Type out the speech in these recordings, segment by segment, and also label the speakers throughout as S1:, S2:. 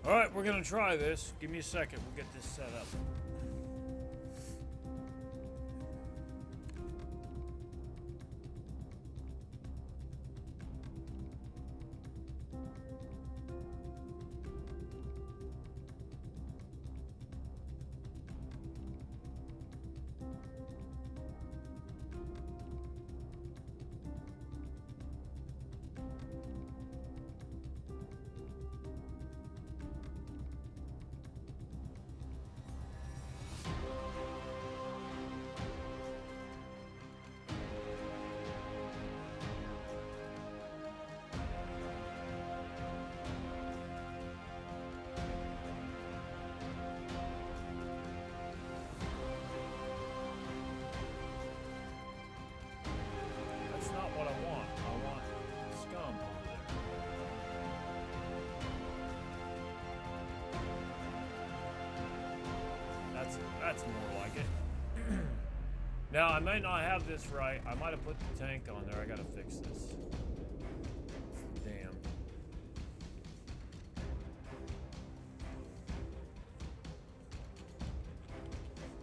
S1: Alright, we're gonna try this. Give me a second, we'll get this set up. That's more like it. Now, I might not have this right. I might have put the tank on there. I gotta fix this. Damn.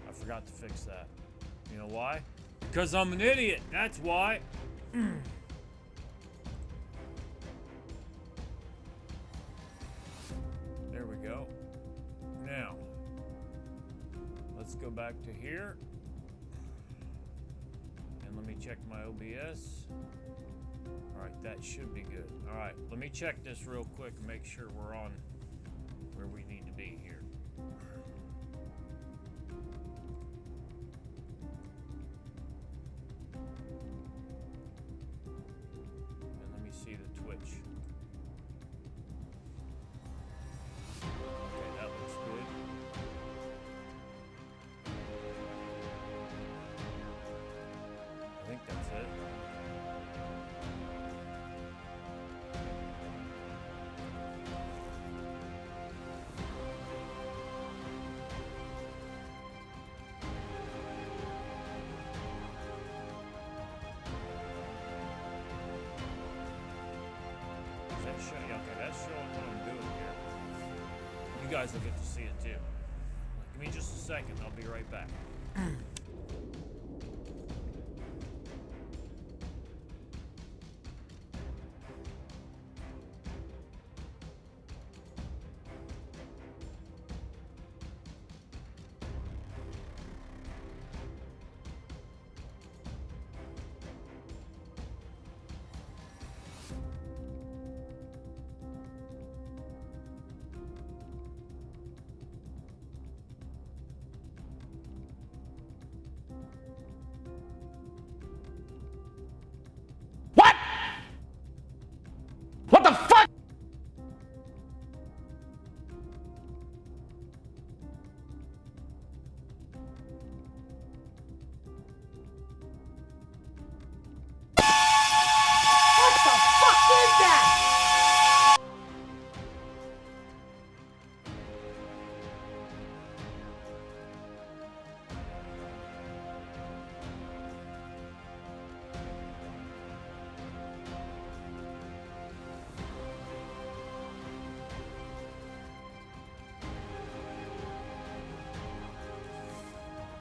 S1: I forgot to fix that. You know why? Because I'm an idiot. That's why. There we go. Now, let's go back to here. And let me check my OBS. Alright, that should be good. Alright, let me check this real quick and make sure we're on where we need to be here. And let me see the Twitch. Okay, that looks good. I think that's it. Is that showing? Okay, that's showing what I'm doing here. You guys will get to see it too. Give me just a second, I'll be right back.
S2: What the fuck?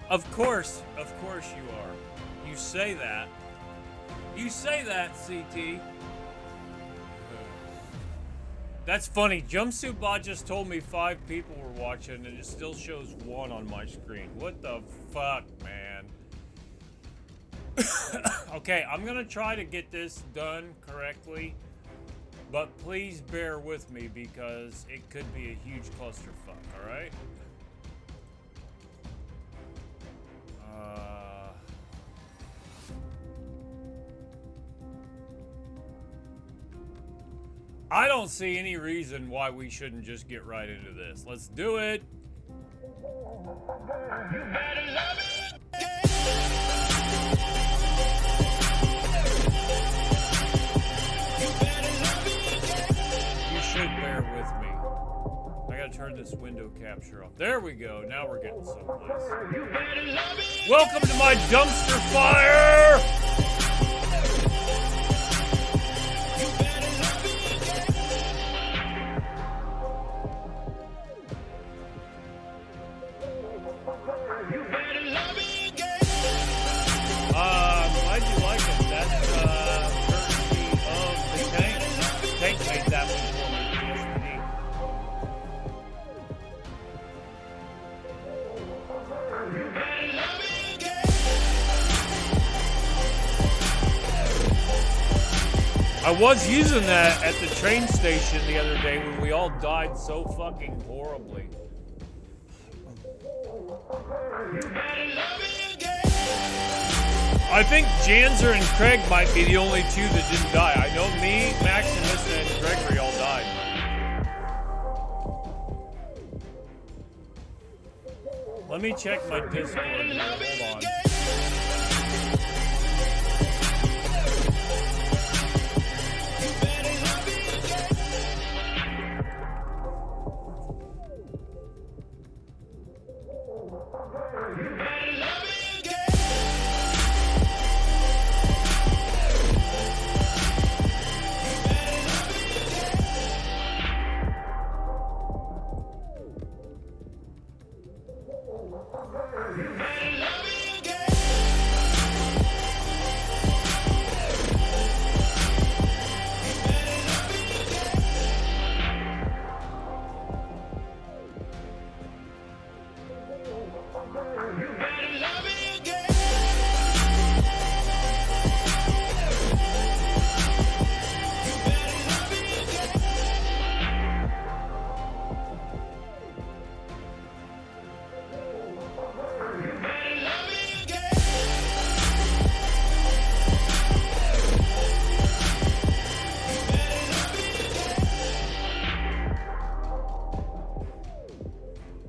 S1: Of course you are. You say that. You say that, CT. That's funny. Jumpsuit Bot just told me 5 people were watching and it still shows 1 on my screen. What the fuck, man? Okay, I'm gonna try to get this done correctly, but please bear with me because it could be a huge clusterfuck, alright? I don't see any reason why we shouldn't just get right into this. Let's do it. You better love it. You should bear with me. I gotta turn this window capture off. There we go. Now we're getting someplace. You better love it. Welcome to my dumpster fire. was using that at the train station the other day when we all died so fucking horribly. I think Janzer and Craig might be the only two that didn't die. I know me, Maximus, and Gregory all died. Let me check my Discord here. Hold on.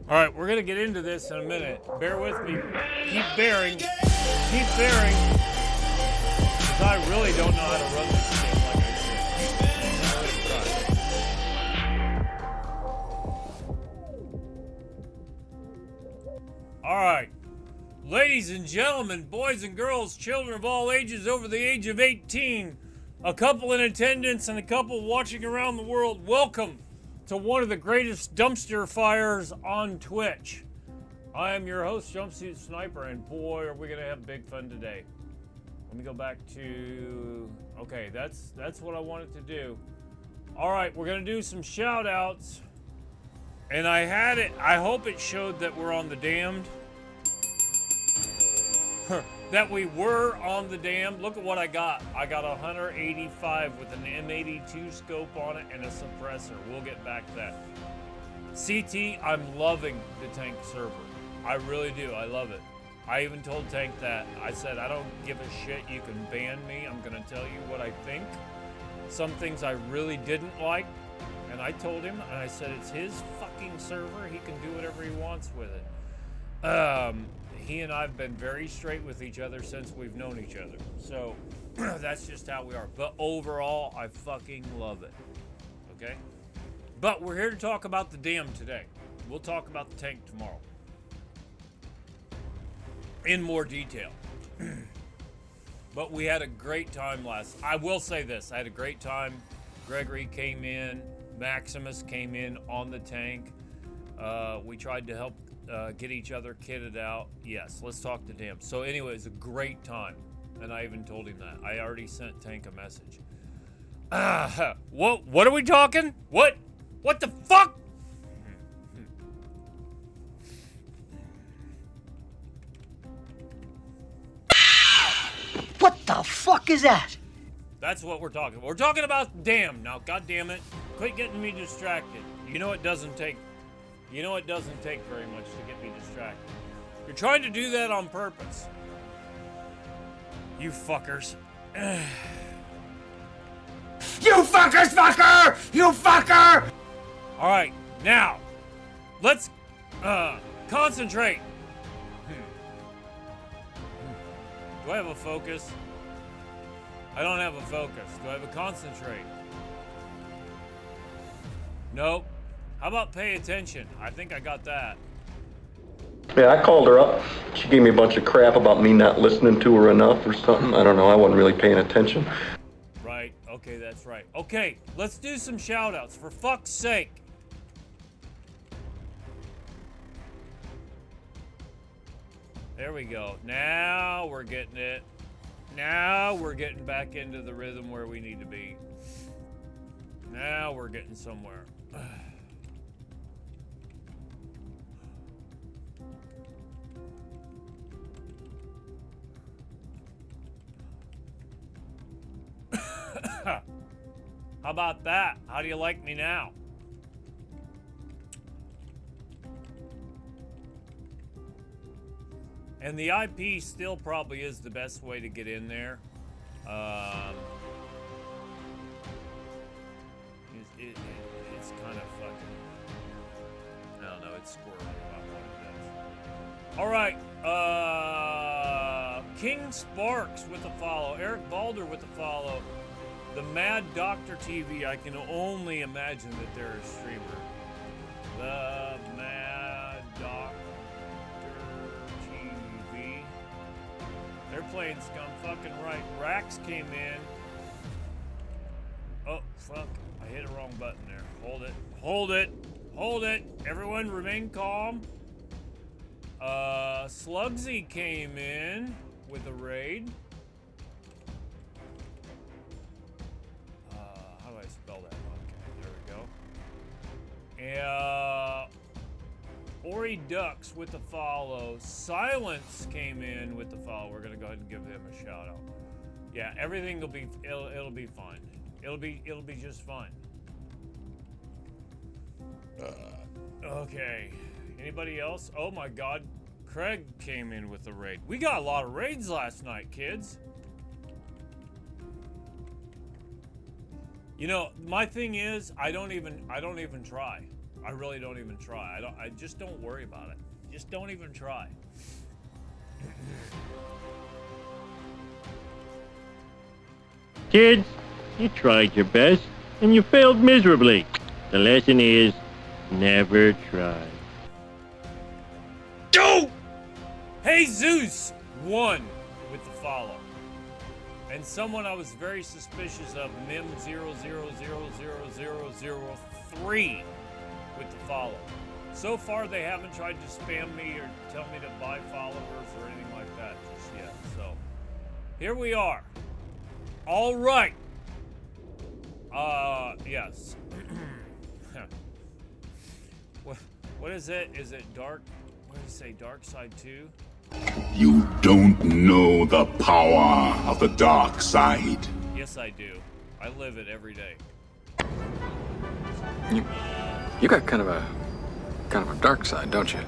S1: Alright, we're gonna get into this in a minute. Bear with me. Keep bearing. Keep bearing. Because I really don't know how to run this shit like I should. Alright. Ladies and gentlemen, boys and girls, children of all ages over the age of 18, a couple in attendance and a couple watching around the world, welcome to one of the greatest dumpster fires on Twitch. I am your host, Jumpsuit Sniper, and boy, are we gonna have big fun today. Let me go back to, okay, that's what I wanted to do. All right, we're gonna do some shout outs. And I had it, I hope it showed that we're on the damned. That we were on the damned. Look at what I got. I got a 185 with an M82 scope on it and a suppressor. We'll get back to that. CT, I'm loving the tank server. I really do. I love it. I even told Tank that. I said, I don't give a shit. You can ban me. I'm going to tell you what I think. Some things I really didn't like. And I told him, and I said, it's his fucking server. He can do whatever he wants with it. He and I have been very straight with each other since we've known each other. So that's just how we are. But overall, I fucking love it. Okay? But we're here to talk about the dam today. We'll talk about the tank tomorrow. In more detail. But we had a great time I will say this. I had a great time. Gregory came in. Maximus came in on the tank. We tried to help get each other kitted out. Yes, let's talk to Dam. So anyway, it's a great time. And I even told him that. I already sent Tank a message. What are we talking? What the fuck?
S3: What the fuck is that?
S1: That's what we're talking about. We're talking about Dam. Now, God damn it. Quit getting me distracted. You know it doesn't take very much to get me distracted. You're trying to do that on purpose. You fuckers.
S2: You fuckers, fucker! You fucker!
S1: All right, now, let's concentrate. Do I have a focus? I don't have a focus. Do I have a concentrate? Nope. How about pay attention? I think I got that.
S4: Yeah, I called her up. She gave me a bunch of crap about me not listening to her enough or something. I don't know. I wasn't really paying attention.
S1: Right. Okay, that's right. Okay, let's do some shout-outs. For fuck's sake. There we go. Now we're getting it. Now we're getting back into the rhythm where we need to be. Now we're getting somewhere. about that? How do you like me now? And the IP still probably is the best way to get in there. It's kind of fucking, I don't know, it's squirrely about what it does. All right, King Sparks with a follow, Eric Balder with a follow, the Mad Doctor TV, I can only imagine that they're a streamer. The Mad Doctor TV. They're playing Scum fucking right. Rax came in. Oh, fuck. I hit a wrong button there. Hold it. Hold it. Hold it. Everyone remain calm. Slugsy came in with a raid. How do I spell that? Okay, there we go. Ori Ducks with the follow. Silence came in with the follow. We're gonna go ahead and give them a shout out. Yeah, everything will be, it'll be fine. It'll be just fine. Okay. Anybody else? Oh my God. Craig came in with a raid. We got a lot of raids last night, kids. You know, my thing is, I don't even try. I really don't even try. I just don't worry about it. Just don't even try.
S3: Kids, you tried your best, and you failed miserably. The lesson is, never try.
S1: Go! Hey Zeus, 1 with the follow. And someone I was very suspicious of, Mim000003 with the follow. So far, they haven't tried to spam me or tell me to buy followers or anything like that just yet. So, here we are. All right. Yes. What is it? Is it dark? What does it say? Dark side 2?
S5: You don't know the power of the dark side.
S1: Yes, I do. I live it every day.
S6: You got kind of a dark side, don't you?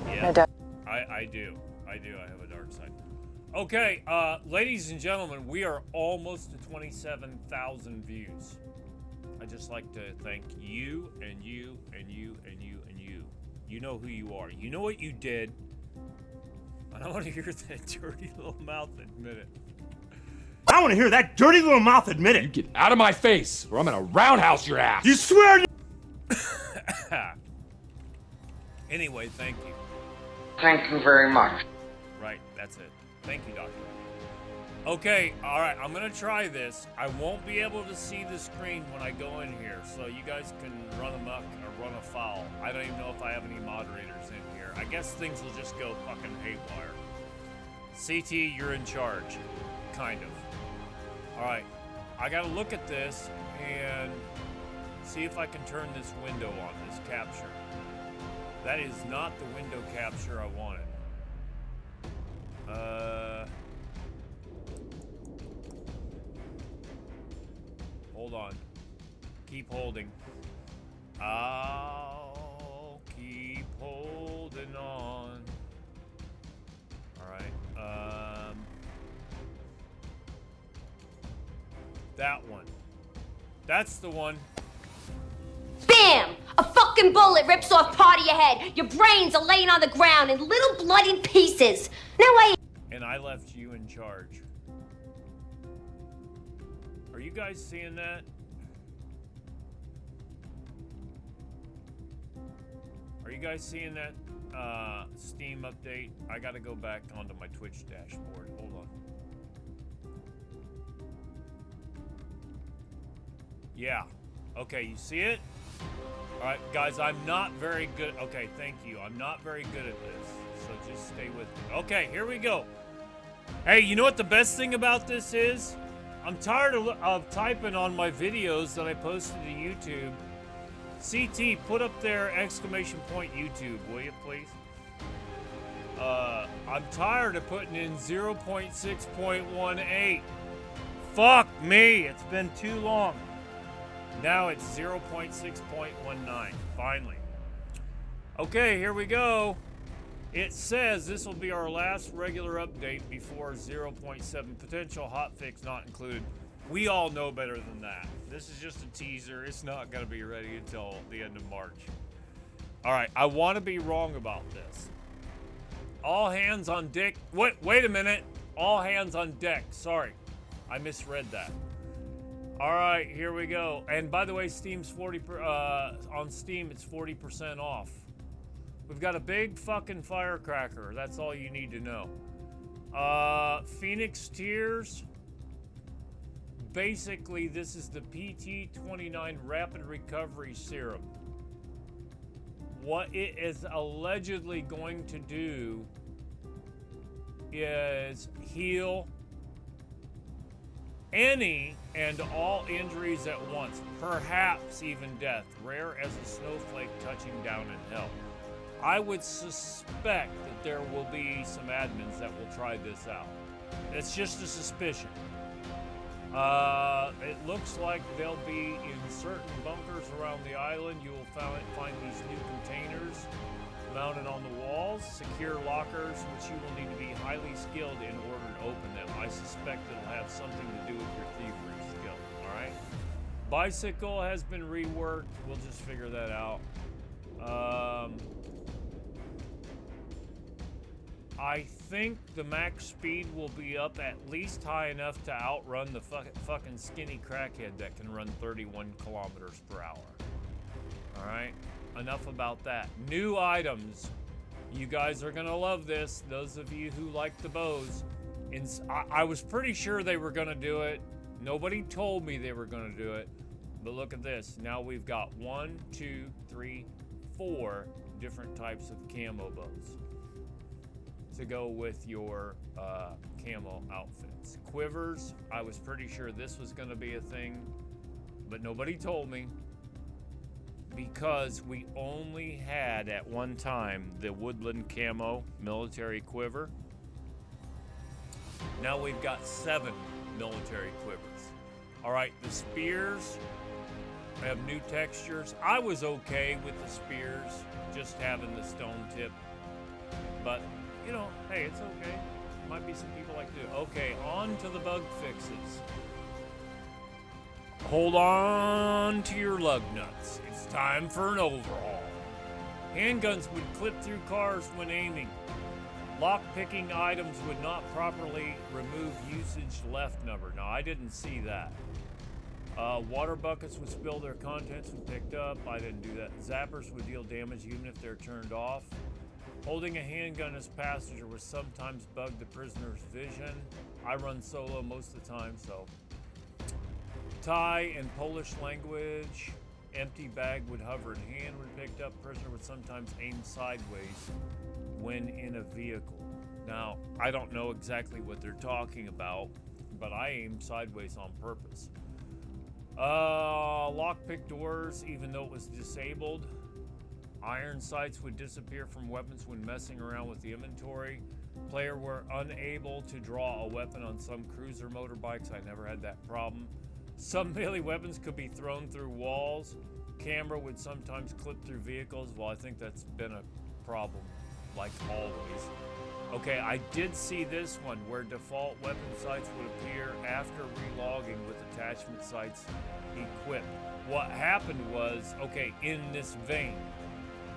S1: Yeah, I do. I have a dark side. Okay, ladies and gentlemen, we are almost to 27,000 views. I'd just like to thank you and you and you and you and you. You know who you are. You know what you did. And I want to hear that dirty little mouth admit it.
S2: I want to hear that dirty little mouth admit
S7: You
S2: it.
S7: get out of my face, or I'm gonna roundhouse your ass.
S2: You swear?
S1: Anyway, thank you.
S8: Thank you very much.
S1: Right, that's it. Thank you, Doctor. Okay, all right, I'm gonna try this. I won't be able to see the screen when I go in here, so you guys can run amok or run afoul. I don't even know if I have any moderators in here. I guess things will just go fucking haywire. CT, you're in charge. Kind of. All right, I gotta look at this and see if I can turn this window on, this capture. That is not the window capture I wanted. Hold on. Keep holding. I'll keep holding on. Alright. That one. That's the one.
S9: Bam! A fucking bullet rips off part of your head. Your brains are laying on the ground in little bloody pieces. Now
S1: And I left you in charge. Are you guys seeing that? Are you guys seeing that Steam update? I gotta go back onto my Twitch dashboard. Hold on. Yeah. Okay, you see it? Alright, guys, I'm not very good. Okay, thank you. I'm not very good at this. So just stay with me. Okay, here we go. Hey, you know what the best thing about this is? I'm tired of typing on my videos that I posted to YouTube. CT, put up there exclamation point YouTube, will you please? I'm tired of putting in 0.6.18. Fuck me, it's been too long. Now it's 0.6.19. Finally. Okay, here we go. It says this will be our last regular update before 0.7. Potential hotfix not included. We all know better than that. This is just a teaser. It's not going to be ready until the end of March. All right, I want to be wrong about this. All hands on deck. Wait a minute. All hands on deck. Sorry, I misread that. All right, here we go. And by the way, Steam's on Steam. It's 40% off. We've got a big fucking firecracker. That's all you need to know. Phoenix Tears. Basically, this is the PT-29 Rapid Recovery Serum. What it is allegedly going to do is heal any and all injuries at once, perhaps even death, rare as a snowflake touching down in hell. I would suspect that there will be some admins that will try this out. It's just a suspicion. It looks like they'll be in certain bunkers around the island. You will find these new containers mounted on the walls, secure lockers, which you will need to be highly skilled in order to open them. I suspect it'll have something to do with your thievery skill, all right? Bicycle has been reworked. We'll just figure that out. I think the max speed will be up at least high enough to outrun the fucking skinny crackhead that can run 31 kilometers per hour. All right, enough about that. New items. You guys are gonna love this. Those of you who like the bows. I was pretty sure they were gonna do it. Nobody told me they were gonna do it. But look at this. Now we've got 1, 2, 3, 4 different types of camo bows to go with your camo outfits. Quivers, I was pretty sure this was going to be a thing, but nobody told me because we only had at one time the woodland camo military quiver. Now we've got 7 military quivers. All right, the spears have new textures. I was okay with the spears, just having the stone tip, but you know, hey, it's okay. Might be some people like to do. Okay, on to the bug fixes. Hold on to your lug nuts. It's time for an overhaul. Handguns would clip through cars when aiming. Lock-picking items would not properly remove usage left number. Now, I didn't see that. Water buckets would spill their contents when picked up. I didn't do that. Zappers would deal damage even if they're turned off. Holding a handgun as passenger would sometimes bug the prisoner's vision. I run solo most of the time, so. Thai and Polish language. Empty bag would hover in hand when picked up. Prisoner would sometimes aim sideways when in a vehicle. Now, I don't know exactly what they're talking about, but I aim sideways on purpose. Lockpick doors, even though it was disabled. Iron sights would disappear from weapons when messing around with the inventory. Player were unable to draw a weapon on some cruiser motorbikes. I never had that problem. Some melee weapons could be thrown through walls. Camera would sometimes clip through vehicles. Well, I think that's been a problem, like always. Okay, I did see this one where default weapon sights would appear after relogging with attachment sights equipped. What happened was, okay, in this vein,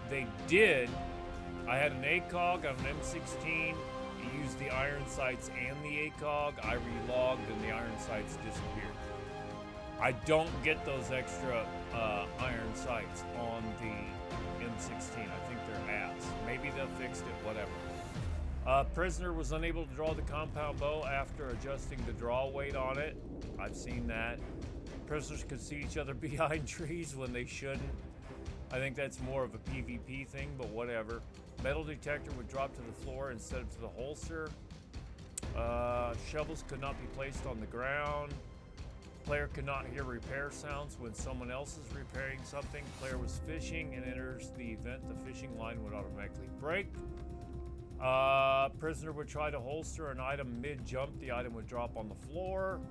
S1: I had an ACOG on an M16, you used the iron sights and the ACOG, I relogged and the iron sights disappeared. I don't get those extra iron sights on the M16. I think they're ass. Maybe they'll fix it, whatever. Prisoner was unable to draw the compound bow after adjusting the draw weight on it. I've seen that. Prisoners could see each other behind trees when they shouldn't. I think that's more of a PvP thing, but whatever. Metal detector would drop to the floor instead of to the holster. Shovels could not be placed on the ground. Player could not hear repair sounds when someone else is repairing something. Player was fishing and enters the event. The fishing line would automatically break. Prisoner would try to holster an item mid-jump. The item would drop on the floor.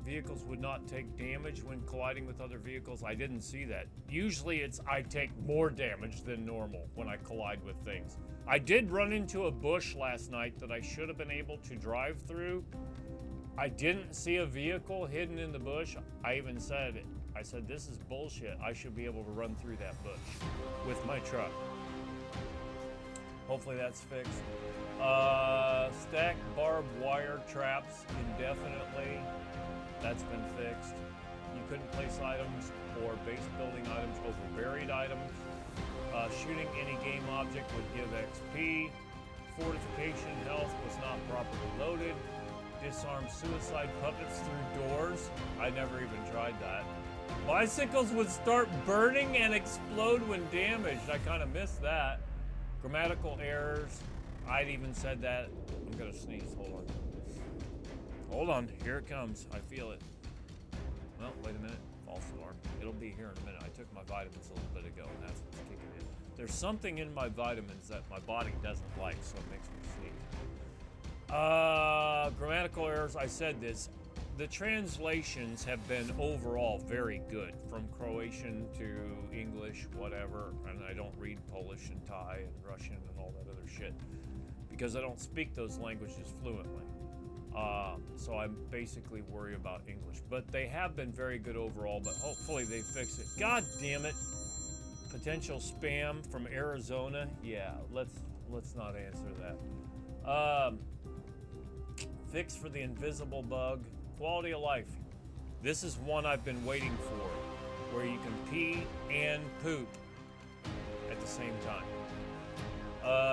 S1: vehicles would not take damage when colliding with other vehicles. I didn't see that. Usually I take more damage than normal when I collide with things. I did run into a bush last night that I should have been able to drive through. I didn't see a vehicle hidden in the bush. I even said it. I said, this is bullshit. I should be able to run through that bush with my truck. Hopefully that's fixed. Stack barbed wire traps indefinitely. That's been fixed. You couldn't place items or base building items over buried items. Shooting any game object would give XP. Fortification health was not properly loaded. Disarm suicide puppets through doors. I never even tried that. Bicycles would start burning and explode when damaged. I kind of missed that. Grammatical errors. I'd even said that. I'm gonna sneeze. Hold on. Hold on. Here it comes. I feel it. Well, wait a minute. False alarm. It'll be here in a minute. I took my vitamins a little bit ago, and that's what's kicking in. There's something in my vitamins that my body doesn't like, so it makes me sneeze. Grammatical errors. I said this. The translations have been overall very good, from Croatian to English, whatever. And I don't read Polish and Thai and Russian and all that other shit because I don't speak those languages fluently. So I'm basically worried about English. But they have been very good overall, but hopefully they fix it. God damn it. Potential spam from Arizona. Yeah, let's not answer that. Fix for the invisible bug. Quality of life. This is one I've been waiting for, where you can pee and poop at the same time.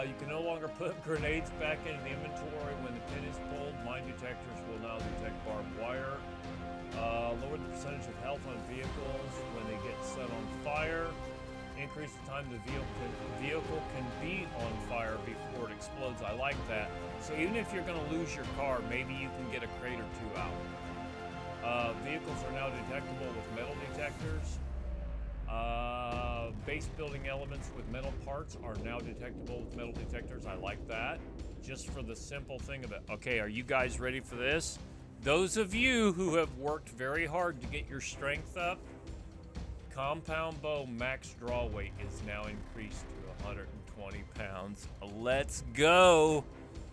S1: You can no longer put grenades back into the inventory when the pin is pulled. Mine detectors will now detect barbed wire. Lower the percentage of health on vehicles when they get set on fire. Increase the time the vehicle can be on fire before it explodes. I like that. So even if you're going to lose your car, maybe you can get a crate or two out. Vehicles are now detectable with metal detectors. Base building elements with metal parts are now detectable with metal detectors. I like that. Just for the simple thing of it. Okay, are you guys ready for this? Those of you who have worked very hard to get your strength up, compound bow max draw weight is now increased to 120 pounds. Let's go.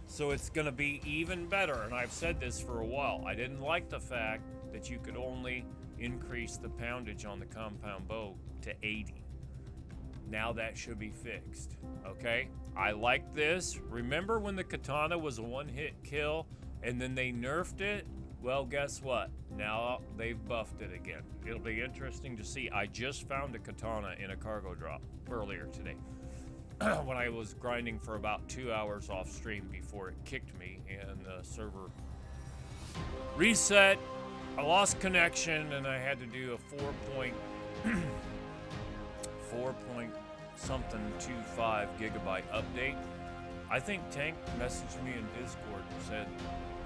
S1: So it's going to be even better. And I've said this for a while. I didn't like the fact that you could only increase the poundage on the compound bow to 80. Now that should be fixed. Okay? I like this. Remember when the katana was a one-hit kill and then they nerfed it? Well, guess what? Now they've buffed it again. It'll be interesting to see. I just found a katana in a cargo drop earlier today when I was grinding for about 2 hours off stream before it kicked me and the server reset. I lost connection and I had to do a 4.25 gigabyte update. I think Tank messaged me in Discord and said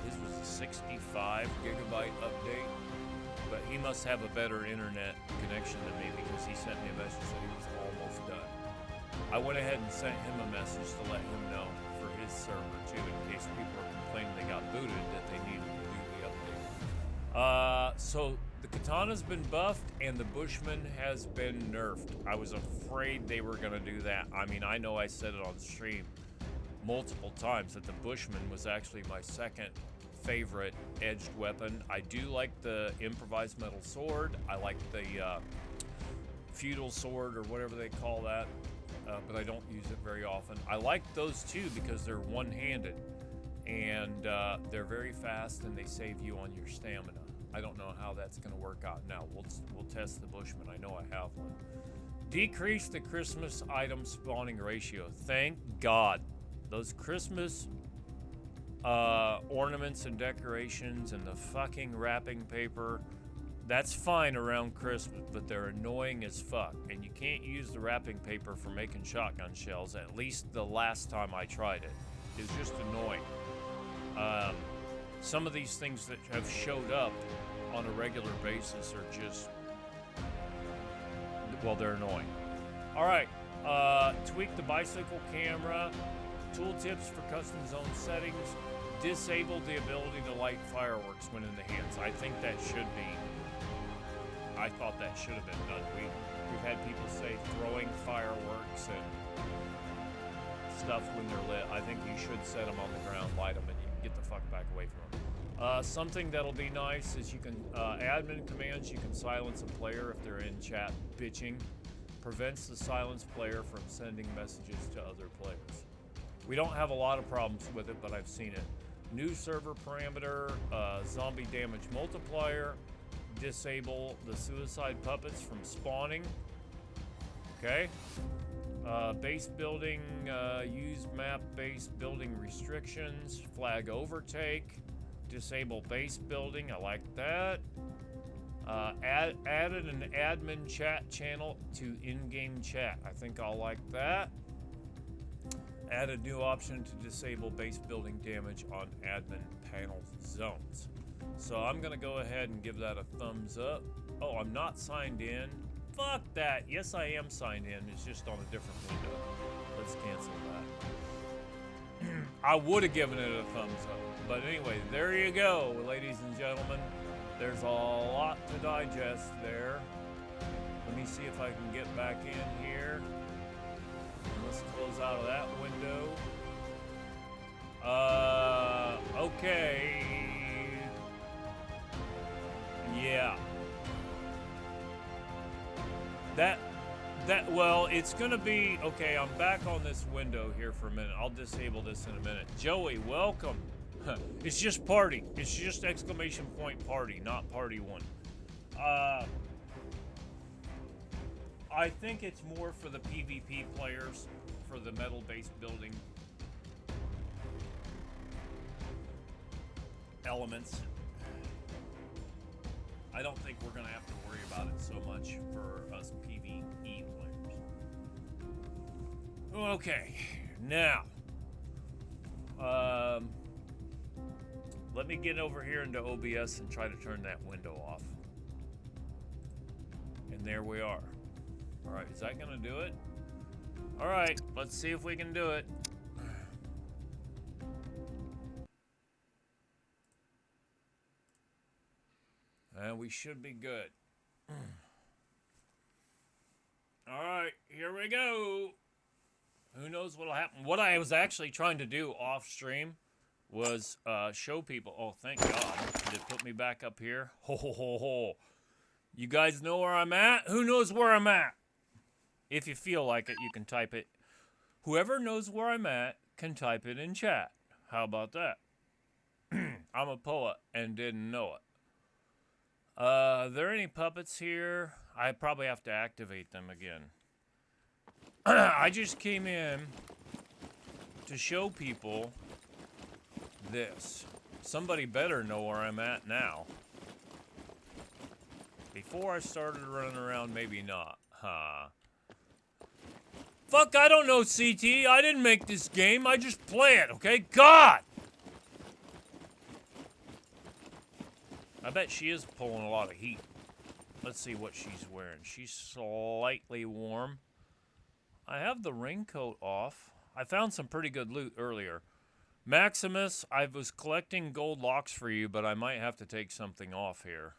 S1: his was a 65 gigabyte update, but he must have a better internet connection than me because he sent me a message that he was almost done. I went ahead and sent him a message to let him know for his server too, in case people are complaining they got booted, that they needed to do the update. So the katana's been buffed and the Bushman has been nerfed. I was afraid they were gonna do that. I mean, I know I said it on stream multiple times that the Bushman was actually my second favorite edged weapon. I do like the improvised metal sword. I like the feudal sword or whatever they call that, but I don't use it very often. I like those two because they're one-handed and they're very fast and they save you on your stamina. I don't know how that's going to work out now. We'll test the Bushman. I know I have one. Decrease the Christmas item spawning ratio. Thank God. Those Christmas ornaments and decorations and the fucking wrapping paper, that's fine around Christmas, but they're annoying as fuck. And you can't use the wrapping paper for making shotgun shells, at least the last time I tried it. It's just annoying. Some of these things that have showed up on a regular basis are just, well, they're annoying. All right, tweak the bicycle camera. Tooltips for custom zone settings. disable the ability to light fireworks when in the hands. I think that should be. I thought that should have been done. We've had people say throwing fireworks and stuff when they're lit. I think you should set them on the ground, light them, and you get the fuck back away from them. Something that'll be nice is you can, admin commands, you can silence a player if they're in chat bitching. Prevents the silenced player from sending messages to other players. We don't have a lot of problems with it, but I've seen it. New server parameter, zombie damage multiplier, disable the suicide puppets from spawning. Okay. Base building, use map-based building restrictions, flag overtake, disable base building, I like that. Added an admin chat channel to in-game chat, I think I'll like that. Add a new option to disable base building damage on admin panel zones. So I'm gonna go ahead and give that a thumbs up. Oh, I'm not signed in. Fuck that. Yes, I am signed in. It's just on a different window. Let's cancel that. I would have given it a thumbs up. But anyway, there you go, ladies and gentlemen. There's a lot to digest there. Let me see if I can get back in here. Let's close out of that window. Okay. Yeah. Well, it's gonna be, okay, I'm back on this window here for a minute. I'll disable this in a minute. Joey, welcome. It's just party. It's just exclamation point party, not party one. I think it's more for the PvP players, for the metal-based building elements. I don't think we're going to have to worry about it so much for us PvE players. Okay, now, let me get over here into OBS and try to turn that window off. And there we are. All right, is that gonna do it? All right, let's see if we can do it. And we should be good. All right, here we go. Who knows what'll happen? What I was actually trying to do off stream was show people. Oh, thank God. Did it put me back up here? Ho, ho, ho, ho. You guys know where I'm at? Who knows where I'm at? If you feel like it, you can type it. Whoever knows where I'm at can type it in chat. How about that? I'm a poet and didn't know it. Are there any puppets here? I probably have to activate them again. I just came in to show people this. Somebody better know where I'm at now. Before I started running around, maybe not. Huh. Fuck, I don't know, CT. I didn't make this game. I just play it, okay? God! I bet she is pulling a lot of heat. Let's see what she's wearing. She's slightly warm. I have the raincoat off. I found some pretty good loot earlier. Maximus, I was collecting gold locks for you, but I might have to take something off here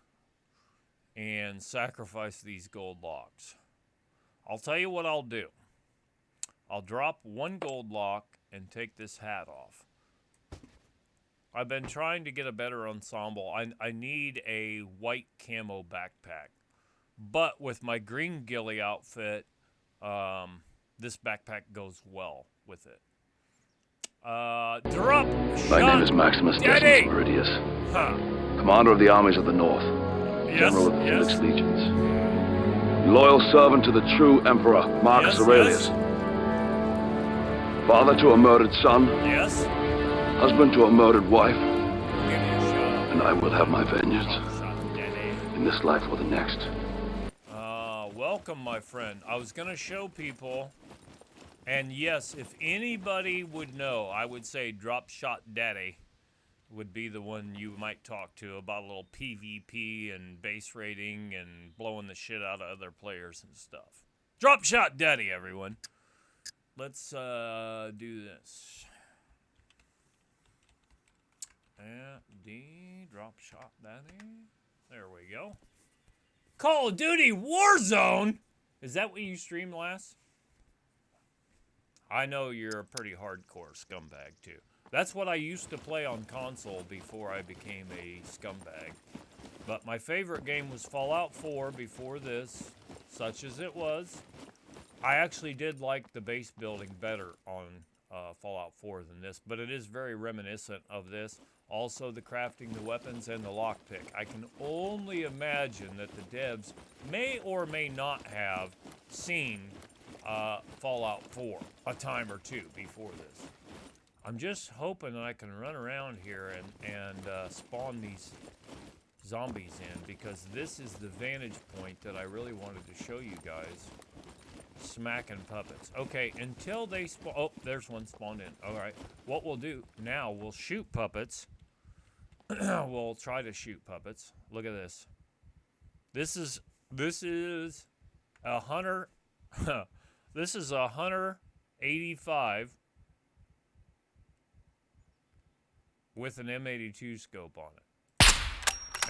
S1: and sacrifice these gold locks. I'll tell you what I'll do. I'll drop one gold lock and take this hat off. I've been trying to get a better ensemble. I need a white camo backpack. But with my green ghillie outfit, this backpack goes well with it. Drop!
S10: My name is Maximus Decimus Meridius, commander of the armies of the North, general of the Felix Legions, loyal servant to the true emperor, Marcus Aurelius, father to a murdered son, husband to a murdered wife, and I will have my vengeance in this life or the next.
S1: Welcome, my friend. I was going to show people, and yes, if anybody would know, I would say Drop Shot Daddy would be the one you might talk to about a little PvP and base rating and blowing the shit out of other players and stuff. Drop Shot Daddy, everyone. Let's do this. And D, drop shot daddy. There we go. Call of Duty Warzone? Is that what you streamed last? I know you're a pretty hardcore scumbag, too. That's what I used to play on console before I became a scumbag. But my favorite game was Fallout 4 before this, such as it was. I actually did like the base building better on Fallout 4 than this, but it is very reminiscent of this. Also, the crafting, the weapons, and the lockpick. I can only imagine that the devs may or may not have seen Fallout 4 a time or two before this. I'm just hoping that I can run around here and spawn these zombies in, because this is the vantage point that I really wanted to show you guys. Smacking puppets. Okay, until they spawn. Oh, there's one spawned in. All right. What we'll do now, we'll shoot puppets. We'll try to shoot puppets. Look at this. This is a Hunter. This is a Hunter 85 with an M82 scope on it.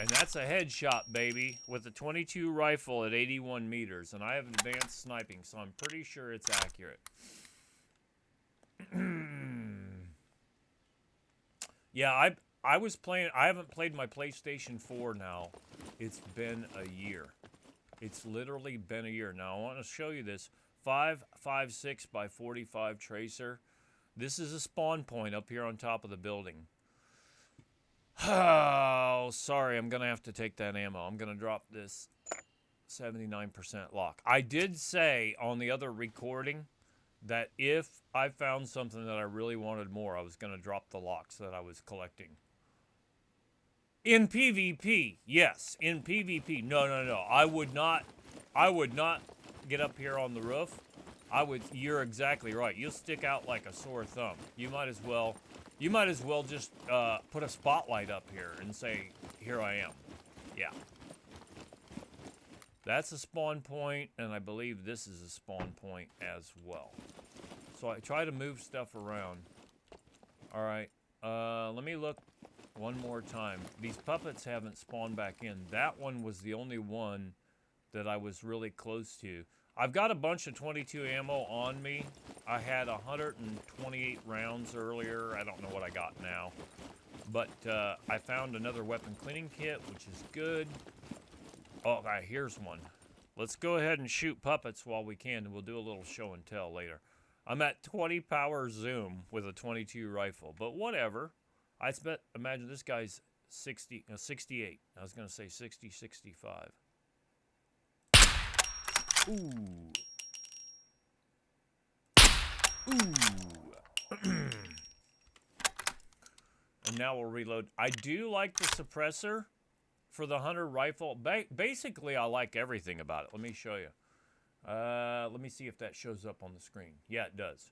S1: And that's a headshot, baby, with a 22 rifle at 81 meters. And I have advanced sniping, so I'm pretty sure it's accurate. Yeah, I was playing. I haven't played my PlayStation 4 now. It's been a year. It's literally been a year. Now, I want to show you this 5.56 by 45 tracer. This is a spawn point up here on top of the building. Oh, sorry, I'm going to have to take that ammo. I'm going to drop this 79% lock. I did say on the other recording that if I found something that I really wanted more, I was going to drop the locks that I was collecting. In PvP, yes. In PvP, no. I would not get up here on the roof. You're exactly right. You'll stick out like a sore thumb. You might as well just put a spotlight up here and say, here I am. Yeah. That's a spawn point, and I believe this is a spawn point as well. So I try to move stuff around. All right. Let me look one more time. These puppets haven't spawned back in. That one was the only one that I was really close to. I've got a bunch of 22 ammo on me. I had 128 rounds earlier. I don't know what I got now. But I found another weapon cleaning kit, which is good. Oh, here's one. Let's go ahead and shoot puppets while we can, and we'll do a little show and tell later. I'm at 20 power zoom with a 22 rifle, but whatever. Imagine this guy's 68. I was going to say 60, 65. Ooh. And now we'll reload. I do like the suppressor for the Hunter rifle. Basically, I like everything about it. Let me show you. Let me see if that shows up on the screen. Yeah, it does.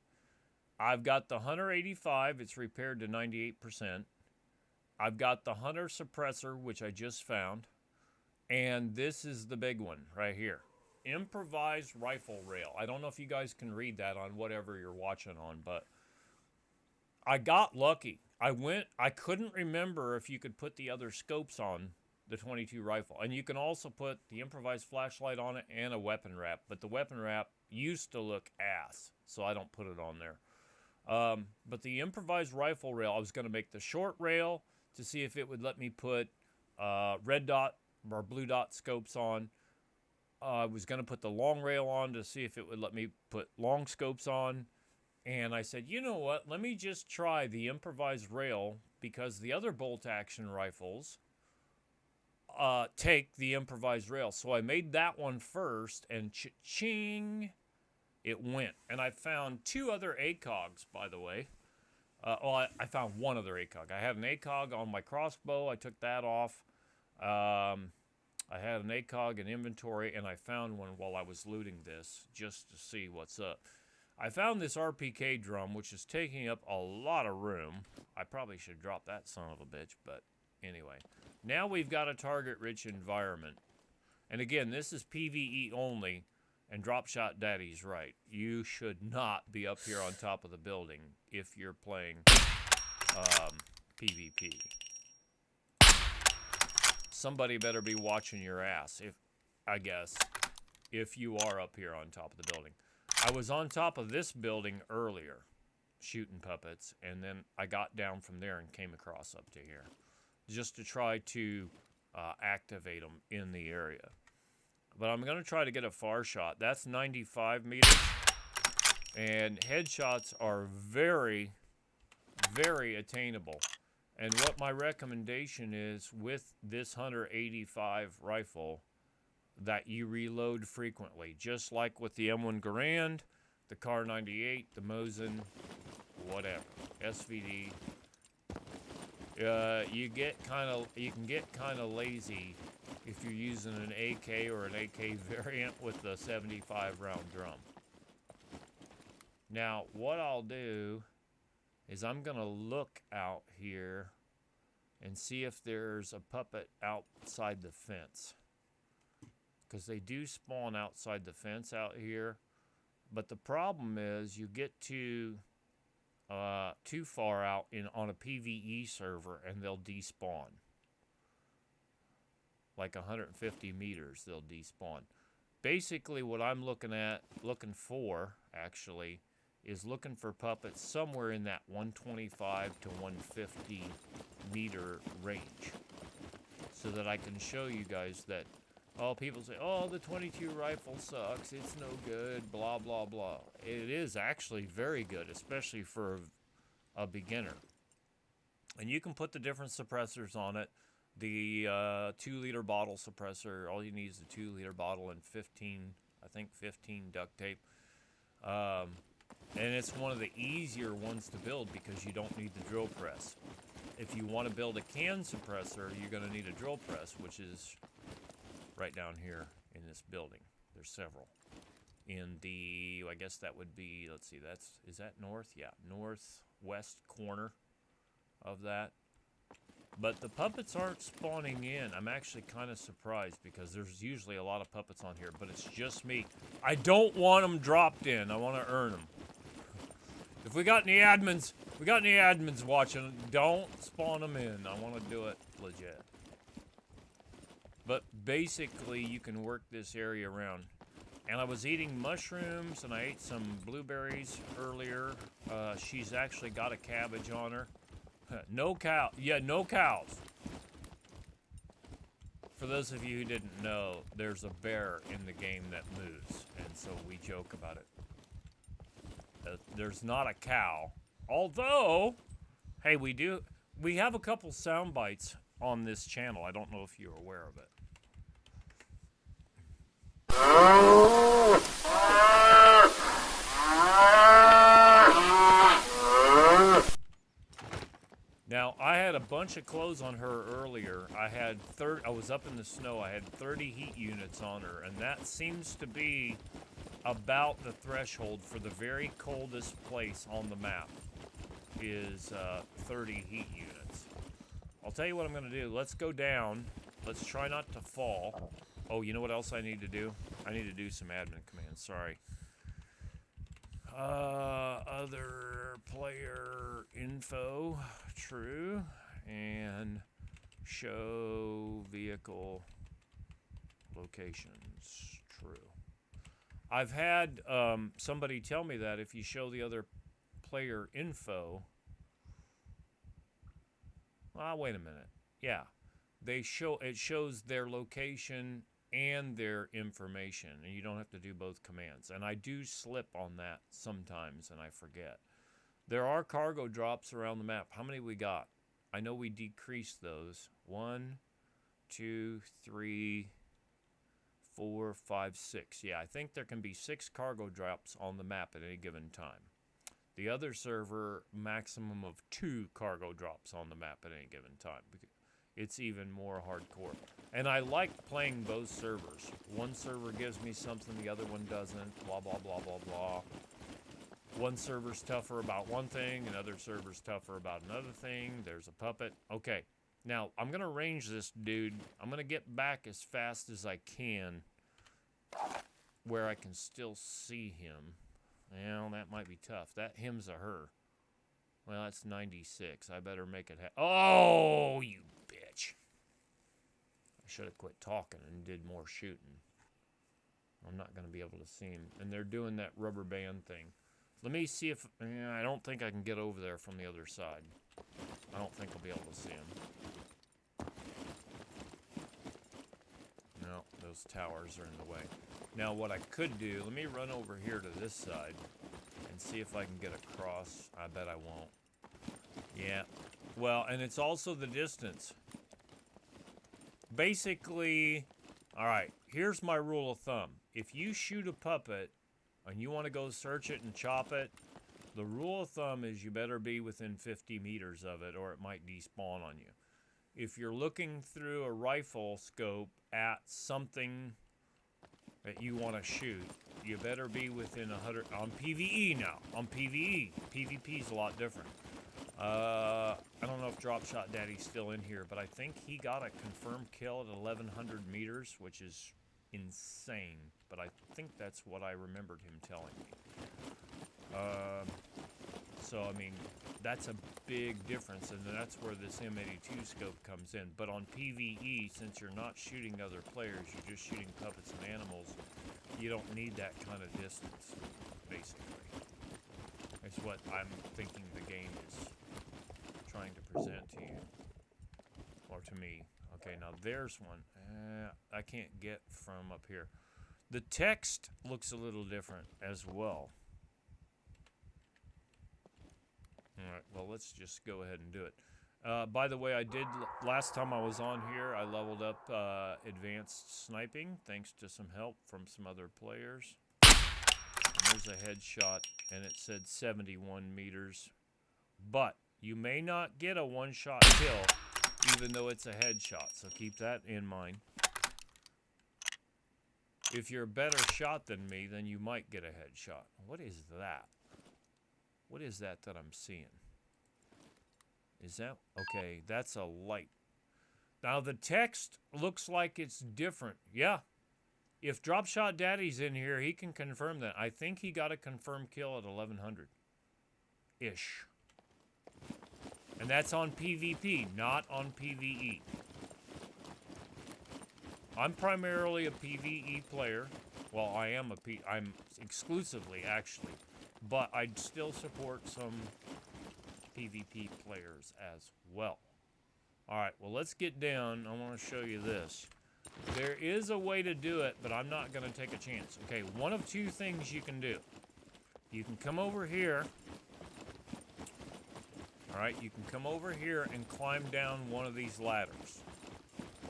S1: I've got the Hunter 85. It's repaired to 98%. I've got the Hunter suppressor, which I just found. And this is the big one right here. Improvised rifle rail. I don't know if you guys can read that on whatever you're watching on, but I got lucky. I couldn't remember if you could put the other scopes on the 22 rifle. And you can also put the improvised flashlight on it and a weapon wrap. But the weapon wrap used to look ass, so I don't put it on there. But the improvised rifle rail, I was going to make the short rail to see if it would let me put red dot or blue dot scopes on. I was going to put the long rail on to see if it would let me put long scopes on. And I said, you know what? Let me just try the improvised rail, because the other bolt action rifles take the improvised rail. So I made that one first, and ching, it went. And I found 2 other ACOGs, by the way. I found 1 other ACOG. I had an ACOG on my crossbow. I took that off. I had an ACOG in inventory, and I found one while I was looting this, just to see what's up. I found this RPK drum, which is taking up a lot of room. I probably should drop that son of a bitch, but anyway. Now we've got a target-rich environment. And again, this is PvE only, and Drop Shot Daddy's right. You should not be up here on top of the building if you're playing PvP. somebody better be watching your ass, if you are up here on top of the building. I was on top of this building earlier, shooting puppets, and then I got down from there and came across up to here, just to try to activate them in the area. But I'm going to try to get a far shot. That's 95 meters, and headshots are very, very attainable. And what my recommendation is with this Hunter 85 rifle, that you reload frequently, just like with the M1 Garand, the Kar 98, the Mosin, whatever, SVD. You can get kind of lazy if you're using an AK or an AK variant with the 75 round drum. Now, what I'll do is I'm gonna look out here and see if there's a puppet outside the fence, because they do spawn outside the fence out here. But the problem is you get too far out on a PvE server and they'll despawn. Like 150 meters, they'll despawn. Basically, what I'm looking for, actually, is looking for puppets somewhere in that 125 to 150 meter range, so that I can show you guys that, oh, people say, oh, the 22 rifle sucks, it's no good, blah, blah, blah. It is actually very good, especially for a beginner. And you can put the different suppressors on it. The 2-liter bottle suppressor, all you need is a 2-liter bottle and 15 duct tape. And it's one of the easier ones to build because you don't need the drill press. If you want to build a can suppressor, you're going to need a drill press, which is right down here in this building. There's several. In the, I guess that would be, let's see, is that north? Yeah, northwest corner of that. But the puppets aren't spawning in. I'm actually kind of surprised because there's usually a lot of puppets on here, but it's just me. I don't want them dropped in. I want to earn them. If we got any admins watching, don't spawn them in. I want to do it legit. But basically, you can work this area around. And I was eating mushrooms, and I ate some blueberries earlier. She's actually got a cabbage on her. No cow. Yeah, no cows. For those of you who didn't know, there's a bear in the game that moves, and so we joke about it. There's not a cow. Although, hey, we have a couple sound bites on this channel. I don't know if you're aware of it. Now, I had a bunch of clothes on her earlier. I was up in the snow. I had 30 heat units on her, and that seems to be about the threshold for the very coldest place on the map is 30 heat units. I'll tell you what I'm going to do. Let's go down. Let's try not to fall. Oh, you know what else I need to do? I need to do some admin commands. Sorry. Other player info, true, and show vehicle locations, true. I've had somebody tell me that if you show the other player info, wait a minute, yeah, it shows their location and their information, and you don't have to do both commands. And I do slip on that sometimes, and I forget. There are cargo drops around the map. How many we got? I know we decreased those. 1, 2, 3, 4, 5, 6. Yeah, I think there can be 6 cargo drops on the map at any given time. The other server, maximum of 2 cargo drops on the map at any given time. It's even more hardcore. And I like playing both servers. One server gives me something, the other one doesn't, blah, blah, blah, blah, blah. One server's tougher about one thing, another server's tougher about another thing. There's a puppet. Okay, now I'm going to range this dude. I'm going to get back as fast as I can where I can still see him. Well, that might be tough. That him's a her. Well, that's 96. I better make it Oh, you bitch. should have quit talking and did more shooting. I'm not going to be able to see him. And they're doing that rubber band thing. Let me see if... I don't think I can get over there from the other side. I don't think I'll be able to see him. No, those towers are in the way. Now, what I could do... Let me run over here to this side and see if I can get across. I bet I won't. Yeah. Well, and it's also the distance. Basically... Alright, here's my rule of thumb. If you shoot a puppet and you want to go search it and chop it, the rule of thumb is you better be within 50 meters of it or it might despawn on you. If you're looking through a rifle scope at something that you want to shoot, you better be within 100... On PvE now. On PvE. PvP's a lot different. I don't know if Drop Shot Daddy's still in here, but I think he got a confirmed kill at 1,100 meters, which is insane. But I think that's what I remembered him telling me. So, I mean, that's a big difference, and that's where this M82 scope comes in. But on PvE, since you're not shooting other players, you're just shooting puppets and animals, you don't need that kind of distance, basically. That's what I'm thinking the game is trying to present to you, or to me. Okay, now there's one. I can't get from up here. The text looks a little different as well. Alright, well, let's just go ahead and do it. By the way, I did, last time I was on here, I leveled up advanced sniping, thanks to some help from some other players. And there's a headshot, and it said 71 meters. But you may not get a one-shot kill, even though it's a headshot, so keep that in mind. If you're a better shot than me, then you might get a headshot. What is that? What is that I'm seeing? Is that... Okay, that's a light. Now, the text looks like it's different. Yeah. If Drop Shot Daddy's in here, he can confirm that. I think he got a confirmed kill at 1,100-ish. And that's on PvP, not on PvE. I'm primarily a PvE player. Well, I'm exclusively, actually. But I'd still support some PvP players as well. Alright, well, let's get down. I want to show you this. There is a way to do it, but I'm not going to take a chance. Okay, one of two things you can do. You can come over here. Alright, you can come over here and climb down one of these ladders.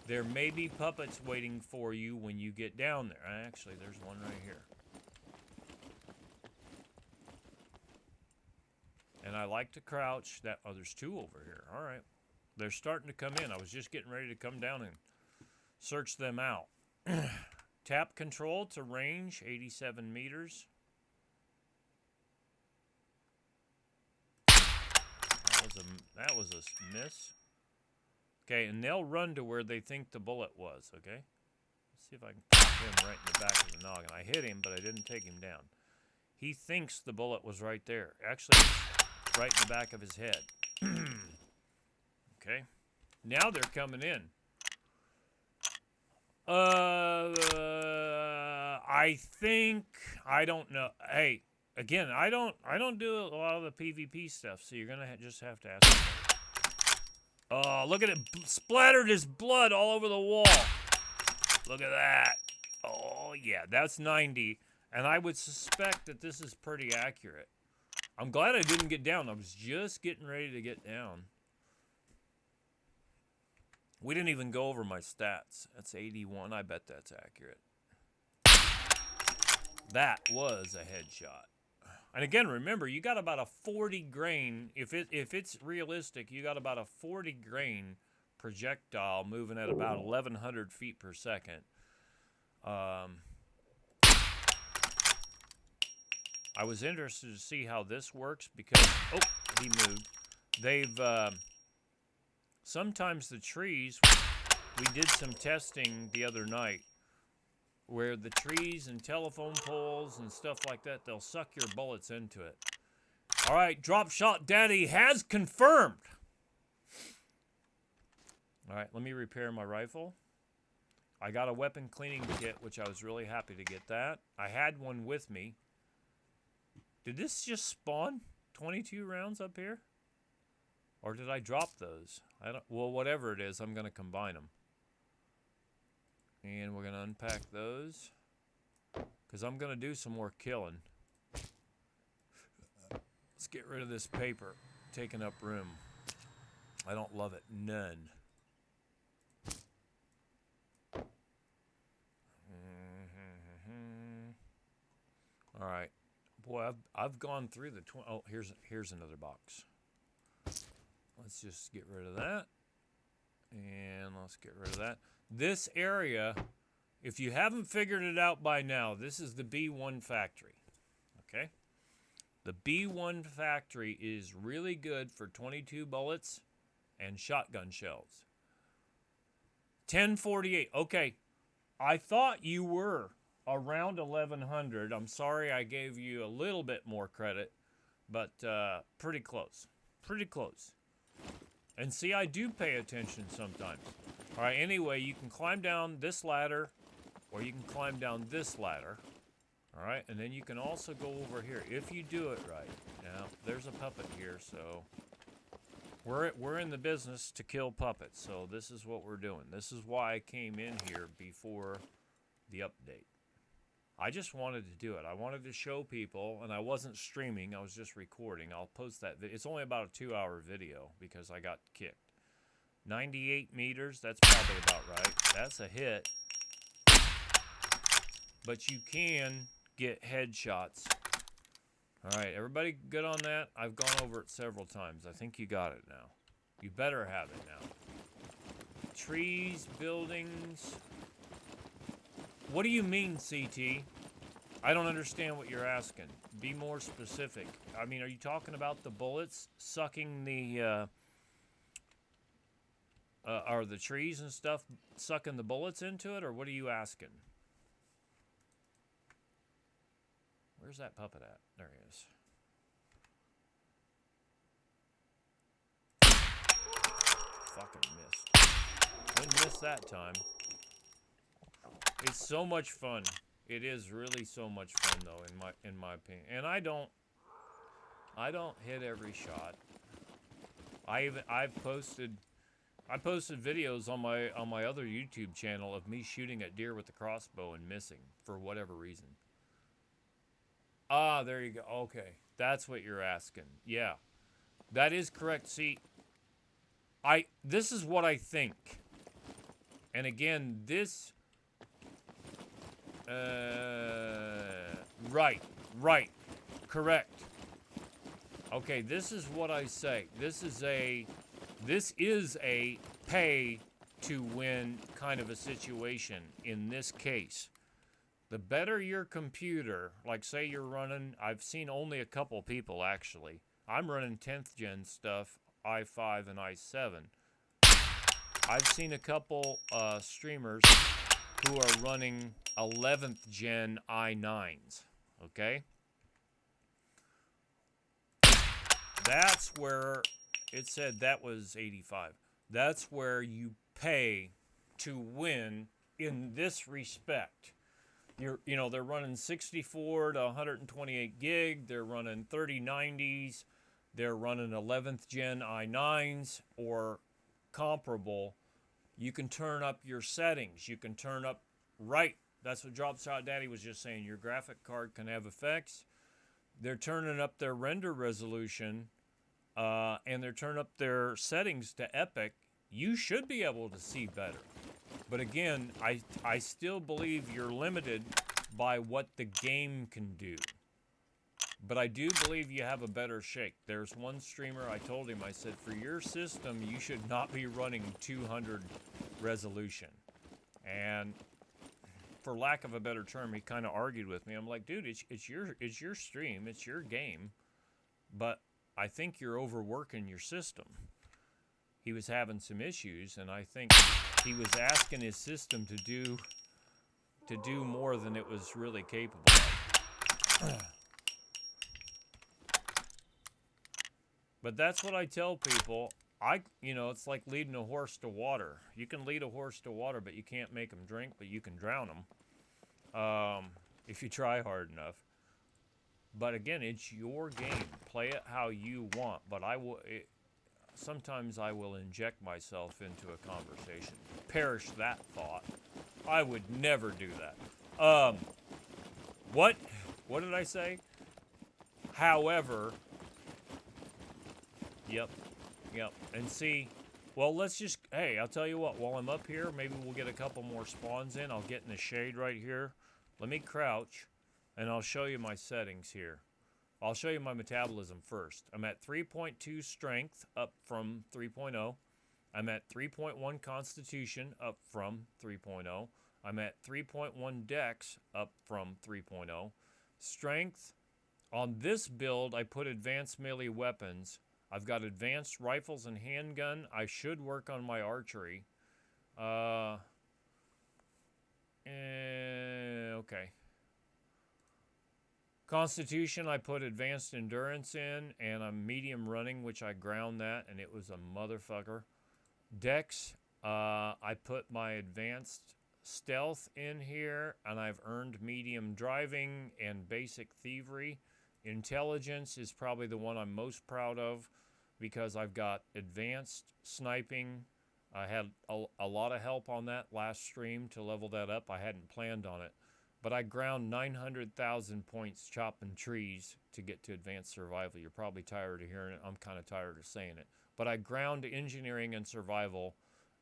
S1: There may be puppets waiting for you when you get down there. Actually, there's one right here. And I like to crouch. Oh, there's two over here. Alright. They're starting to come in. I was just getting ready to come down and search them out. Tap control to range, 87 meters. That was a miss. Okay, and they'll run to where they think the bullet was, okay? Let's see if I can pop him right in the back of the noggin. I hit him, but I didn't take him down. He thinks the bullet was right there. Actually, it's right in the back of his head. Okay. Now they're coming in. I think... I don't know. Hey, again, I don't do a lot of the PvP stuff, so you're gonna just have to ask me. Oh, look at it. Splattered his blood all over the wall. Look at that. Oh, yeah. That's 90. And I would suspect that this is pretty accurate. I'm glad I didn't get down. I was just getting ready to get down. We didn't even go over my stats. That's 81. I bet that's accurate. That was a headshot. And again, remember, you got about a 40 grain, if it's realistic, you got about a 40 grain projectile moving at about 1,100 feet per second. I was interested to see how this works because, oh, he moved. They've, sometimes the trees, we did some testing the other night, where the trees and telephone poles and stuff like that, they'll suck your bullets into it. All right, Drop Shot Daddy has confirmed. All right, let me repair my rifle. I got a weapon cleaning kit, which I was really happy to get that. I had one with me. Did this just spawn 22 rounds up here? Or did I drop those? I don't. Well, whatever it is, I'm going to combine them. And we're going to unpack those. Because I'm going to do some more killing. Let's get rid of this paper. Taking up room. I don't love it. None. All right. Boy, I've gone through the... Oh, here's another box. Let's just get rid of that. And let's get rid of that. This area, if you haven't figured it out by now, this is the B1 factory. Okay? The B1 factory is really good for 22 bullets and shotgun shells. 1048. Okay. I thought you were around 1100. I'm sorry I gave you a little bit more credit, but pretty close. Pretty close. And see, I do pay attention sometimes. All right, anyway, you can climb down this ladder, or you can climb down this ladder. All right, and then you can also go over here if you do it right. Now, there's a puppet here, so we're in the business to kill puppets, so this is what we're doing. This is why I came in here before the update. I just wanted to do it. I wanted to show people, and I wasn't streaming. I was just recording. I'll post that. It's only about a 2-hour video because I got kicked. 98 meters, that's probably about right. That's a hit. But you can get headshots. All right, everybody good on that? I've gone over it several times. I think you got it now. You better have it now. Trees, buildings. What do you mean, CT? I don't understand what you're asking. Be more specific. I mean, are you talking about the bullets sucking the, are the trees and stuff sucking the bullets into it, or what are you asking? Where's that puppet at? There he is. Fucking missed. Didn't miss that time. It's so much fun. It is really so much fun, though, in my opinion. And I don't hit every shot. I posted videos on my other YouTube channel of me shooting at deer with the crossbow and missing for whatever reason. Ah, there you go. Okay, that's what you're asking. Yeah, that is correct. See, this is what I think. And again, this. Right, correct. Okay, this is what I say. This is a pay to win kind of a situation in this case. The better your computer, like say you're running, I've seen only a couple people actually. I'm running 10th gen stuff, i5 and i7. I've seen a couple streamers who are running 11th gen i9s, okay? That's where it said that was 85. That's where you pay to win in this respect. They're running 64 to 128 gig. They're running 3090s. They're running 11th gen i9s or comparable. You can turn up your settings. You can turn up right. That's what Drop Shot Daddy was just saying. Your graphic card can have effects. They're turning up their render resolution, and they're turning up their settings to epic. You should be able to see better. But again, I still believe you're limited by what the game can do. But I do believe you have a better shake. There's one streamer, I told him, I said, for your system, you should not be running 200 resolution. And for lack of a better term, he kind of argued with me. I'm like, dude, it's your stream, it's your game. But I think you're overworking your system. He was having some issues, and I think he was asking his system to do more than it was really capable of. But that's what I tell people. it's like leading a horse to water. You can lead a horse to water, but you can't make him drink, but you can drown him if you try hard enough. But again, it's your game. Play it how you want. But sometimes I will inject myself into a conversation. Perish that thought. I would never do that. What did I say? However, yep. And see, well, hey, I'll tell you what, while I'm up here, maybe we'll get a couple more spawns in. I'll get in the shade right here. Let me crouch, and I'll show you my settings here. I'll show you my metabolism first. I'm at 3.2 strength, up from 3.0. I'm at 3.1 constitution, up from 3.0. I'm at 3.1 dex, up from 3.0. Strength, on this build, I put advanced melee weapons. I've got advanced rifles and handgun. I should work on my archery. Okay. Constitution, I put advanced endurance in, and I'm medium running, which I ground that, and it was a motherfucker. Dex, I put my advanced stealth in here, and I've earned medium driving and basic thievery. Intelligence is probably the one I'm most proud of because I've got advanced sniping. I had a lot of help on that last stream to level that up. I hadn't planned on it. But I ground 900,000 points chopping trees to get to advanced survival. You're probably tired of hearing it. I'm kind of tired of saying it. But I ground engineering and survival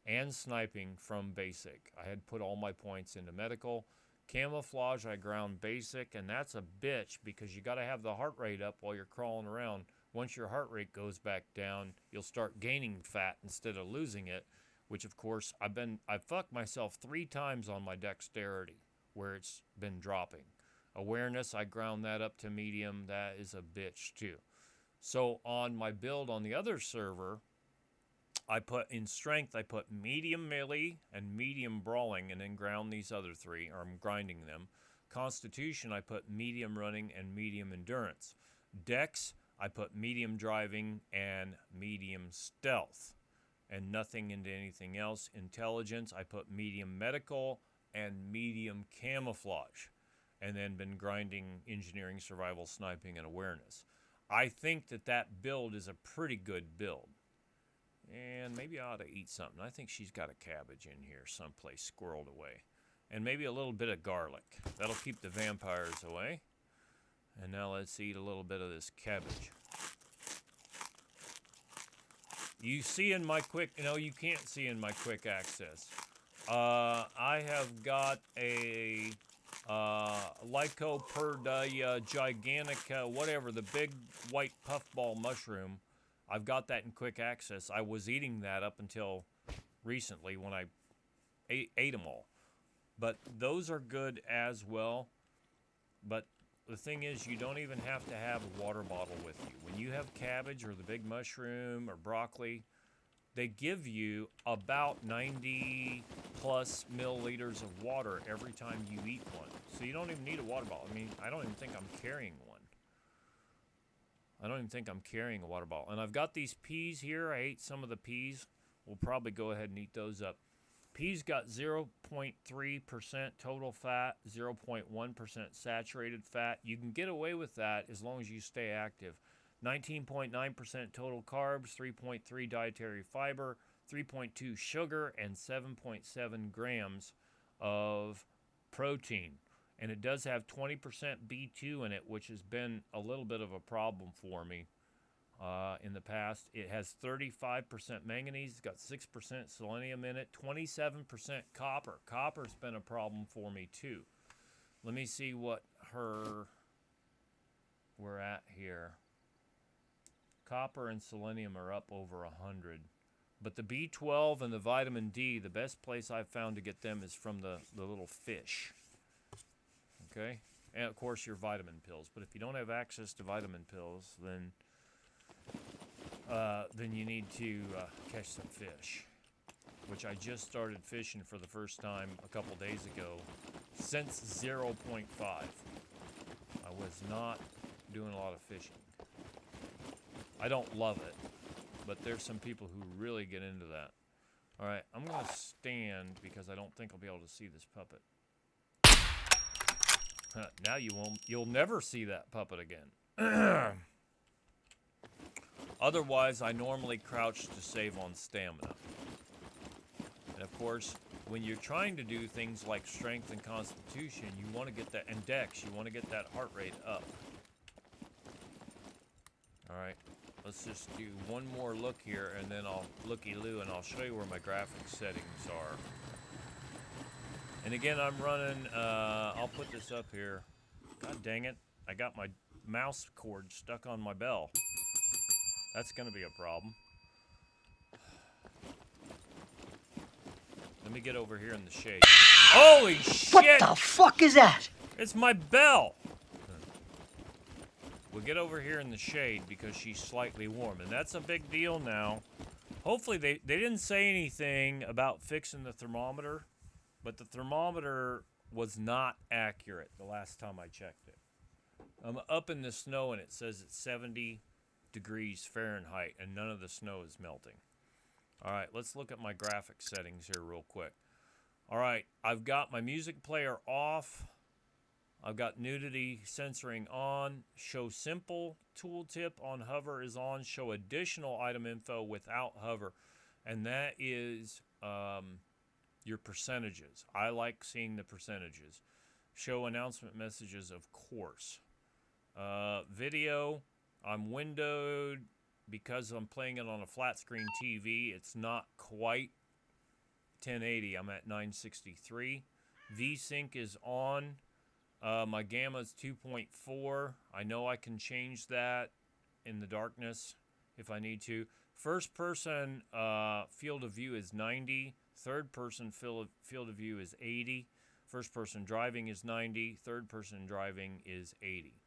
S1: and sniping from basic. I had put all my points into medical. Camouflage, I ground basic, and that's a bitch because you got to have the heart rate up while you're crawling around. Once your heart rate goes back down, you'll start gaining fat instead of losing it, which of course I've fucked myself 3 times on my dexterity where it's been dropping. Awareness, I ground that up to medium. That is a bitch too. So on my build on the other server, I put in strength, I put medium melee and medium brawling and then ground these other 3, or I'm grinding them. Constitution, I put medium running and medium endurance. Dex, I put medium driving and medium stealth and nothing into anything else. Intelligence, I put medium medical and medium camouflage, and then been grinding engineering, survival, sniping, and awareness. I think that build is a pretty good build. And maybe I ought to eat something. I think she's got a cabbage in here someplace squirreled away. And maybe a little bit of garlic. That'll keep the vampires away. And now let's eat a little bit of this cabbage. You see in my quick... No, you can't see in my quick access. I have got a Lycoperdea gigantica, whatever, the big white puffball mushroom. I've got that in quick access. I was eating that up until recently when I ate them all. But those are good as well. But the thing is, you don't even have to have a water bottle with you. When you have cabbage or the big mushroom or broccoli, they give you about 90 plus milliliters of water every time you eat one. So you don't even need a water bottle. I mean, I don't even think I'm carrying one. I don't even think I'm carrying a water bottle. And I've got these peas here. I ate some of the peas. We'll probably go ahead and eat those up. Peas got 0.3% total fat, 0.1% saturated fat. You can get away with that as long as you stay active. 19.9% total carbs, 3.3 dietary fiber, 3.2 sugar, and 7.7 grams of protein. And it does have 20% B2 in it, which has been a little bit of a problem for me in the past. It has 35% manganese, it's got 6% selenium in it, 27% copper. Copper's been a problem for me too. Let me see what we're at here. Copper and selenium are up over 100. But the B12 and the vitamin D, the best place I've found to get them is from the little fish. Okay? And of course your vitamin pills. But if you don't have access to vitamin pills, then you need to catch some fish. Which I just started fishing for the first time a couple days ago. Since 0.5. I was not doing a lot of fishing. I don't love it, but there's some people who really get into that. All right, I'm going to stand because I don't think I'll be able to see this puppet. Now you'll never see that puppet again. Otherwise, I normally crouch to save on stamina. And of course, when you're trying to do things like strength and constitution, you want to get that, and dex, you want to get that heart rate up. Alright, let's just do one more look here, and then I'll looky-loo, and I'll show you where my graphics settings are. And again, I'm running, I'll put this up here. God dang it, I got my mouse cord stuck on my bell. That's gonna be a problem. Let me get over here in the shade. Holy shit!
S11: What the fuck is that?
S1: It's my bell! We'll get over here in the shade because she's slightly warm, and that's a big deal now. Hopefully they didn't say anything about fixing the thermometer, but the thermometer was not accurate the last time I checked it. I'm up in the snow and it says it's 70 degrees Fahrenheit and none of the snow is melting. Alright, let's look at my graphic settings here real quick. Alright, I've got my music player off. I've got nudity censoring on. Show simple tooltip on hover is on. Show additional item info without hover. And that is your percentages. I like seeing the percentages. Show announcement messages, of course. Video, I'm windowed because I'm playing it on a flat screen TV. It's not quite 1080. I'm at 963. VSync is on. My gamma is 2.4. I know I can change that in the darkness if I need to. First person field of view is 90. Third person field of view is 80. First person driving is 90. Third person driving is 80.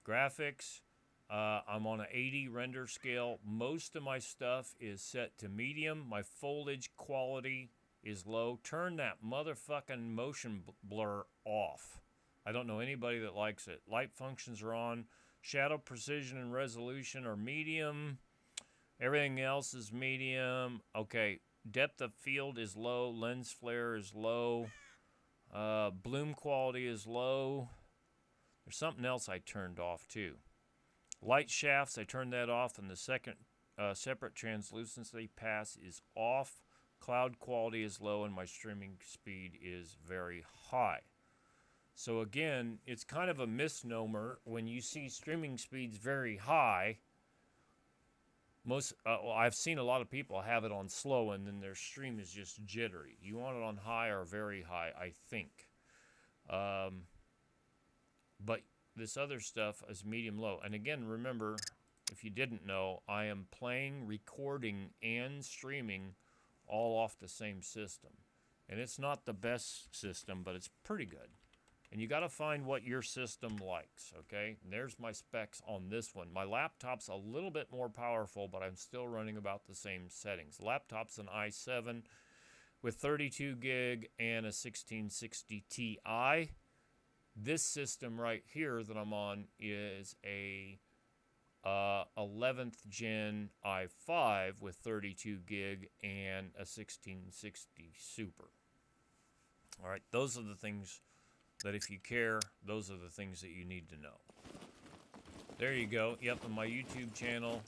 S1: Graphics, I'm on an 80 render scale. Most of my stuff is set to medium. My foliage quality is low. Turn that motherfucking motion blur off. I don't know anybody that likes it. Light functions are on. Shadow precision and resolution are medium. Everything else is medium. Okay, depth of field is low. Lens flare is low. Bloom quality is low. There's something else I turned off too. Light shafts, I turned that off, and the second separate translucency pass is off. Cloud quality is low, and my streaming speed is very high. So again, it's kind of a misnomer when you see streaming speeds very high. Well, I've seen a lot of people have it on slow, and then their stream is just jittery. You want it on high or very high, I think. But this other stuff is medium-low. And again, remember, if you didn't know, I am playing, recording, and streaming all off the same system. And it's not the best system, but it's pretty good. And you got to find what your system likes, okay? And there's my specs on this one. My laptop's a little bit more powerful, but I'm still running about the same settings. Laptop's an i7 with 32 gig and a 1660 Ti. This system right here that I'm on is a 11th gen i5 with 32 gig and a 1660 Super. All right, those are the things that if you care, those are the things that you need to know. There you go. Yep, on my YouTube channel,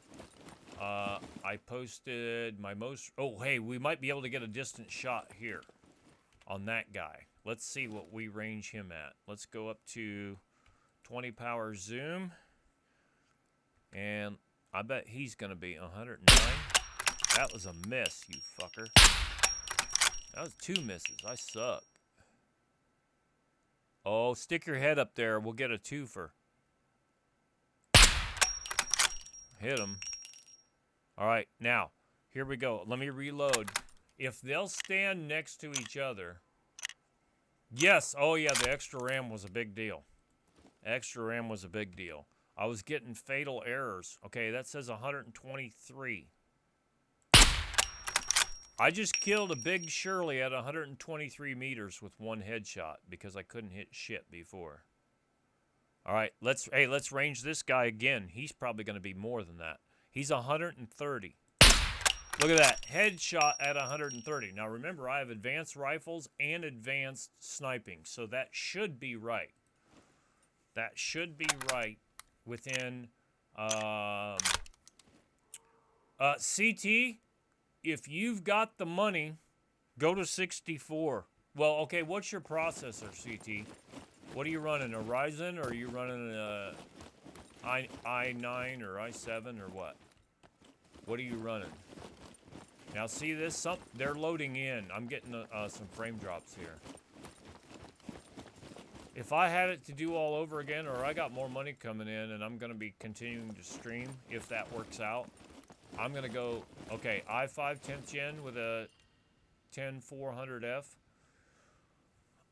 S1: I posted my most... Oh, hey, we might be able to get a distant shot here on that guy. Let's see what we range him at. Let's go up to 20 power zoom. And I bet he's going to be 109. That was a miss, you fucker. That was 2 misses. I suck. Oh, stick your head up there. We'll get a twofer. Hit him. All right, now, here we go. Let me reload. If they'll stand next to each other... Yes, oh yeah, the extra RAM was a big deal. Extra RAM was a big deal. I was getting fatal errors. Okay, that says 123. I just killed a big Shirley at 123 meters with one headshot because I couldn't hit shit before. All right, let's range this guy again. He's probably going to be more than that. He's 130. Look at that. Headshot at 130. Now remember, I have advanced rifles and advanced sniping, so that should be right. That should be right within... CT, if you've got the money, go to 64. Well, okay, what's your processor, CT? What are you running, a Ryzen, or are you running a i9 or i7 or what? What are you running? Now see this? They're loading in. I'm getting some frame drops here. If I had it to do all over again, or I got more money coming in and I'm going to be continuing to stream, if that works out, I'm going to go, okay, i5 10th gen with a 10400F.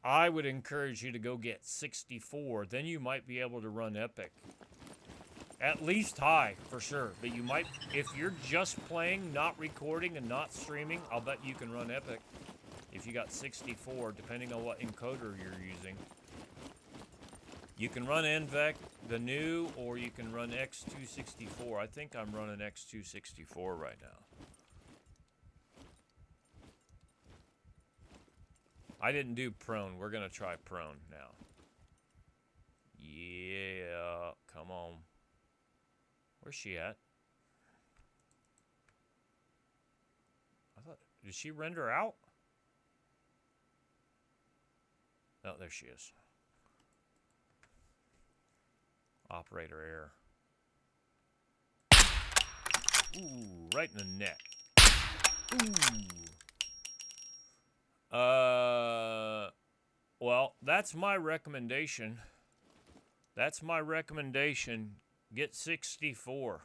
S1: I would encourage you to go get 64. Then you might be able to run Epic. At least high, for sure. But you might, if you're just playing, not recording, and not streaming, I'll bet you can run Epic. If you got 64, depending on what encoder you're using. You can run NVEC, the new, or you can run X264. I think I'm running X264 right now. I didn't do prone. We're going to try prone now. Yeah, come on. Where's she at? I thought, did she render out? Oh, there she is. Operator error. Ooh, right in the neck. Ooh. Well, that's my recommendation. That's my recommendation. Get 64.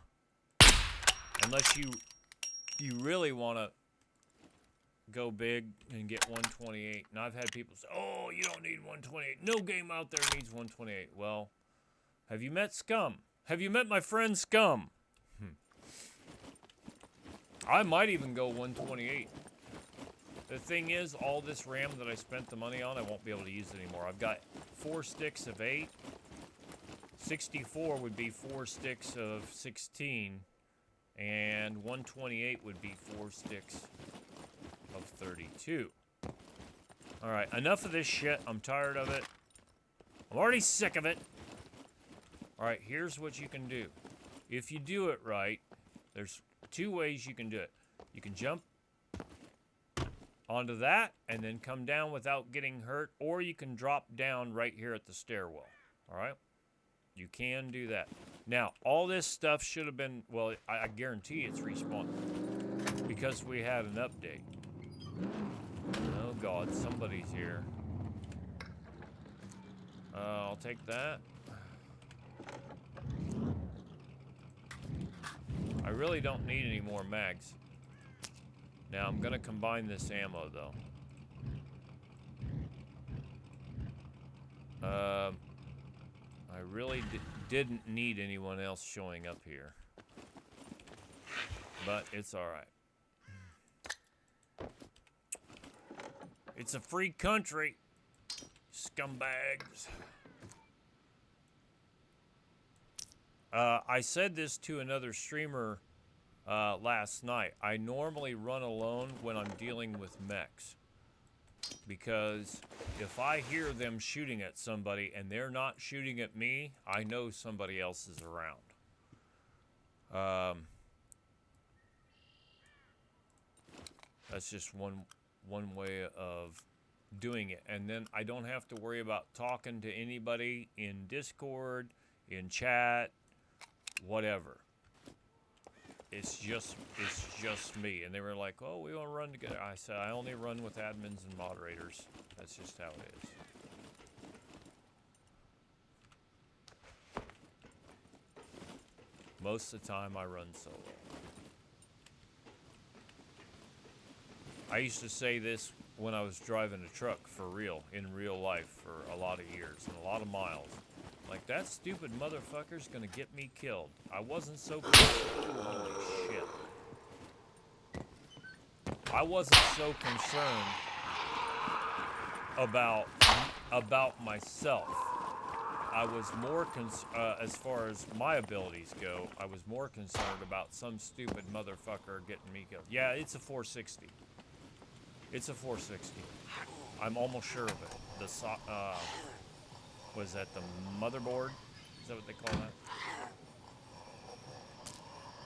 S1: Unless you really want to go big and get 128. And I've had people say, oh, you don't need 128. No game out there needs 128. Well, have you met SCUM? Have you met my friend SCUM? I might even go 128. The thing is, all this RAM that I spent the money on, I won't be able to use it anymore. I've got 4 sticks of 8. 64 would be 4 sticks of 16. And 128 would be 4 sticks of 32. Alright, enough of this shit. I'm tired of it. I'm already sick of it. Alright, here's what you can do. If you do it right, there's 2 ways you can do it. You can jump onto that and then come down without getting hurt, or you can drop down right here at the stairwell. Alright? You can do that. Now, all this stuff should have been, well, I guarantee it's respawned because we had an update. Oh God, somebody's here. I'll take that. I really don't need any more mags. Now, I'm gonna combine this ammo, though. I really didn't need anyone else showing up here. But it's alright. It's a free country, scumbags. I said this to another streamer last night. I normally run alone when I'm dealing with mechs. Because if I hear them shooting at somebody and they're not shooting at me, I know somebody else is around. That's just one way of doing it. And then I don't have to worry about talking to anybody in Discord, in chat, whatever. It's just me. And they were like, oh, we want to run together. I said, I only run with admins and moderators. That's just how it is. Most of the time I run solo. I used to say this when I was driving a truck for real, in real life, for a lot of years and a lot of miles. Like, that stupid motherfucker's gonna get me killed. I wasn't so holy shit. I wasn't so concerned about myself. I was more as far as my abilities go, I was more concerned about some stupid motherfucker getting me killed. Yeah, it's a 460. It's a 460. I'm almost sure of it. The was that the motherboard? Is that what they call that?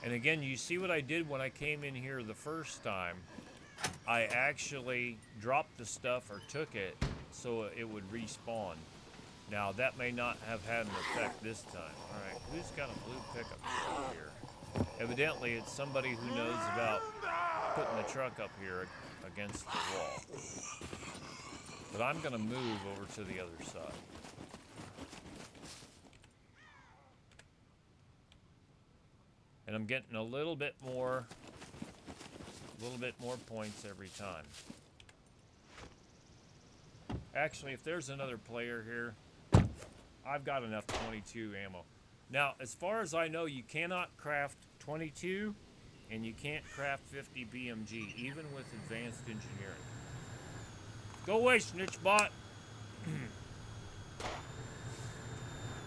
S1: And again, you see what I did when I came in here the first time. I actually dropped the stuff or took it so it would respawn. Now, that may not have had an effect this time. Alright, who's got a blue pickup truck here? Evidently, it's somebody who knows about putting the truck up here against the wall. But I'm going to move over to the other side. And I'm getting a little bit more points every time. Actually, if there's another player here, I've got enough 22 ammo. Now, as far as I know, you cannot craft 22 and you can't craft 50 BMG, even with advanced engineering. Go away, snitch bot!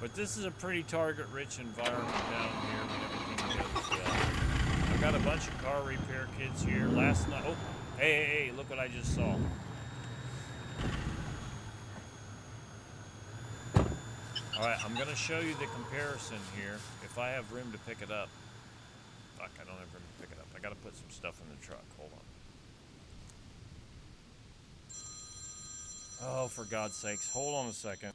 S1: But this is a pretty target-rich environment down here when everything goes well. I've got a bunch of car repair kits here. Last night... Oh! Hey, look what I just saw. Alright, I'm going to show you the comparison here, if I have room to pick it up. Fuck, I don't have room to pick it up. I got to put some stuff in the truck. Hold on. Oh, for God's sakes. Hold on a second.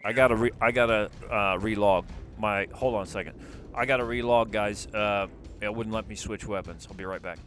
S1: I gotta relog my. Hold on a second. I gotta relog, guys. It wouldn't let me switch weapons. I'll be right back.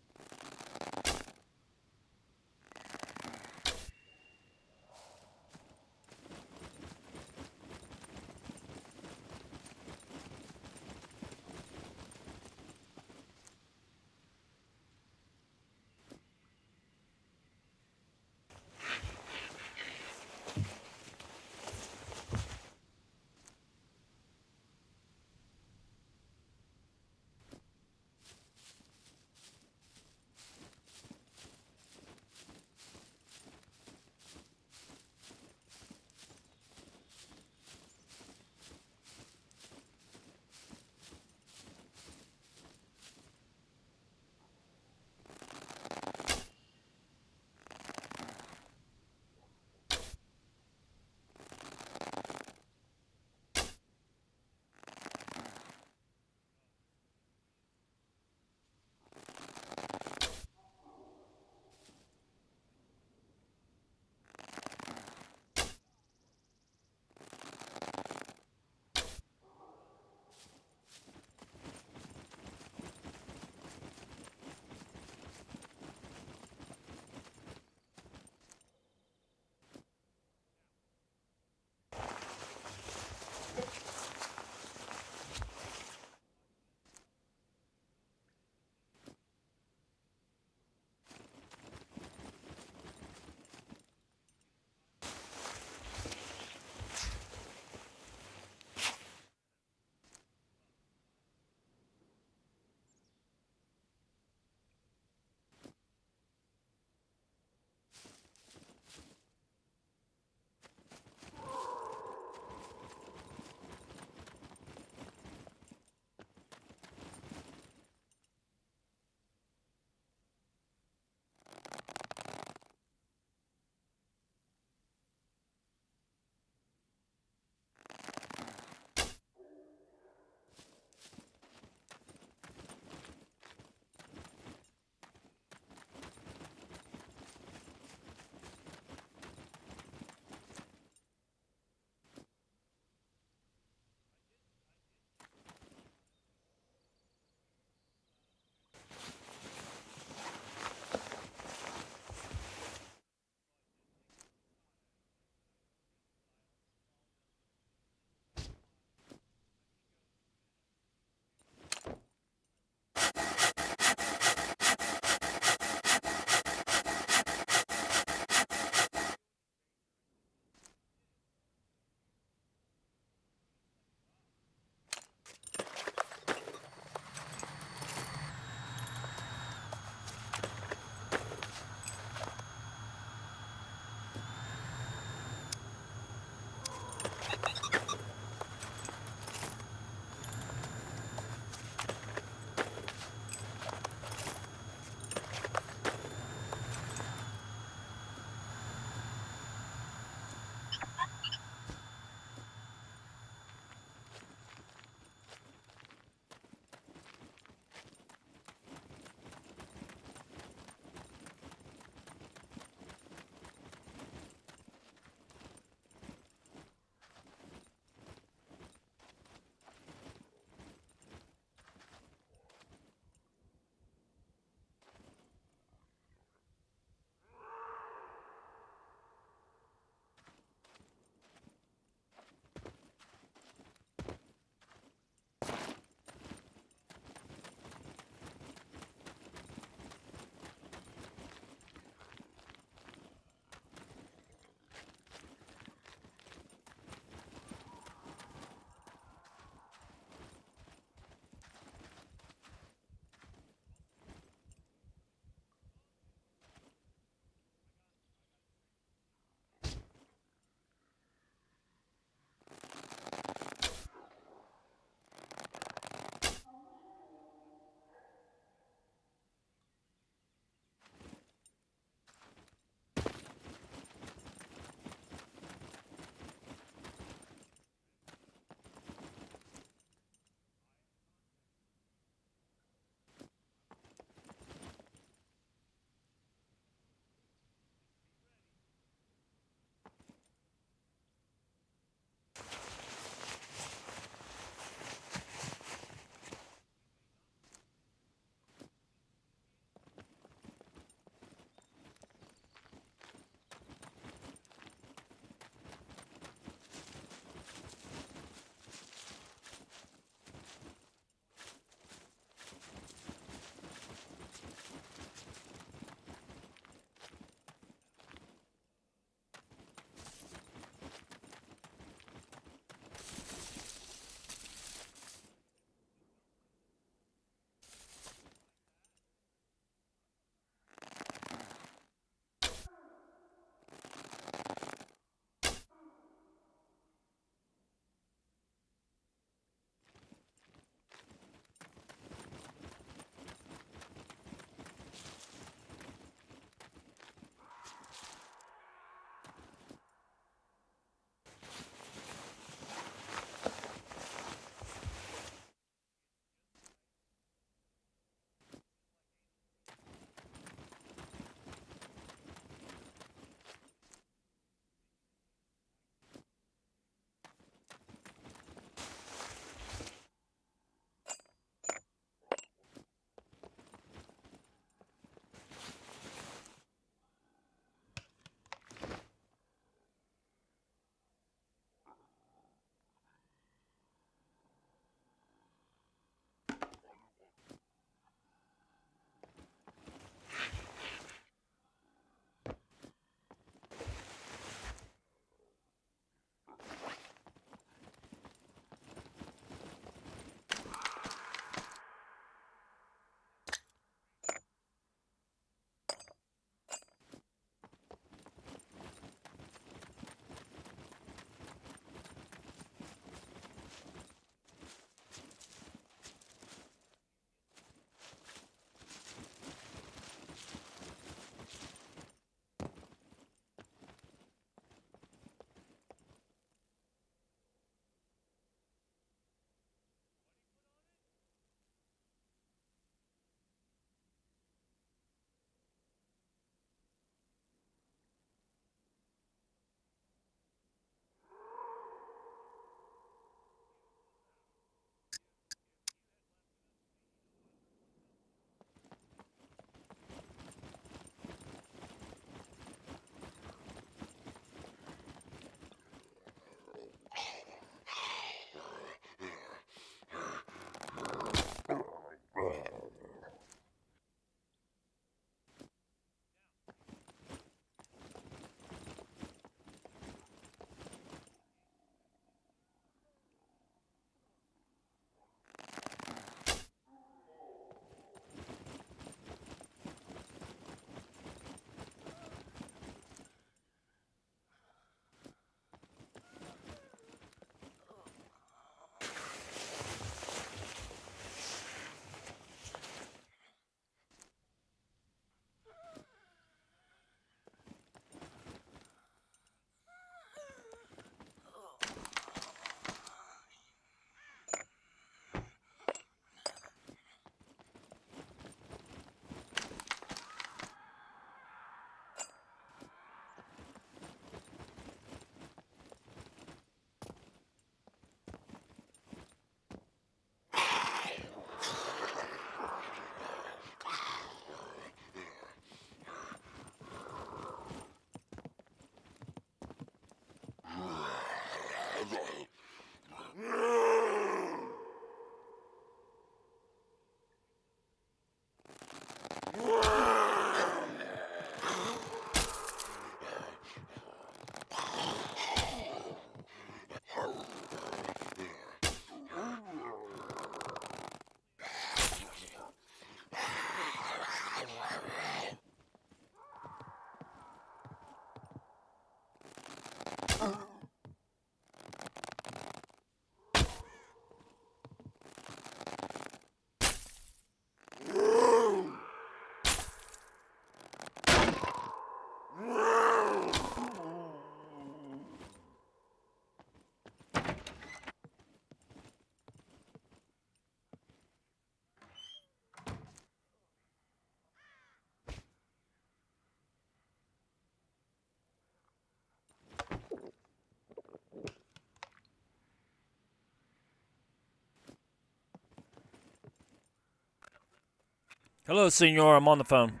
S1: Hello, senor. I'm on the phone.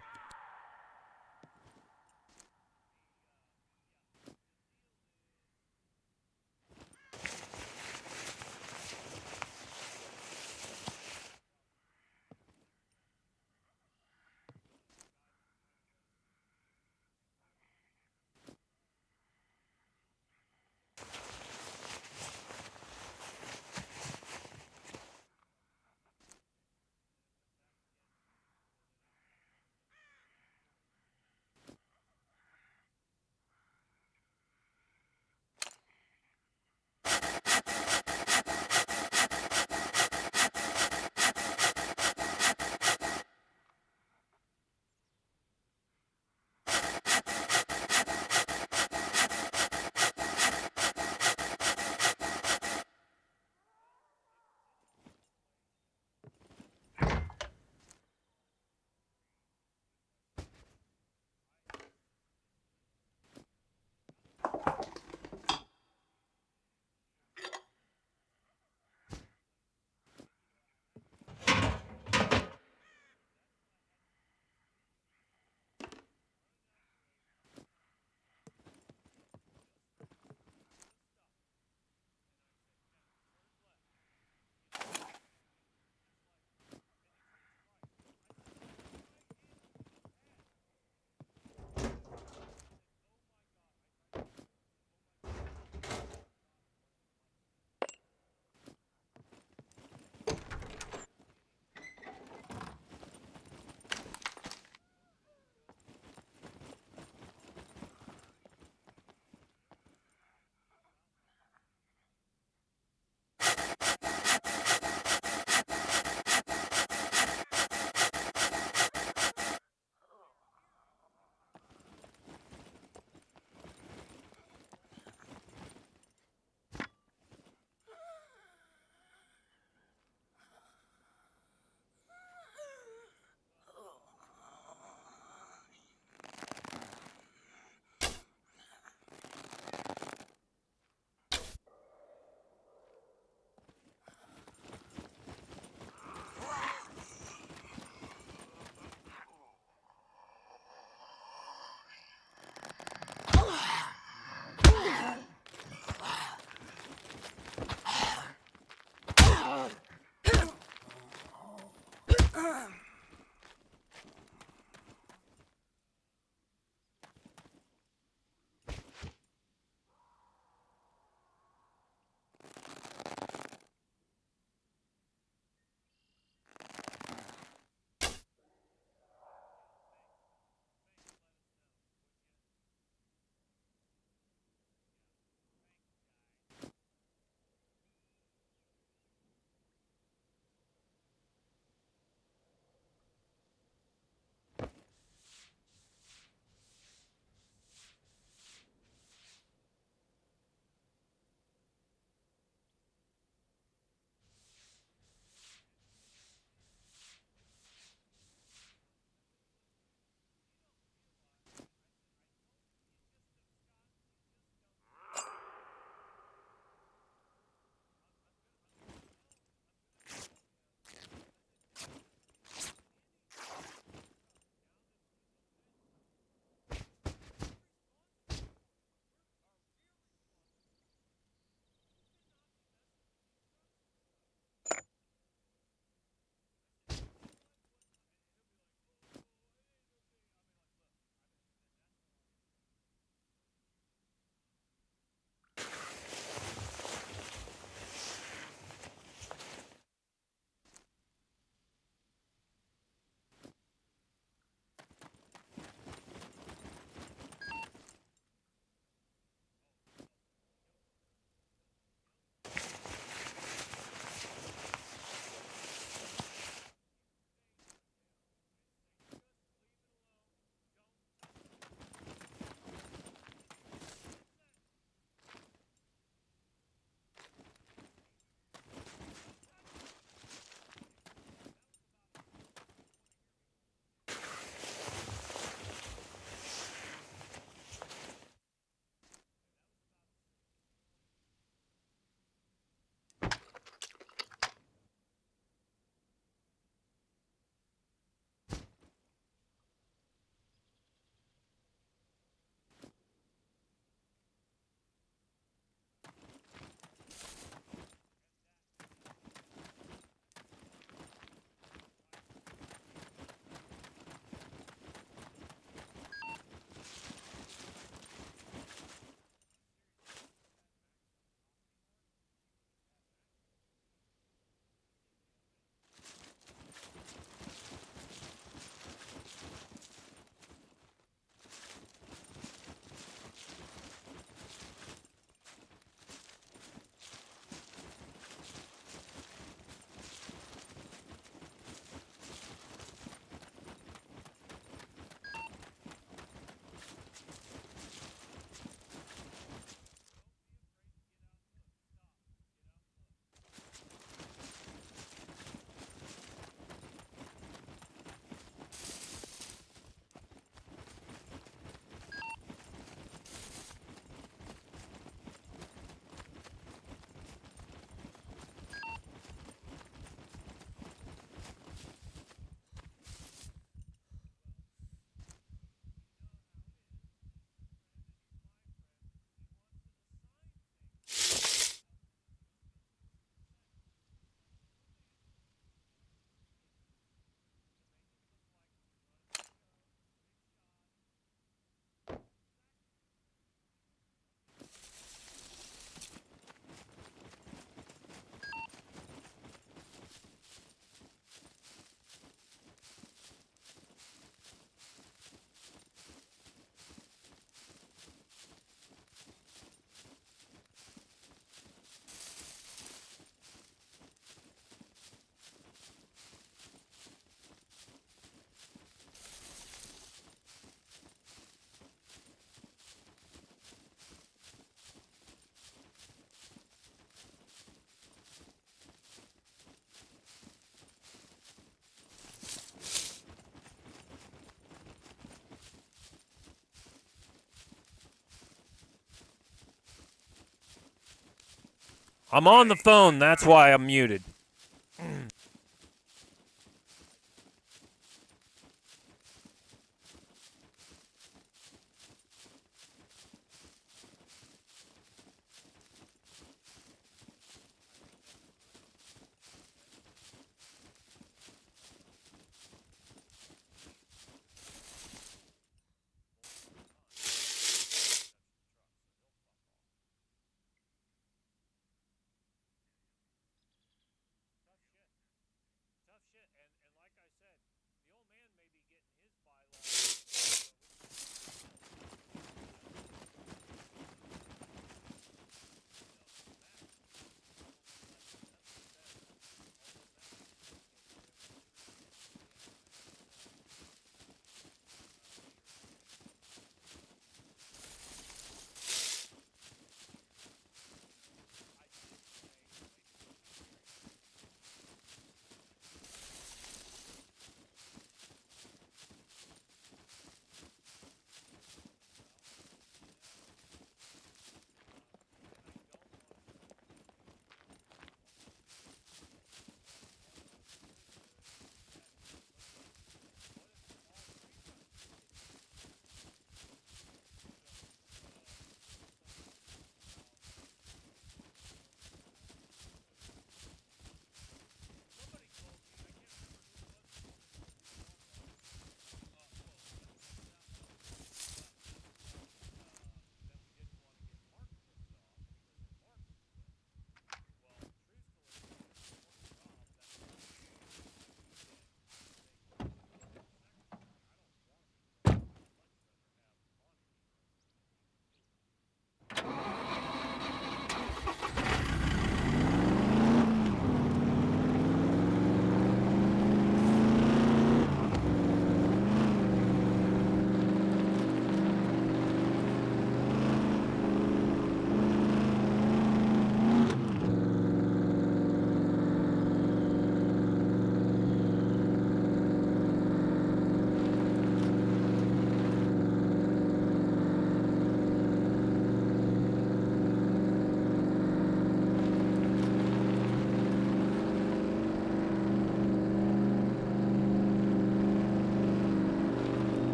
S1: I'm on the phone. That's why I'm muted.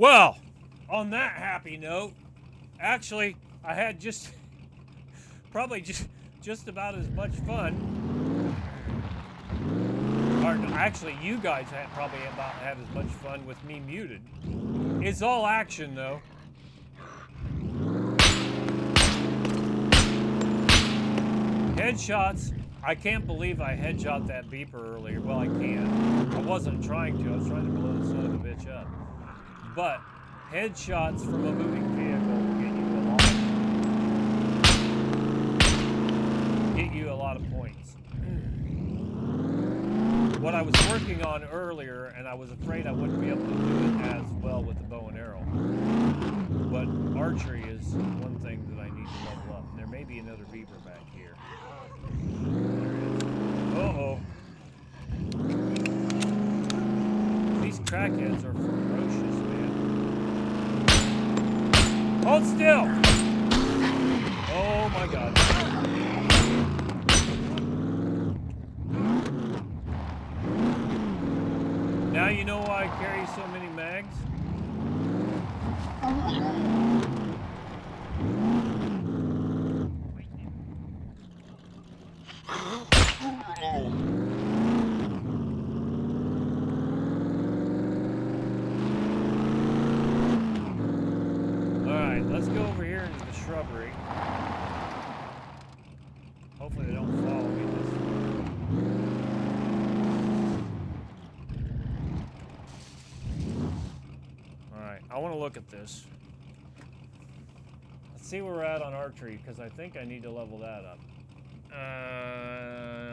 S1: Well, on that happy note, actually, I had probably just about as much fun. Or actually, you guys probably about had as much fun with me muted. It's all action, though. Headshots. I can't believe I headshot that beeper earlier. Well, I can't. I wasn't trying to. I was trying to blow the son of a bitch up. But headshots from a moving vehicle will get you a lot of points. What I was working on earlier, and I was afraid I wouldn't be able to do it as well with the bow and arrow. But archery is one thing that I need to level up. And there may be another beaver back here. Uh-oh. These crackheads are ferocious, man. Hold still! Oh my god. Now you know why I carry so many mags? let's go over here into the shrubbery. Hopefully they don't follow me this way. Alright, I want to look at this. Let's see where we're at on archery, because I think I need to level that up.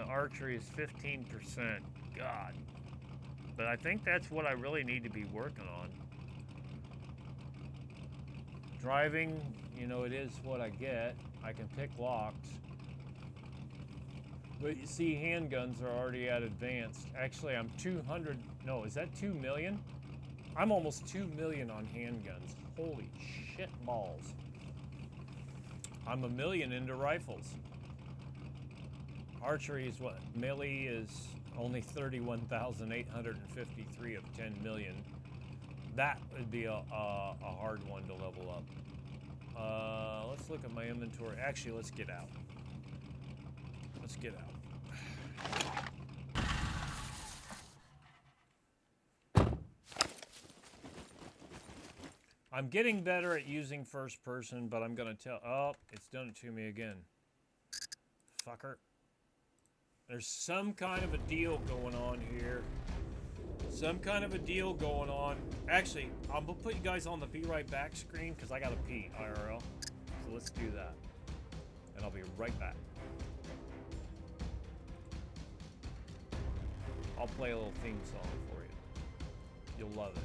S1: Archery is 15%. God. But I think that's what I really need to be working on. Driving, you know, it is what I get. I can pick locks. But you see, handguns are already at advanced. Actually, I'm 200, no, is that 2 million? I'm almost 2 million on handguns. Holy shit balls. I'm 1 million into rifles. Archery is what? Melee is only 31,853 of 10 million. That would be a hard one to level up. Let's look at my inventory. Actually, let's get out. Let's get out. I'm getting better at using first person, but I'm gonna tell. Oh, it's done it to me again. Fucker. There's some kind of a deal going on here. Some kind of a deal going on. Actually, I'm gonna put you guys on the be right back screen because I gotta pee IRL. So let's do that. And I'll be right back. I'll play a little theme song for you. You'll love it.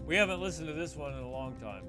S1: We haven't listened to this one in a long time.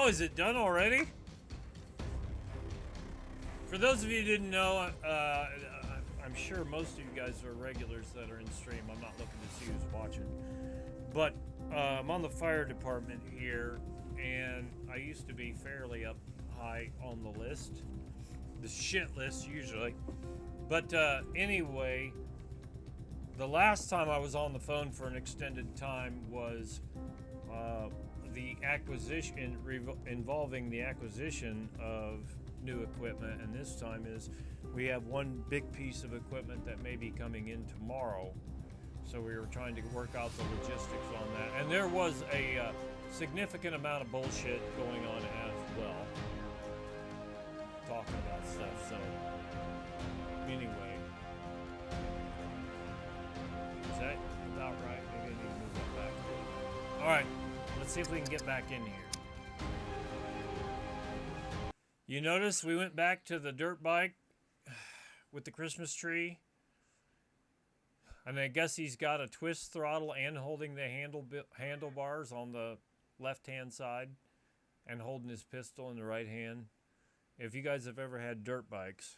S1: Is it done already? For those of you who didn't know, I'm sure most of you guys are regulars that are in stream. I'm not looking to see who's watching. But I'm on the fire department here, and I used to be fairly up high on the list. The shit list, usually. But anyway, the last time I was on the phone for an extended time was the acquisition involving the acquisition of new equipment, and this time is we have one big piece of equipment that may be coming in tomorrow, so we were trying to work out the logistics on that, and there was a significant amount of bullshit going on as well, talking about stuff. So anyway, is that about right? Maybe I need to move that back. All right. Let's see if we can get back in here. You notice we went back to the dirt bike with the Christmas tree. And I guess he's got a twist throttle and holding the handlebars on the left-hand side and holding his pistol in the right hand. If you guys have ever had dirt bikes,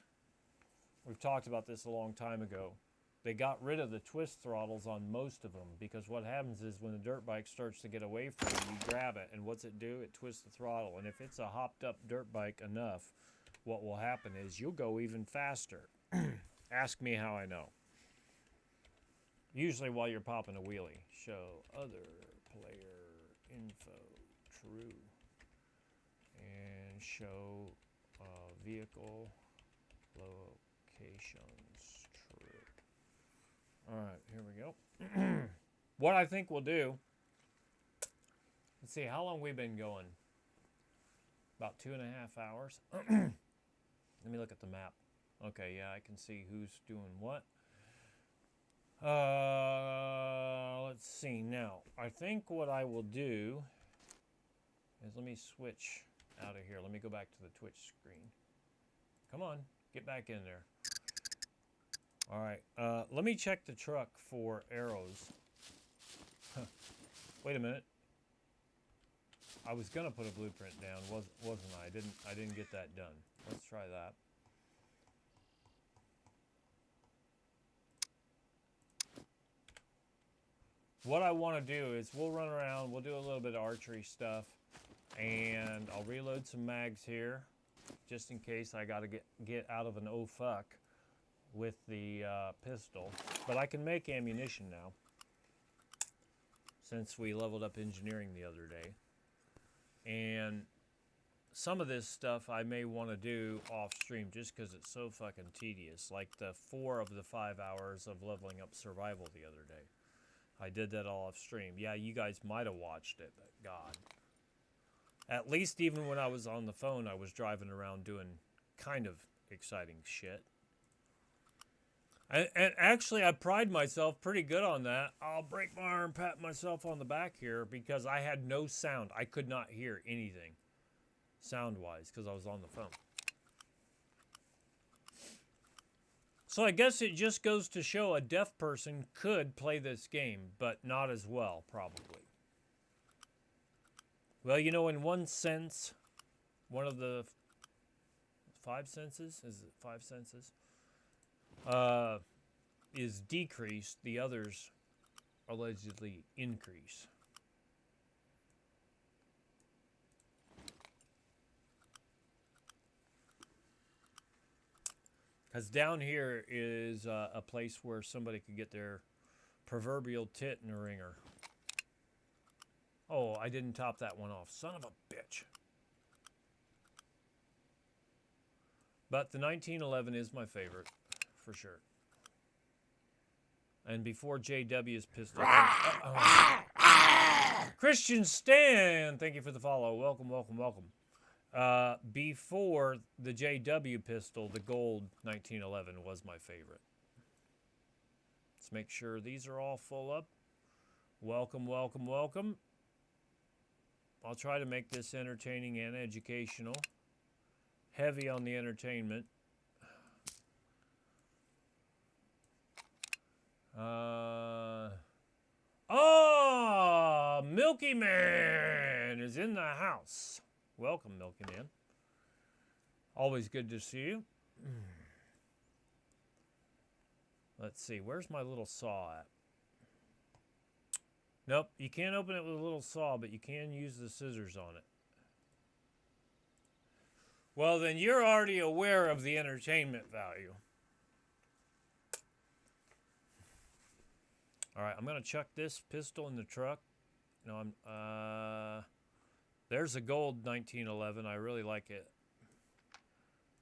S1: we've talked about this a long time ago. They got rid of the twist throttles on most of them because what happens is when the dirt bike starts to get away from you, you grab it, and what's it do? It twists the throttle. And if it's a hopped up dirt bike enough, what will happen is you'll go even faster. Ask me how I know. Usually while you're popping a wheelie. Show other player info true. And show vehicle locations true. All right, here we go. What I think we'll do, Let's see, how long we've been going? About 2.5 hours. Let me look at the map. Okay, yeah, I can see who's doing what. Let's see now. I think what I will do is let me switch out of here. Let me go back to the Twitch screen. Come on, get back in there. All right, let me check the truck for arrows. Wait a minute. I was gonna put a blueprint down, wasn't I? I didn't get that done. Let's try that. What I want to do is we'll run around, we'll do a little bit of archery stuff, and I'll reload some mags here, just in case I gotta get out of an oh fuck with the pistol. But I can make ammunition now, since we leveled up engineering the other day. And some of this stuff I may want to do off stream just because it's so fucking tedious. Like the 4 of the 5 hours of leveling up survival the other day. I did that all off stream. Yeah, you guys might have watched it, but God. At least even when I was on the phone, I was driving around doing kind of exciting shit. And actually, I pride myself pretty good on that. I'll break my arm, pat myself on the back here, because I had no sound. I could not hear anything sound-wise because I was on the phone. So I guess it just goes to show a deaf person could play this game, but not as well, probably. Well, you know, in one sense, one of the 5 senses, is it 5 senses? Is decreased, the others allegedly increase. Because down here is a place where somebody could get their proverbial tit in a ringer. Oh, I didn't top that one off. Son of a bitch. But the 1911 is my favorite, for sure. And before JW's pistol. Christian Stan, thank you for the follow. Welcome, welcome, welcome. Before the JW pistol, the gold 1911 was my favorite. Let's make sure these are all full up. Welcome, welcome, welcome. I'll try to make this entertaining and educational. Heavy on the entertainment. Oh, Milky Man is in the house. Welcome, Milky Man. Always good to see you. Let's see, where's my little saw at? Nope, you can't open it with a little saw, but you can use the scissors on it. Well, then you're already aware of the entertainment value. All right, I'm going to chuck this pistol in the truck. No, there's a gold 1911. I really like it.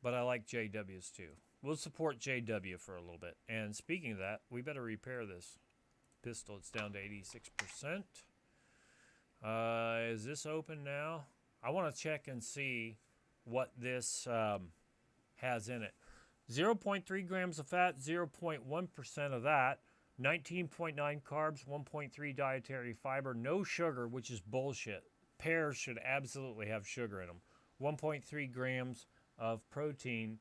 S1: But I like JW's too. We'll support JW for a little bit. And speaking of that, we better repair this pistol. It's down to 86%. Is this open now? I want to check and see what this has in it. 0.3 grams of fat, 0.1% of that. 19.9 carbs, 1.3 dietary fiber, no sugar, which is bullshit. Pears should absolutely have sugar in them. 1.3 grams of protein.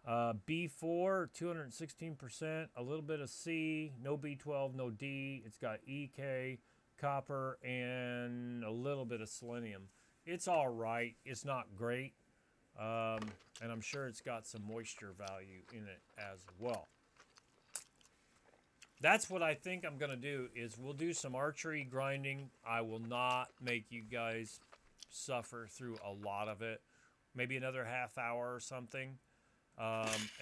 S1: B4, 216%, a little bit of C, no B12, no D. It's got EK, copper, and a little bit of selenium. It's all right. It's not great. And I'm sure it's got some moisture value in it as well. That's what I think I'm going to do, is we'll do some archery grinding. I will not make you guys suffer through a lot of it. Maybe another half hour or something,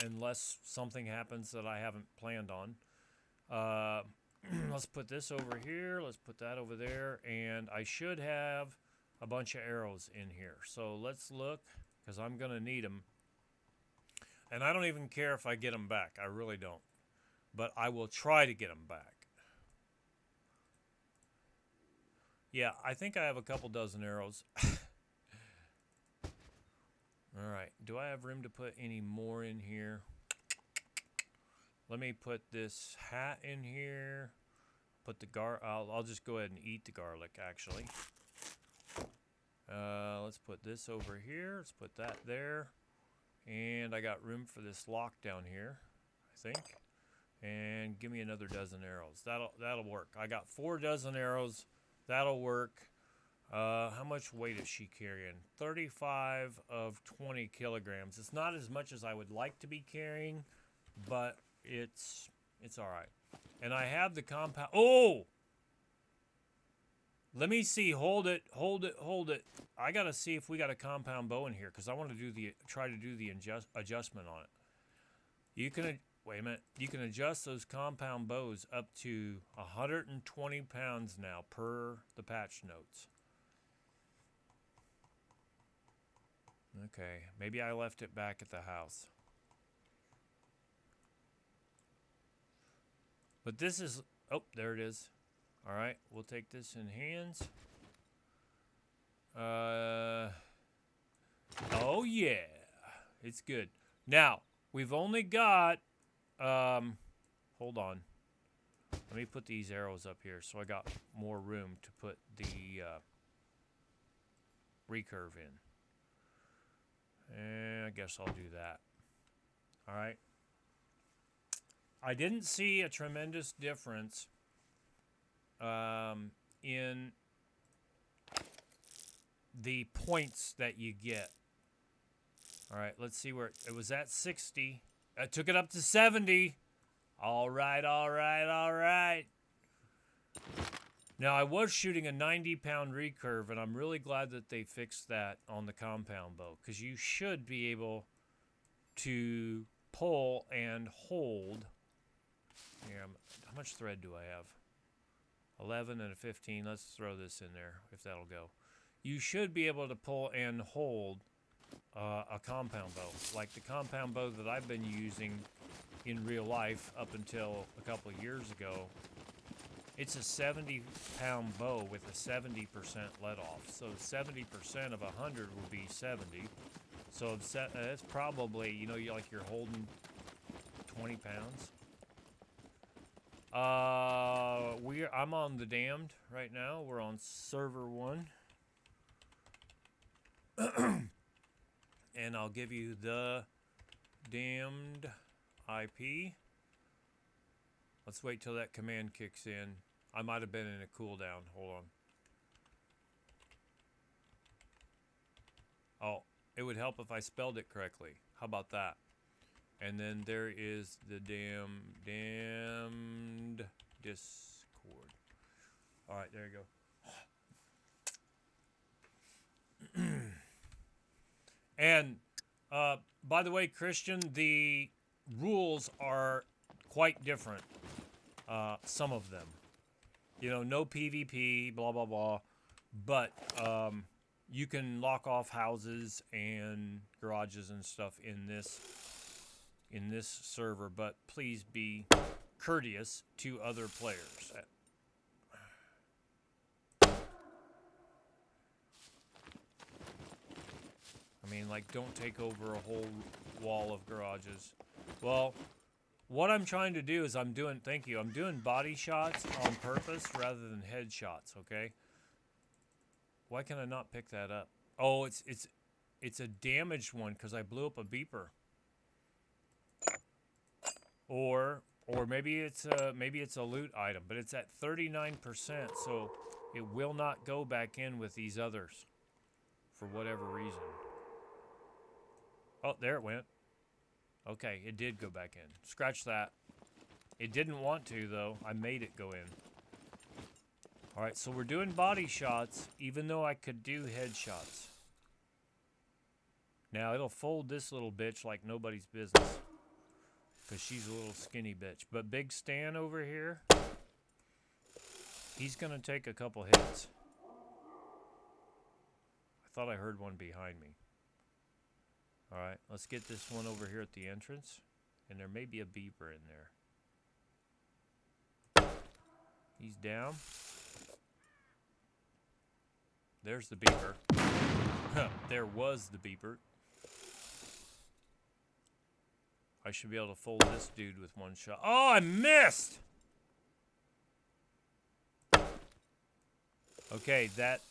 S1: unless something happens that I haven't planned on. Let's put this over here. Let's put that over there. And I should have a bunch of arrows in here. So let's look, because I'm going to need them. And I don't even care if I get them back. I really don't. But I will try to get them back. Yeah, I think I have a couple dozen arrows. All right. Do I have room to put any more in here? Let me put this hat in here. Put the I'll just go ahead and eat the garlic, actually. Let's put this over here. Let's put that there. And I got room for this lock down here, I think. And give me another dozen arrows. That'll work. I got 4 dozen arrows. That'll work. How much weight is she carrying? 35 of 20 kilograms. It's not as much as I would like to be carrying, but it's all right. And I have the compound. Oh! Let me see. Hold it. I gotta see if we got a compound bow in here because I want to try to do the adjustment on it. You can wait a minute. You can adjust those compound bows up to 120 pounds now per the patch notes. Okay, maybe I left it back at the house. But this is, oh, there it is. All right, we'll take this in hands. Oh yeah, it's good. Now, we've only got, hold on. Let me put these arrows up here so I got more room to put the recurve in. And I guess I'll do that. All right. I didn't see a tremendous difference in the points that you get. All right, let's see where it was at 60. I took it up to 70. All right. Now, I was shooting a 90-pound recurve, and I'm really glad that they fixed that on the compound bow, because you should be able to pull and hold. Here, how much thread do I have? 11 and a 15. Let's throw this in there, if that'll go. You should be able to pull and hold a compound bow, like the compound bow that I've been using in real life up until a couple of years ago. It's a 70-pound bow with a 70% let off. So 70% of 100 would be 70. So it's probably, you know, you're holding 20 pounds. I'm on the Damned right now. We're on server 1. And I'll give you the Damned IP. Let's wait till that command kicks in. I might have been in a cooldown. Hold on. Oh, it would help if I spelled it correctly. How about that? And then there is the damned Discord. All right, there you go. And by the way, Christian, the rules are quite different. Some of them, you know, no PvP, blah blah blah, but you can lock off houses and garages and stuff in this server. But please be courteous to other players. I mean, like, don't take over a whole wall of garages. Well, what I'm trying to do is I'm doing body shots on purpose rather than headshots, okay? Why can I not pick that up? Oh, it's a damaged one because I blew up a beeper. Or maybe it's a loot item, but it's at 39%, so it will not go back in with these others for whatever reason. Oh, there it went. Okay, it did go back in. Scratch that. It didn't want to, though. I made it go in. All right, so we're doing body shots, even though I could do headshots. Now, it'll fold this little bitch like nobody's business, because she's a little skinny bitch. But Big Stan over here, he's going to take a couple hits. I thought I heard one behind me. All right, let's get this one over here at the entrance. And there may be a beeper in there. He's down. There's the beeper. There was the beeper. I should be able to fold this dude with one shot. Oh, I missed! Okay, that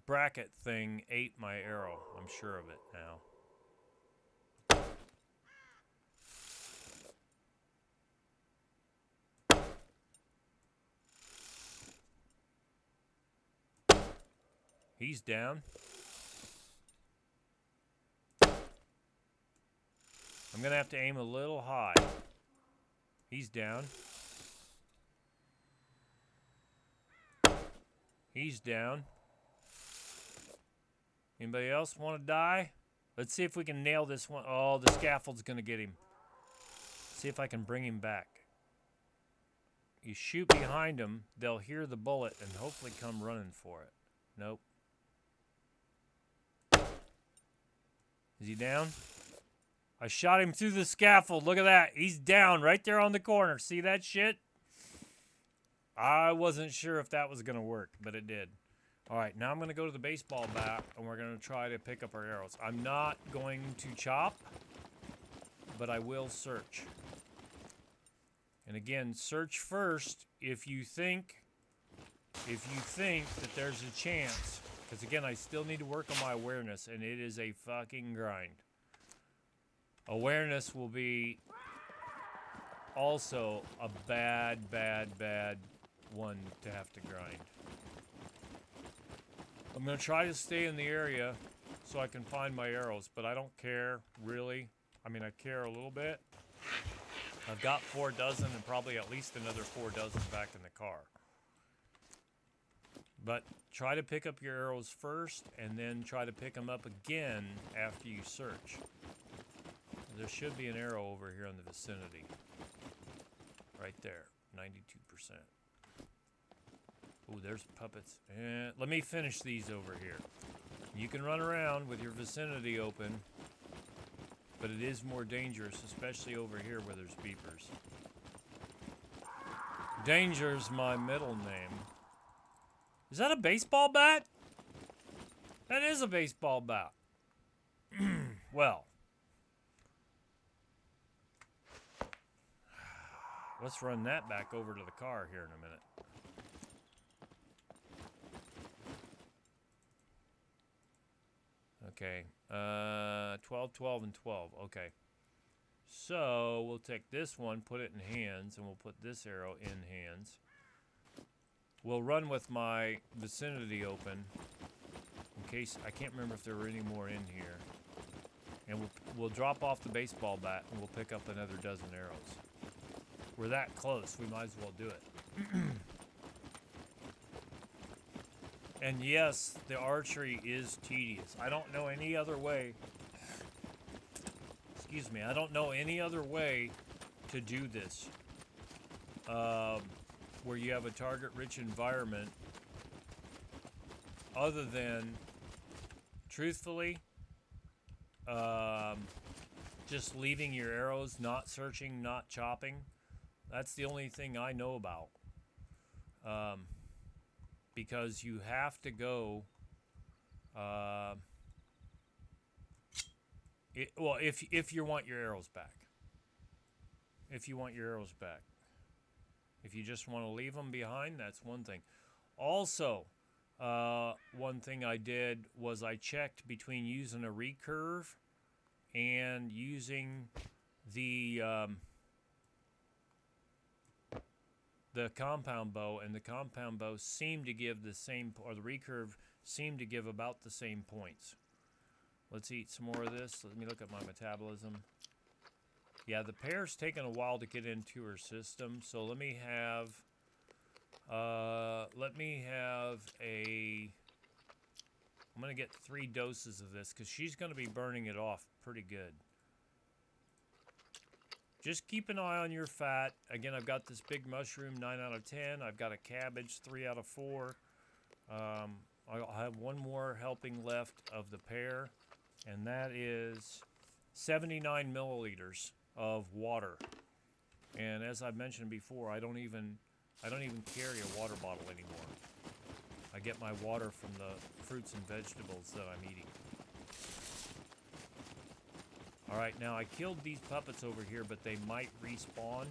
S1: bracket thing ate my arrow. I'm sure of it now. He's down. I'm gonna have to aim a little high. He's down. He's down. Anybody else want to die? Let's see if we can nail this one. Oh, the scaffold's gonna get him. See if I can bring him back. You shoot behind him, they'll hear the bullet and hopefully come running for it. Nope. Is he down? I shot him through the scaffold. Look at that. He's down right there on the corner. See that shit? I wasn't sure if that was going to work, but it did. All right, now I'm going to go to the baseball bat, and we're going to try to pick up our arrows. I'm not going to chop, but I will search. And again, search first if you think that there's a chance. Because again, I still need to work on my awareness, and it is a fucking grind. Awareness will be also a bad one to have to grind. I'm going to try to stay in the area so I can find my arrows, but I don't care, really. I mean, I care a little bit. I've got 4 dozen and probably at least another 4 dozen back in the car. But try to pick up your arrows first, and then try to pick them up again after you search. There should be an arrow over here in the vicinity. Right there, 92%. Ooh, there's puppets. Let me finish these over here. You can run around with your vicinity open, but it is more dangerous, especially over here where there's beepers. Danger's my middle name. Is that a baseball bat? That is a baseball bat. Well. Let's run that back over to the car here in a minute. Okay. 12, 12, and 12. Okay. So, we'll take this one, put it in hands, and we'll put this arrow in hands. We'll run with my vicinity open in case I can't remember if there were any more in here. And we'll drop off the baseball bat and we'll pick up another dozen arrows. We're that close, we might as well do it. And yes, the archery is tedious. I don't know any other way. Excuse me, I don't know any other way to do this. Where you have a target-rich environment, other than, truthfully, just leaving your arrows, not searching, not chopping. That's the only thing I know about. Because you have to go, well, if you want your arrows back. If you want your arrows back. If you just want to leave them behind, that's one thing. Also, one thing I did was I checked between using a recurve and using the compound bow, and the compound bow seemed to give the same, or the recurve seemed to give about the same points. Let's eat some more of this. Let me look at my metabolism. Yeah, the pear's taken a while to get into her system, so let me have I'm gonna get 3 doses of this because she's gonna be burning it off pretty good. Just keep an eye on your fat. Again, I've got this big mushroom, 9 out of 10. I've got a cabbage, 3 out of 4. I'll have one more helping left of the pear, and that is 79 milliliters of water. And as I mentioned before, I don't even carry a water bottle anymore. I get my water from the fruits and vegetables that I'm eating. Alright, now I killed these puppets over here, but they might respawn.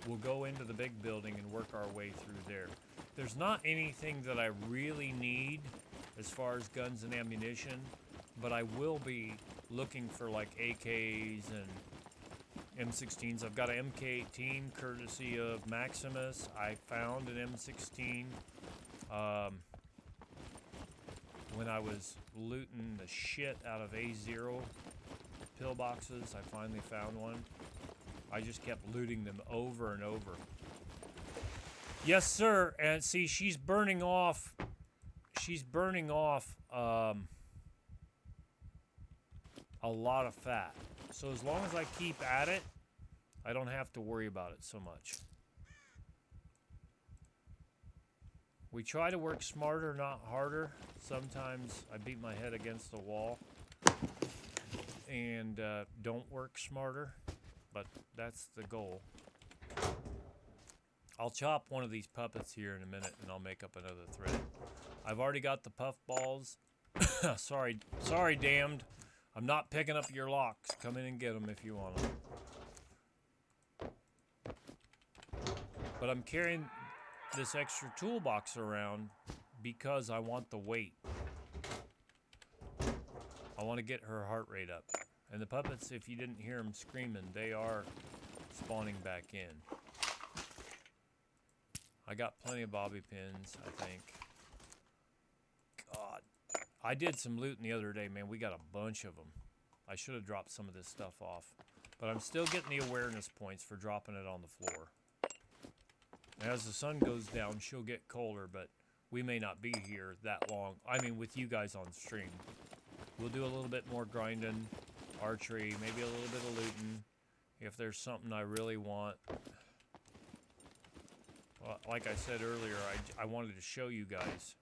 S1: We'll go into the big building and work our way through there. There's not anything that I really need as far as guns and ammunition, but I will be looking for like AKs and M16s. I've got an MK18 courtesy of Maximus. I found an M16 when I was looting the shit out of A0 pillboxes. I finally found one. I just kept looting them over and over. Yes, sir. And see, she's burning off a lot of fat. So as long as I keep at it, I don't have to worry about it so much. We try to work smarter, not harder. Sometimes I beat my head against the wall and don't work smarter, but that's the goal. I'll chop one of these puppets here in a minute and I'll make up another thread. I've already got the puff balls. Sorry, damned. I'm not picking up your locks. Come in and get them if you want them. But I'm carrying this extra toolbox around because I want the weight. I want to get her heart rate up. And the puppets, if you didn't hear them screaming, they are spawning back in. I got plenty of bobby pins, I think. God. I did some looting the other day, man. We got a bunch of them. I should have dropped some of this stuff off. But I'm still getting the awareness points for dropping it on the floor. And as the sun goes down, she'll get colder, but we may not be here that long. I mean, with you guys on stream. We'll do a little bit more grinding, archery, maybe a little bit of looting. If there's something I really want. Well, like I said earlier, I wanted to show you guys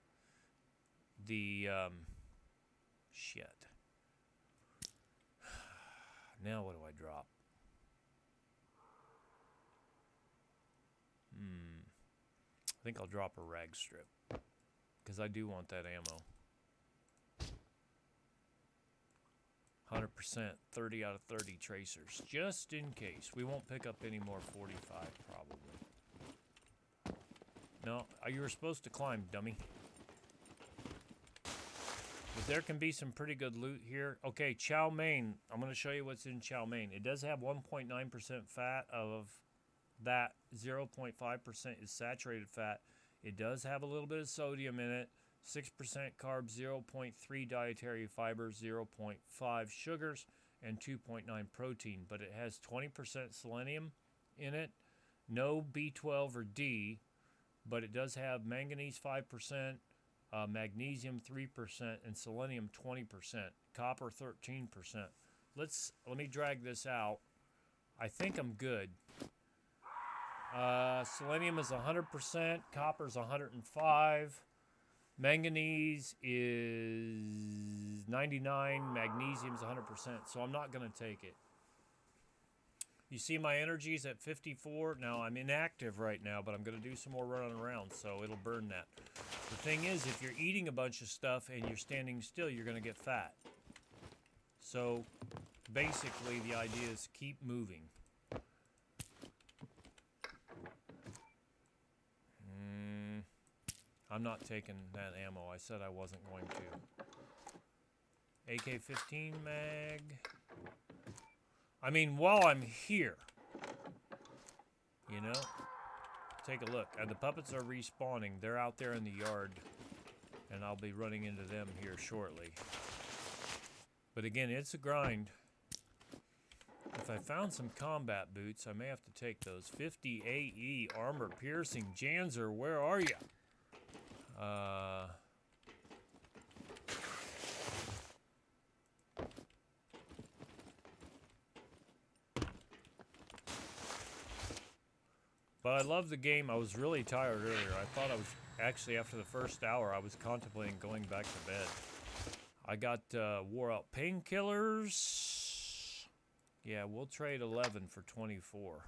S1: the, shit. Now what do I drop? I think I'll drop a rag strip. Because I do want that ammo. 100%, 30 out of 30 tracers. Just in case. We won't pick up any more 45, probably. No, you were supposed to climb, dummy. But there can be some pretty good loot here. Okay, chow mein. I'm going to show you what's in chow mein. It does have 1.9% fat. Of that, 0.5% is saturated fat. It does have a little bit of sodium in it. 6% carbs, 0.3 dietary fibers, 0.5 sugars, and 2.9 protein. But it has 20% selenium in it. No B12 or D. But it does have manganese 5%, magnesium 3%, and selenium 20%. Copper 13%. Let me drag this out. I think I'm good. Selenium is 100%, copper is 105, manganese is 99, magnesium is 100%, so I'm not going to take it. You see my energy's at 54. Now, I'm inactive right now, but I'm going to do some more running around, so it'll burn that. The thing is, if you're eating a bunch of stuff and you're standing still, you're going to get fat. So, basically, the idea is keep moving. I'm not taking that ammo. I said I wasn't going to. AK-15 mag. I mean, while I'm here, you know, take a look. The puppets are respawning. They're out there in the yard, and I'll be running into them here shortly. But again, it's a grind. If I found some combat boots, I may have to take those. 50 AE armor piercing. Janzer, where are you? But I love the game. I was really tired earlier. I thought I was, actually after the first hour, I was contemplating going back to bed. I got wore out painkillers. Yeah, we'll trade 11 for 24.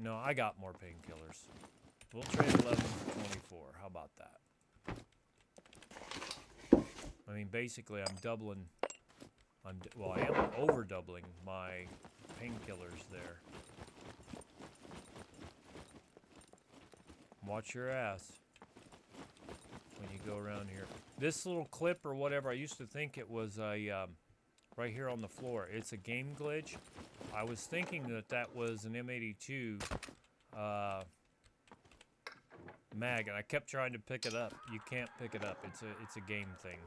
S1: No, I got more painkillers. We'll trade 11 for 24. How about that? I mean, basically, I'm doubling. I am over doubling my painkillers there. Watch your ass when you go around here. This little clip or whatever, I used to think it was a right here on the floor. It's a game glitch. I was thinking that was an M82 mag, and I kept trying to pick it up. You can't pick it up. It's a game thing.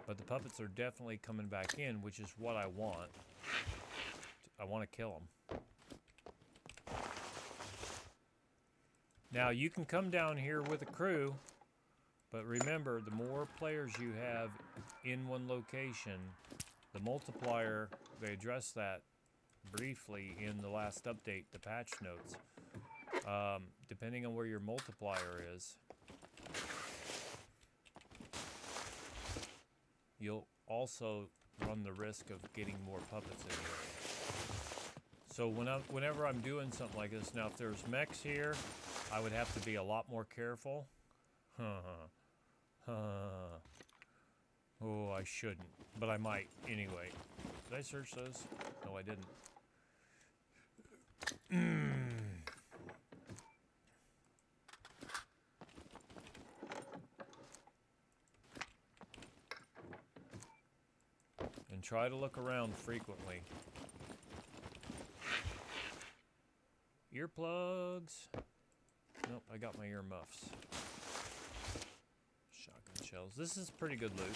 S1: But the puppets are definitely coming back in, which is what I want. I want to kill them. Now, you can come down here with a crew, but remember, the more players you have in one location, the multiplier, they addressed that briefly in the last update, the patch notes. Depending on where your multiplier is, you'll also run the risk of getting more puppets in here. So whenever I'm doing something like this, now if there's mechs here, I would have to be a lot more careful. Oh, I shouldn't, but I might anyway. Did I search those? No, I didn't. And try to look around frequently. Earplugs. Nope, I got my earmuffs. Shotgun shells. This is pretty good loot.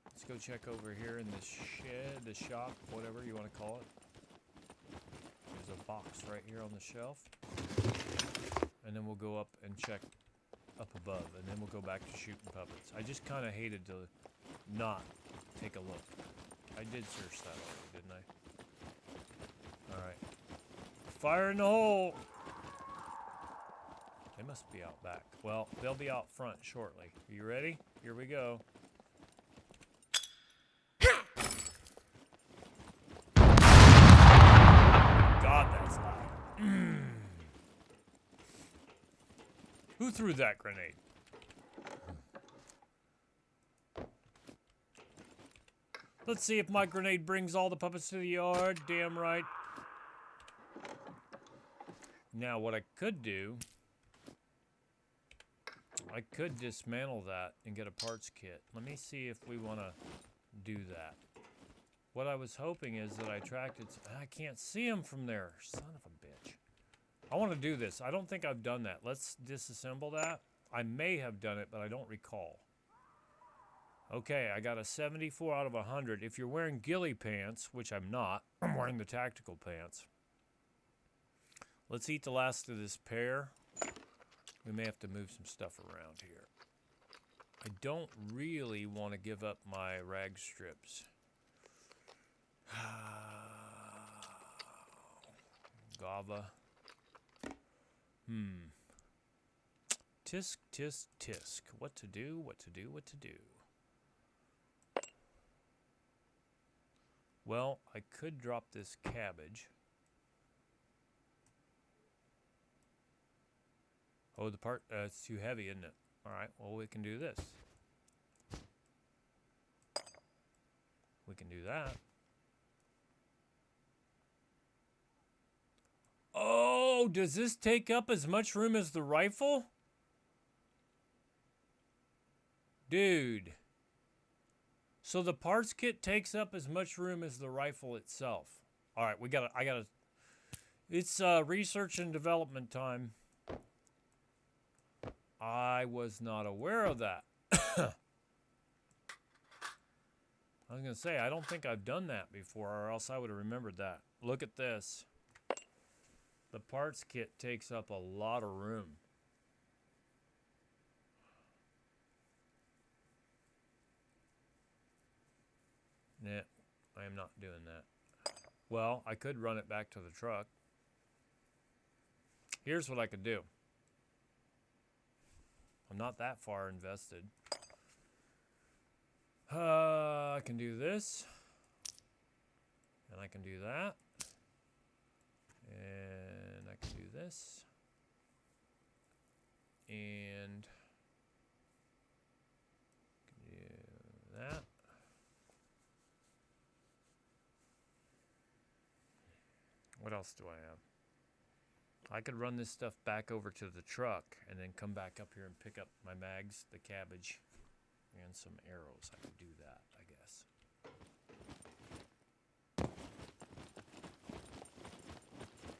S1: Let's go check over here in the shed, the shop, whatever you want to call it. There's a box right here on the shelf. And then we'll go up and check up above, and then we'll go back to shooting puppets. I just kind of hated to not take a look. I did search that already, didn't I? Alright. Fire in the hole! They must be out back. Well, they'll be out front shortly. Are you ready? Here we go. God, that's loud. Who threw that grenade? Let's see if my grenade brings all the puppets to the yard. Damn right. Now, what I could do, I could dismantle that and get a parts kit. Let me see if we want to do that. What I was hoping is that I attracted... I can't see him from there. Son of a bitch. I want to do this. I don't think I've done that. Let's disassemble that. I may have done it, but I don't recall. Okay, I got a 74 out of 100. If you're wearing ghillie pants, which I'm not, I'm wearing the tactical pants. Let's eat the last of this pear. We may have to move some stuff around here. I don't really want to give up my rag strips. Gava. Tisk, tisk, tisk. What to do, what to do, what to do. Well, I could drop this cabbage. Oh, the part, it's too heavy, isn't it? Alright, well, we can do this. We can do that. Oh, does this take up as much room as the rifle? Dude. So the parts kit takes up as much room as the rifle itself. Alright, I gotta... It's research and development time. I was not aware of that. I was going to say, I don't think I've done that before, or else I would have remembered that. Look at this. The parts kit takes up a lot of room. Nah, I am not doing that. Well, I could run it back to the truck. Here's what I could do. I'm not that far invested. I can do this. And I I can do that. And I can do this. And do that. What else do I have? I could run this stuff back over to the truck and then come back up here and pick up my mags, the cabbage, and some arrows. I could do that, I guess.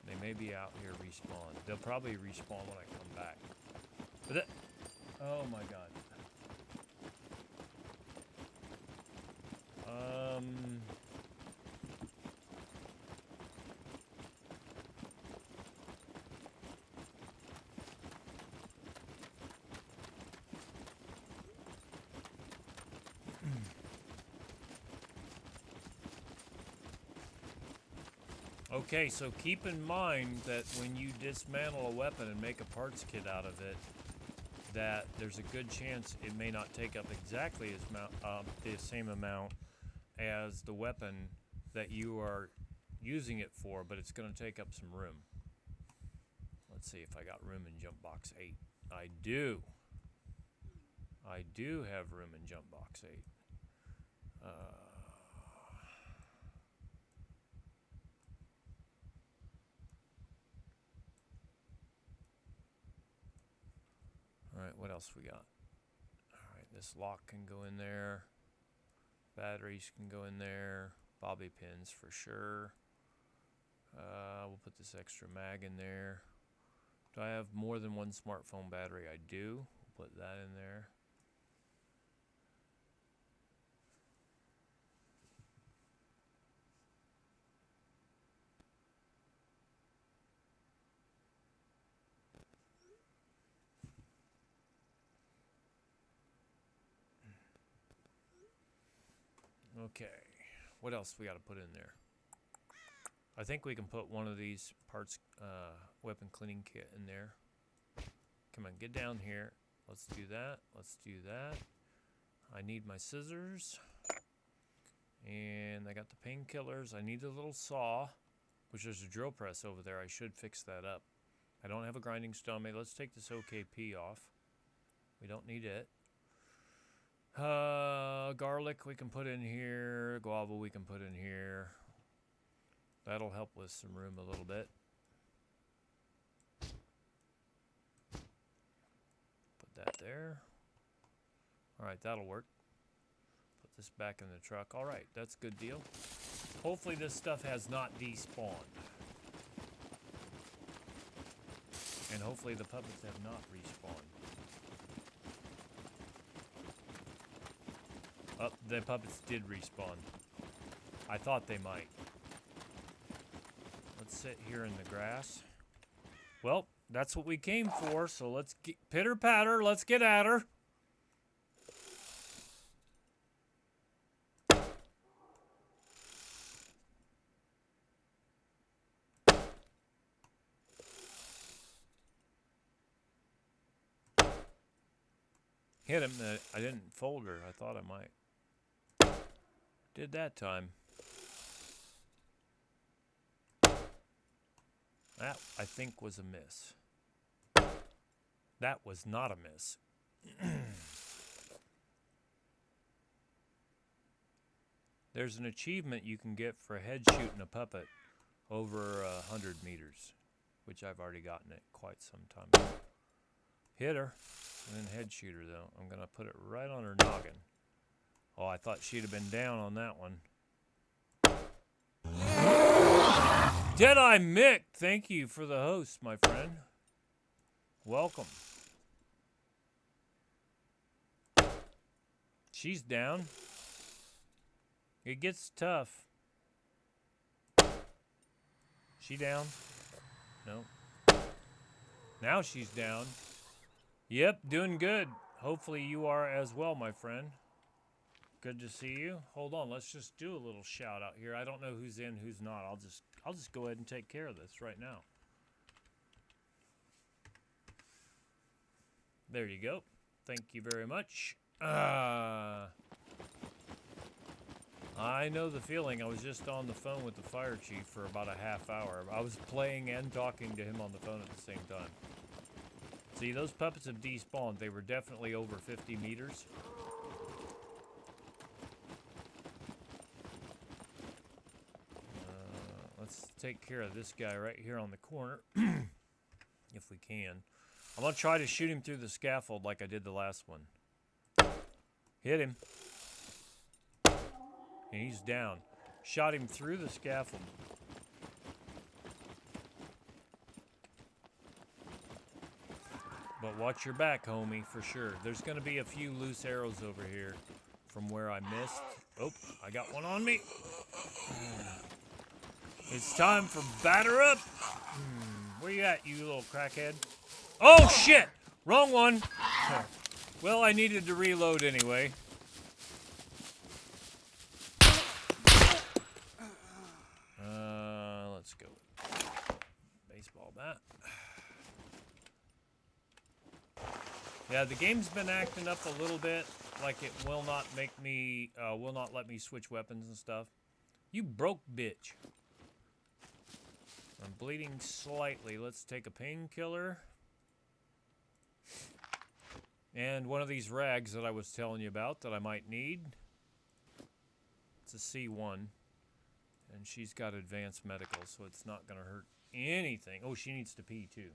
S1: They may be out here respawn. They'll probably respawn when I come back. But that, oh my god. Okay, so keep in mind that when you dismantle a weapon and make a parts kit out of it, that there's a good chance it may not take up exactly as the same amount as the weapon that you are using it for, but it's going to take up some room. Let's see if I got room in jump box 8. I do. I do have room in jump box 8. Alright, what else we got? Alright, this lock can go in there. Batteries can go in there. Bobby pins for sure. We'll put this extra mag in there. Do I have more than one smartphone battery? I do. We'll put that in there. Okay, what else we got to put in there? I think we can put one of these parts, weapon cleaning kit in there. Come on, get down here. Let's do that. Let's do that. I need my scissors. And I got the painkillers. I need a little saw, which there's a drill press over there. I should fix that up. I don't have a grinding stone. Let's take this OKP off. We don't need it. Garlic we can put in here. Guava we can put in here. That'll help with some room a little bit. Put that there. Alright, that'll work. Put this back in the truck. Alright, that's a good deal. Hopefully this stuff has not despawned. And hopefully the puppets have not respawned. Oh, the puppets did respawn. I thought they might. Let's sit here in the grass. Well, that's what we came for, so let's get pitter patter, let's get at her. Hit him. I didn't fold her. I thought I might. Did that time. That, I think, was a miss. That was not a miss. There's an achievement you can get for head shooting a puppet over 100 meters, which I've already gotten it quite some time ago. Hit her, and then head shoot her, though. I'm going to put it right on her noggin. Oh, I thought she'd have been down on that one. Deadeye Mick, thank you for the host, my friend. Welcome. She's down. It gets tough. She down? No. Now she's down. Yep, doing good. Hopefully you are as well, my friend. Good to see you. Hold on, let's just do a little shout out here. I don't know who's in, who's not. I'll just go ahead and take care of this right now. There you go. Thank you very much. I know the feeling. I was just on the phone with the fire chief for about a half hour. I was playing and talking to him on the phone at the same time. See, those puppets have despawned. They were definitely over 50 meters. Let's take care of this guy right here on the corner, if we can. I'm going to try to shoot him through the scaffold like I did the last one. Hit him. And he's down. Shot him through the scaffold. But watch your back, homie, for sure. There's going to be a few loose arrows over here from where I missed. Oh, I got one on me. It's time for batter up. Where you at, you little crackhead? Oh, shit! Wrong one. Well, I needed to reload anyway. Let's go with baseball bat. Yeah, the game's been acting up a little bit, like it will not make me, will not let me switch weapons and stuff. You broke bitch. I'm bleeding slightly. Let's take a painkiller. And one of these rags that I was telling you about that I might need. It's a C1. And she's got advanced medical, so it's not going to hurt anything. Oh, she needs to pee, too.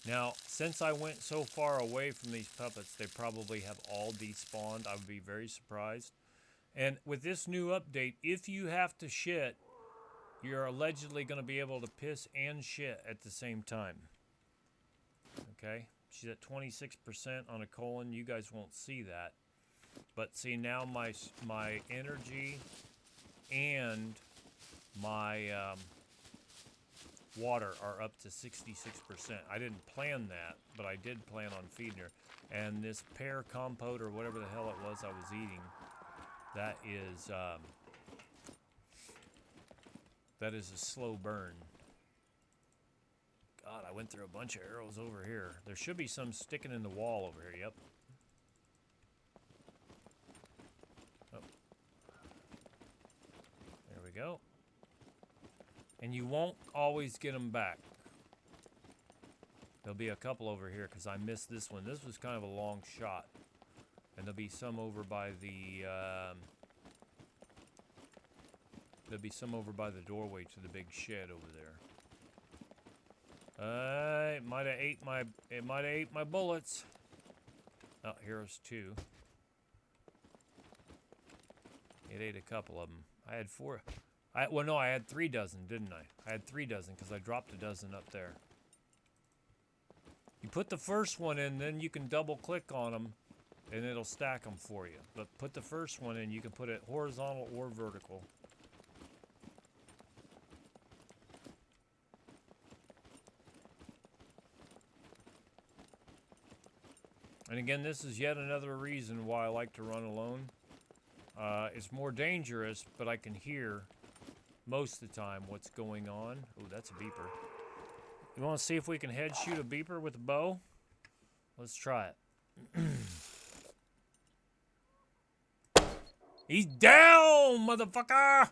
S1: Now, since I went so far away from these puppets, they probably have all despawned. I would be very surprised. And with this new update, if you have to shit, you're allegedly going to be able to piss and shit at the same time. Okay? She's at 26% on a colon. You guys won't see that. But see, now my energy and my water are up to 66%. I didn't plan that, but I did plan on feeding her. And this pear compote or whatever the hell it was I was eating, that is a slow burn. God, I went through a bunch of arrows over here. There should be some sticking in the wall over here. Yep. Oh. There we go. And you won't always get them back. There'll be a couple over here because I missed this one. This was kind of a long shot. And there'll be some over by the doorway to the big shed over there. It might have ate my bullets. Oh, here's two. It ate a couple of them. I had four. Well, no, I had 3 dozen, didn't I? I had 3 dozen because I dropped a dozen up there. You put the first one in, then you can double click on them and it'll stack them for you. But put the first one in, you can put it horizontal or vertical. And again, this is yet another reason why I like to run alone. It's more dangerous, but I can hear most of the time what's going on. Oh, that's a beeper. You want to see if we can head shoot a beeper with a bow? Let's try it. He's down, motherfucker!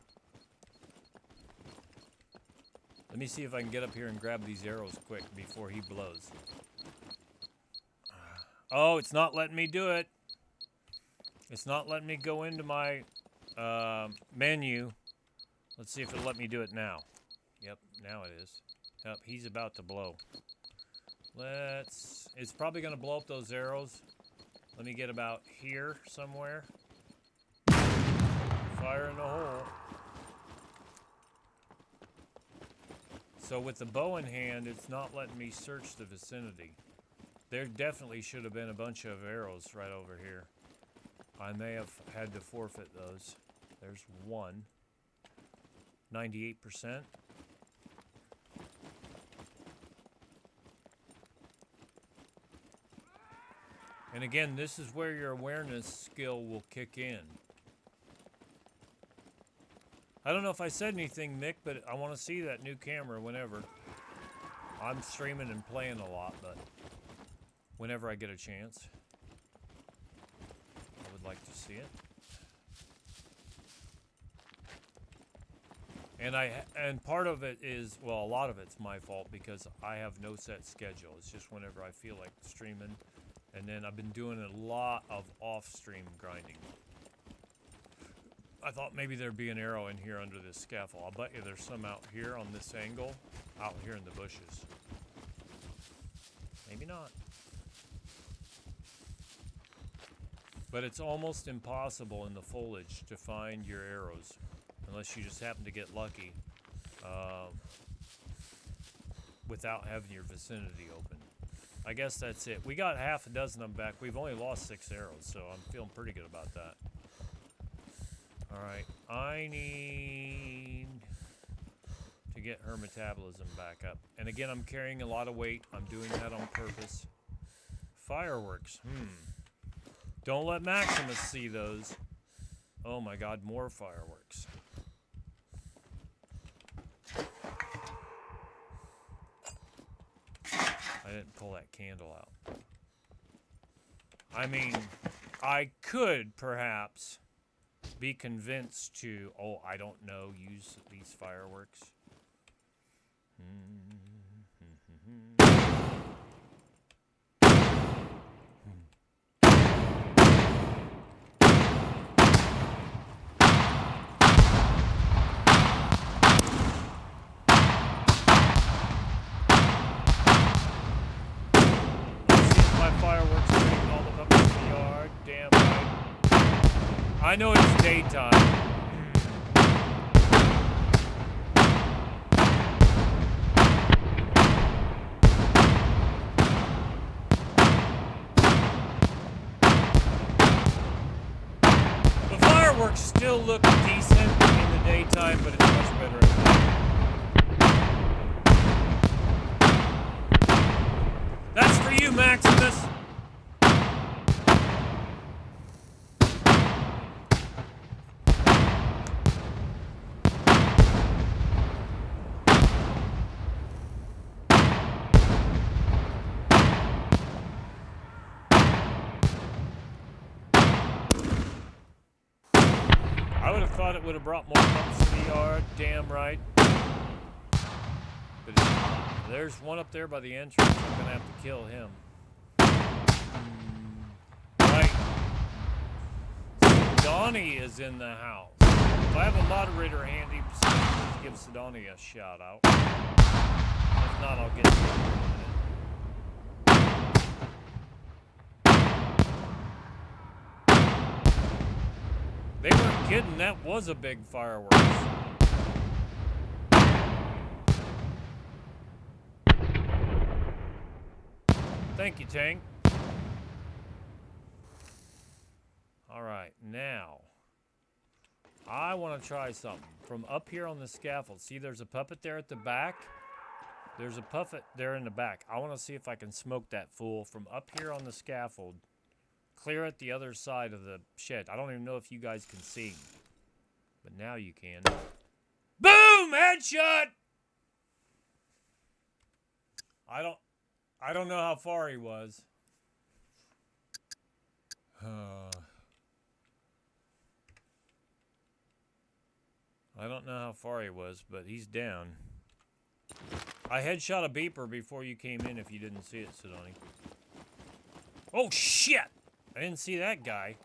S1: Let me see if I can get up here and grab these arrows quick before he blows. Oh, it's not letting me do it. It's not letting me go into my menu. Let's see if it'll let me do it now. Yep, now it is. Yep, he's about to blow. It's probably going to blow up those arrows. Let me get about here somewhere. Fire in the hole. So with the bow in hand, it's not letting me search the vicinity. There definitely should have been a bunch of arrows right over here. I may have had to forfeit those. There's one. 98%. And again, this is where your awareness skill will kick in. I don't know if I said anything, Mick, but I want to see that new camera whenever. I'm streaming and playing a lot, but whenever I get a chance, I would like to see it. And part of it is, well, a lot of it's my fault because I have no set schedule. It's just whenever I feel like streaming. And then I've been doing a lot of off-stream grinding. I thought maybe there'd be an arrow in here under this scaffold. I'll bet you there's some out here on this angle, out here in the bushes. Maybe not. But it's almost impossible in the foliage to find your arrows. Unless you just happen to get lucky without having your vicinity open. I guess that's it. We got half a dozen of them back. We've only lost 6 arrows, so I'm feeling pretty good about that. Alright, I need to get her metabolism back up. And again, I'm carrying a lot of weight. I'm doing that on purpose. Fireworks. Don't let Maximus see those. Oh my god, more fireworks. I didn't pull that candle out. I mean, I could perhaps be convinced to, oh, I don't know, use these fireworks. Fireworks shooting all the up in the yard. Damn right. I know it's daytime. The fireworks still look decent in the daytime, but it's much better at night. That's for you, Maximus. I would have thought it would have brought more pumps to the yard. Damn right. But there's one up there by the entrance. I'm going to have to kill him. Right. Sidoni is in the house. If I have a moderator handy, please give Sidoni a shout out. If not, I'll get to him in a minute. They weren't kidding. That was a big fireworks. Thank you, Tank. Alright, now I want to try something. From up here on the scaffold, see there's a puppet there at the back? There's a puppet there in the back. I want to see if I can smoke that fool from up here on the scaffold. Clear at the other side of the shed. I don't even know if you guys can see. But now you can. Boom! Headshot! I don't know how far he was. I don't know how far he was, but he's down. I headshot a beeper before you came in if you didn't see it, Sidoni. Oh, shit! I didn't see that guy.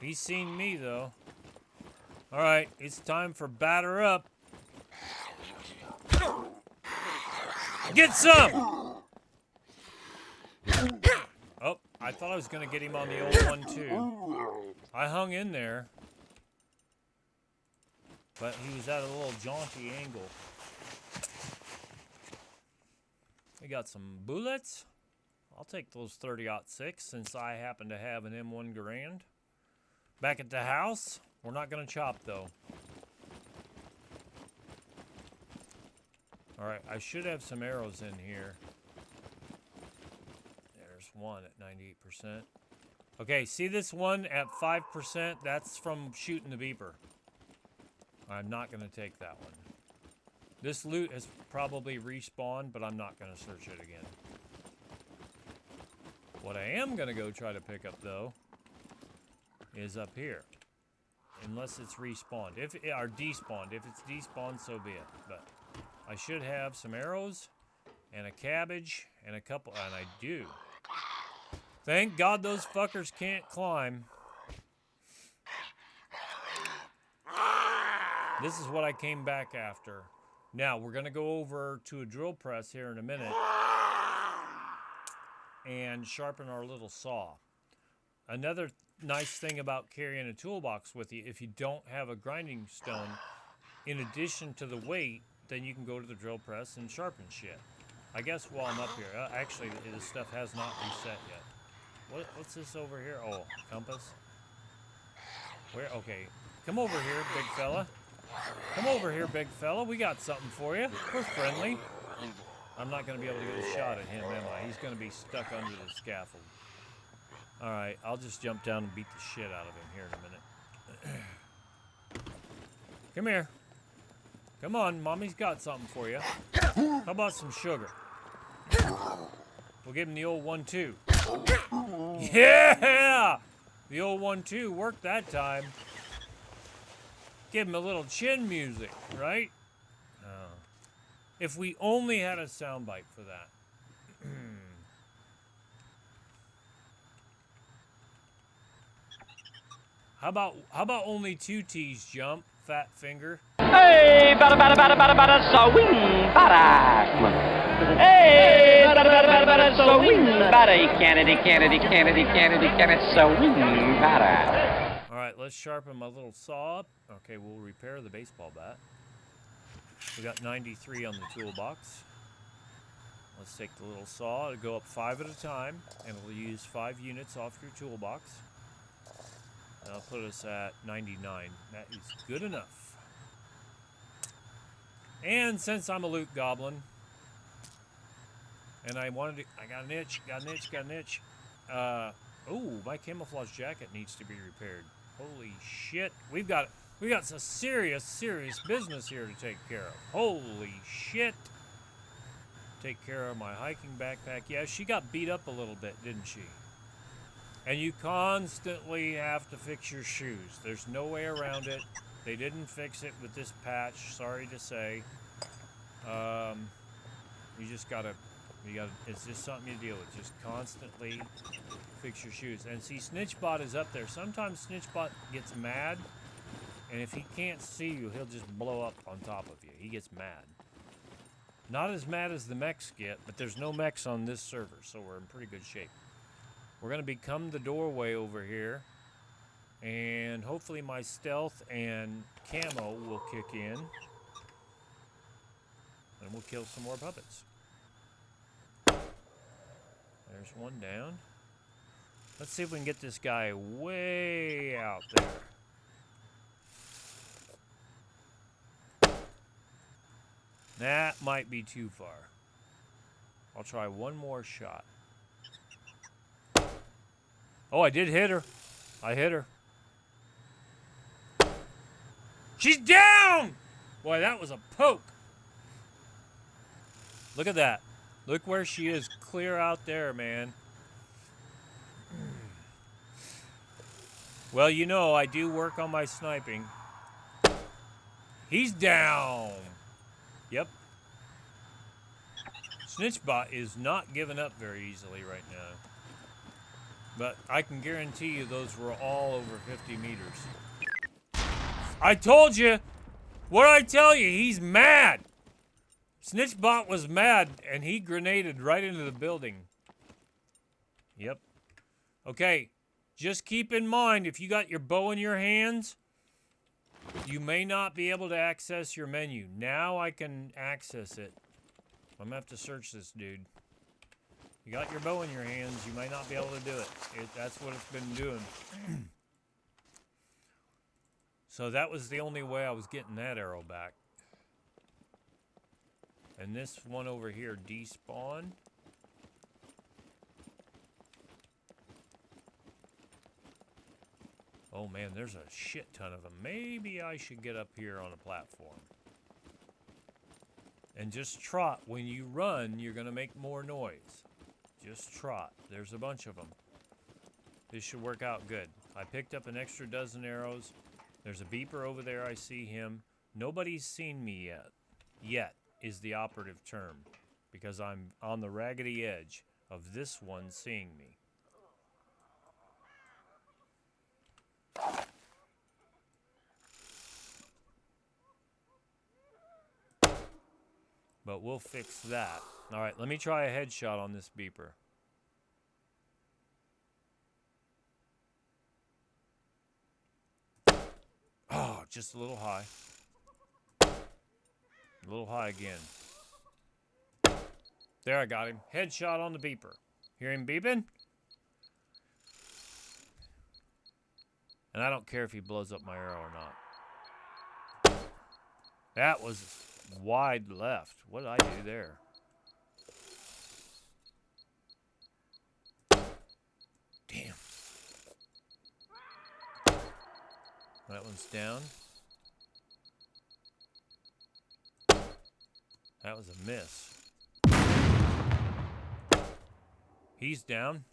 S1: He's seen me, though. Alright, it's time for batter up. Get some! Oh, I thought I was going to get him on the old one, too. I hung in there. But he was at a little jaunty angle. We got some bullets. I'll take those 30-06 since I happen to have an M1 Garand. Back at the house, we're not going to chop, though. Alright, I should have some arrows in here. There's one at 98%. Okay, see this one at 5%? That's from shooting the beeper. I'm not going to take that one. This loot has probably respawned, but I'm not going to search it again. What I am going to go try to pick up, though, is up here. Unless it's respawned. Or despawned. If it's despawned, so be it. But I should have some arrows and a cabbage and a couple, and I do. Thank God those fuckers can't climb. This is what I came back after. Now, we're going to go over to a drill press here in a minute and sharpen our little saw. Another nice thing about carrying a toolbox with you, if you don't have a grinding stone, in addition to the weight, then you can go to the drill press and sharpen shit. I guess while I'm up here, actually, this stuff has not reset yet. What's this over here? Oh, compass. Where? Okay. Come over here, big fella. Come over here, big fella. We got something for you. We're friendly. I'm not going to be able to get a shot at him, am I? He's going to be stuck under the scaffold. All right, I'll just jump down and beat the shit out of him here in a minute. Come here. Come on, Mommy's got something for you. How about some sugar? We'll give him the old 1-2. Yeah! The old 1-2 worked that time. Give him a little chin music, right? If we only had a soundbite for that. How about only 2 T's jump, fat finger?
S8: Hey, bada, so wing, bada. Hey, bada, so wing, bada. Kennedy, so wing, bada.
S1: All right, let's sharpen my little saw up. Okay, we'll repair the baseball bat. We got 93 on the toolbox. Let's take the little saw. It'll go up 5 at a time, and we'll use 5 units off your toolbox. That'll put us at 99. That is good enough. And since I'm a loot goblin, and I got an itch. Oh, my camouflage jacket needs to be repaired. Holy shit. We got some serious business here to take care of. Holy shit. Take care of my hiking backpack. Yeah, she got beat up a little bit, didn't she? And you constantly have to fix your shoes. There's no way around it. They didn't fix it with this patch, sorry to say. You just gotta, it's just something you deal with. Just constantly fix your shoes. And see, Snitchbot is up there. Sometimes Snitchbot gets mad, and if he can't see you, he'll just blow up on top of you. He gets mad. Not as mad as the mechs get, but there's no mechs on this server, so we're in pretty good shape. We're going to become the doorway over here, and hopefully my stealth and camo will kick in, and we'll kill some more puppets. There's one down. Let's see if we can get this guy way out there. That might be too far. I'll try one more shot. Oh, I did hit her. I hit her. She's down! Boy, that was a poke. Look at that. Look where she is, clear out there, man. Well, you know, I do work on my sniping. He's down. Yep. Snitchbot is not giving up very easily right now. But I can guarantee you those were all over 50 meters. I told you! What did I tell you? He's mad! Snitchbot was mad, and he grenaded right into the building. Yep. Okay, just keep in mind, if you got your bow in your hands, you may not be able to access your menu. Now I can access it. I'm gonna have to search this dude. You got your bow in your hands, you may not be able to do it. That's what it's been doing. So that was the only way I was getting that arrow back. And this one over here despawned. Oh man, there's a shit ton of them. Maybe I should get up here on a platform. And just trot. When you run, you're going to make more noise. Just trot. There's a bunch of them. This should work out good. I picked up an extra dozen arrows. There's a beeper over there. I see him. Nobody's seen me yet. Yet is the operative term. Because I'm on the raggedy edge of this one seeing me. But we'll fix that. All right, let me try a headshot on this beeper. Oh, just a little high. A little high again. There, I got him. Headshot on the beeper. Hear him beeping? And I don't care if he blows up my arrow or not. That was wide left. What did I do there? Damn. That one's down. That was a miss. He's down.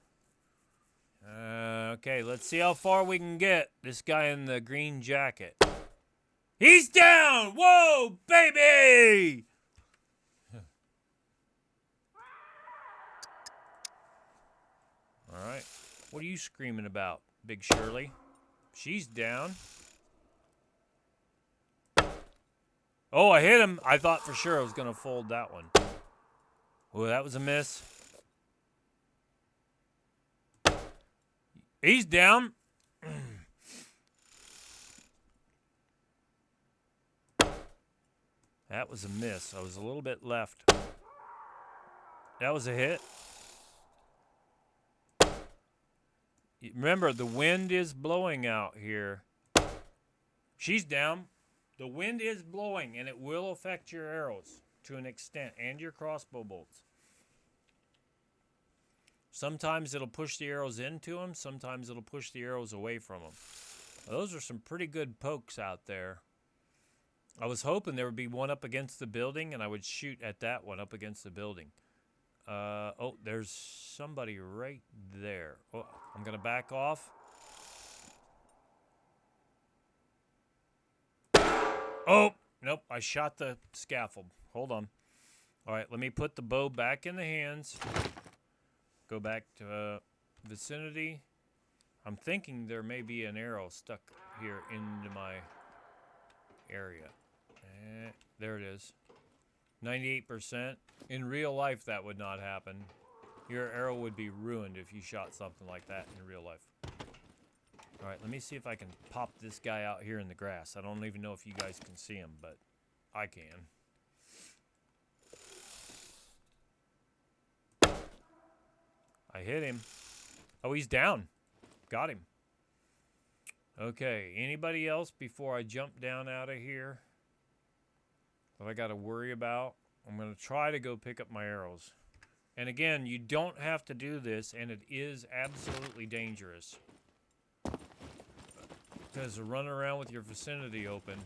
S1: Okay, let's see how far we can get. This guy in the green jacket. He's down! Whoa, baby! All right. What are you screaming about, Big Shirley? She's down. Oh, I hit him. I thought for sure I was going to fold that one. Oh, that was a miss. He's down. That was a miss. I was a little bit left. That was a hit. Remember, the wind is blowing out here. She's down. The wind is blowing, and it will affect your arrows to an extent, and your crossbow bolts. Sometimes it'll push the arrows into them. Sometimes it'll push the arrows away from them. Those are some pretty good pokes out there. I was hoping there would be one up against the building, and I would shoot at that one up against the building. Oh, there's somebody right there. Oh, I'm going to back off. Oh, nope, I shot the scaffold. Hold on. All right, let me put the bow back in the hands. Go back to vicinity. I'm thinking there may be an arrow stuck here into my area. There it is. 98%. In real life, that would not happen. Your arrow would be ruined if you shot something like that in real life. All right, let me see if I can pop this guy out here in the grass. I don't even know if you guys can see him, but I can. I hit him. Oh, he's down. Got him. Okay, anybody else before I jump down out of here that I got to worry about? I'm going to try to go pick up my arrows. And again, you don't have to do this, and it is absolutely dangerous. Because to run around with your vicinity open.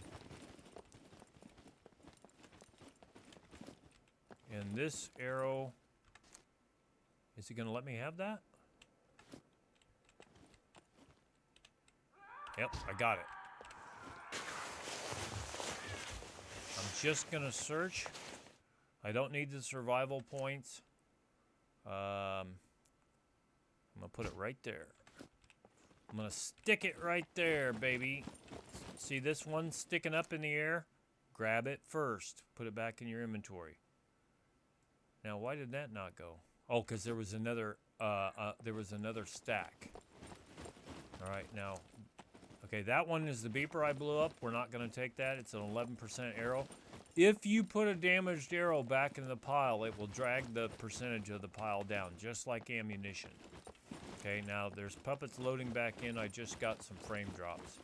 S1: And this arrow, is he going to let me have that? Yep, I got it. I'm just going to search. I don't need the survival points. I'm going to put it right there. I'm going to stick it right there, baby. See this one sticking up in the air? Grab it first. Put it back in your inventory. Now, why did that not go? Oh, because there was another stack. All right, now, okay, that one is the beeper I blew up. We're not going to take that. It's an 11% arrow. If you put a damaged arrow back in the pile, it will drag the percentage of the pile down, just like ammunition. Okay, now there's puppets loading back in. I just got some frame drops.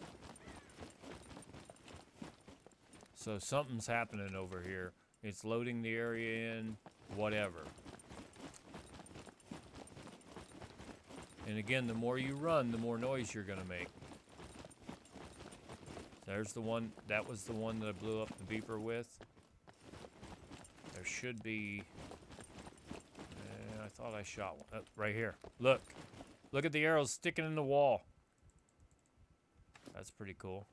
S1: So something's happening over here. It's loading the area in, whatever. And again, the more you run, the more noise you're going to make. There's the one, that was the one that I blew up the beeper with. should be... I thought I shot one. Right here. Look. Look at the arrows sticking in the wall. That's pretty cool.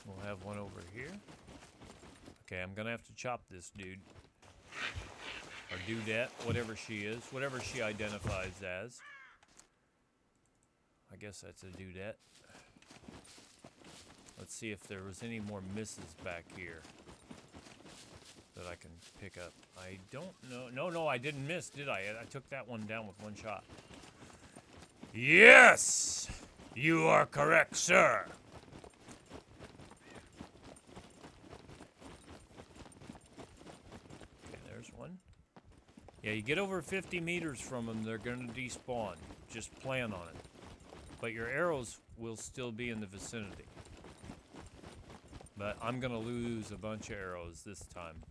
S1: We'll have one over here. Okay, I'm gonna have to chop this dude. Or dudette, whatever she is. Whatever she identifies as. I guess that's a dudette. Let's see if there was any more misses back here that I can pick up. I don't know. No, I didn't miss, did I? I took that one down with one shot. Yes! You are correct, sir. Okay, there's one. Yeah, you get over 50 meters from them, they're going to despawn. Just plan on it. But your arrows will still be in the vicinity. But I'm going to lose a bunch of arrows this time.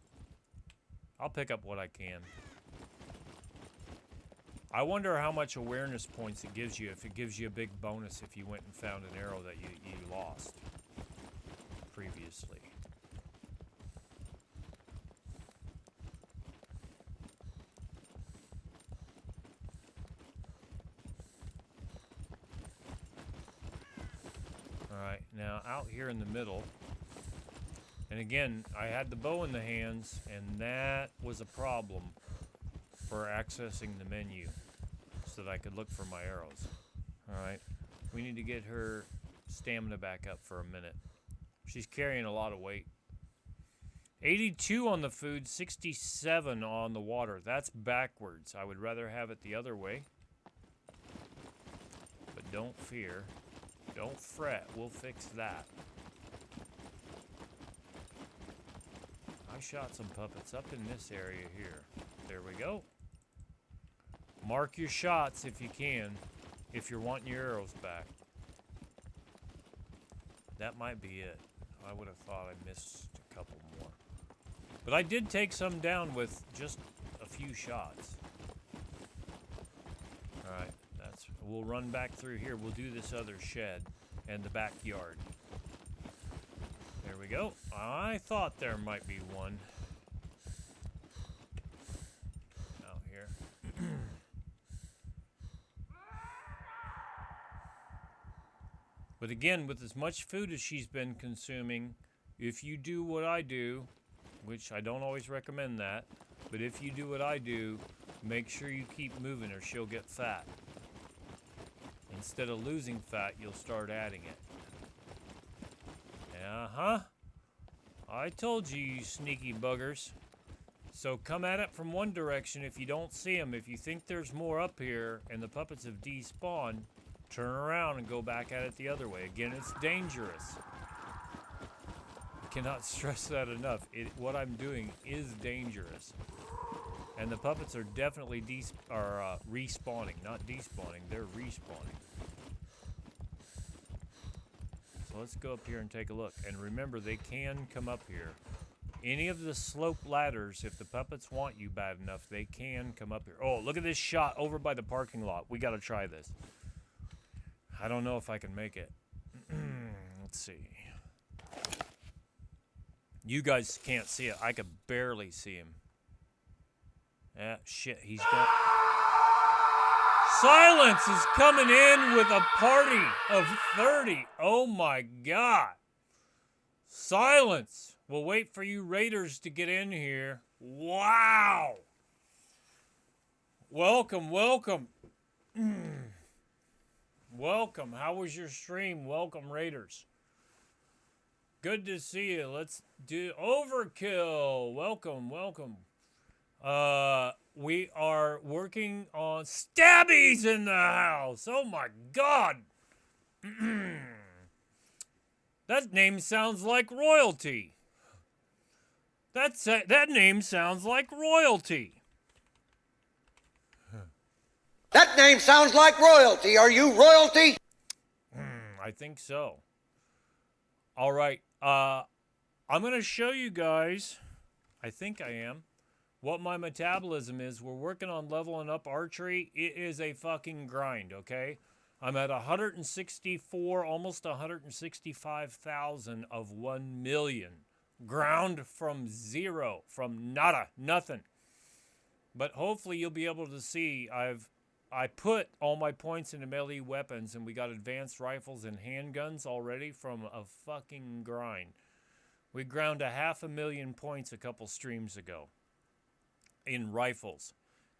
S1: I'll pick up what I can. I wonder how much awareness points it gives you, if it gives you a big bonus if you went and found an arrow that you lost previously. Alright, now out here in the middle. And again, I had the bow in the hands, and that was a problem for accessing the menu so that I could look for my arrows. Alright, we need to get her stamina back up for a minute. She's carrying a lot of weight. 82 on the food, 67 on the water. That's backwards. I would rather have it the other way. But don't fear. Don't fret. We'll fix that. I shot some puppets up in this area here. There we go. Mark your shots if you can, if you're wanting your arrows back. That might be it. I would have thought I missed a couple more. But I did take some down with just a few shots. Alright, we'll run back through here. We'll do this other shed and the backyard. There we go. I thought there might be one out here. But again, with as much food as she's been consuming, if you do what I do, which I don't always recommend that, but if you do what I do, make sure you keep moving or she'll get fat. Instead of losing fat, you'll start adding it. Uh-huh. I told you, you sneaky buggers. So come at it from one direction if you don't see them. If you think there's more up here and the puppets have despawned, turn around and go back at it the other way. Again, it's dangerous. I cannot stress that enough. What I'm doing is dangerous. And the puppets are definitely respawning. Not despawning, they're respawning. So let's go up here and take a look. And remember, they can come up here. Any of the slope ladders, if the puppets want you bad enough, they can come up here. Oh, look at this shot over by the parking lot. We got to try this. I don't know if I can make it. Let's see. You guys can't see it. I could barely see him. Ah, shit, he's got... Silence is coming in with a party of 30. Oh my God. Silence. We'll wait for you raiders to get in here. Wow. Welcome, welcome. Welcome. How was your stream? Welcome, raiders. Good to see you. Let's do overkill. Welcome, welcome. We are working on stabbies in the house. Oh my God. That name sounds like royalty. That name sounds like royalty.
S11: That name sounds like royalty. Are you royalty?
S1: I think so. All right. I'm going to show you guys, I think I am, what my metabolism is. We're working on leveling up archery. It is a fucking grind, okay? I'm at 164, almost 165,000 of 1 million Ground from zero, from nada, nothing. But hopefully you'll be able to see I put all my points into melee weapons, and we got advanced rifles and handguns already from a fucking grind. We ground 500,000 points a couple streams ago in rifles.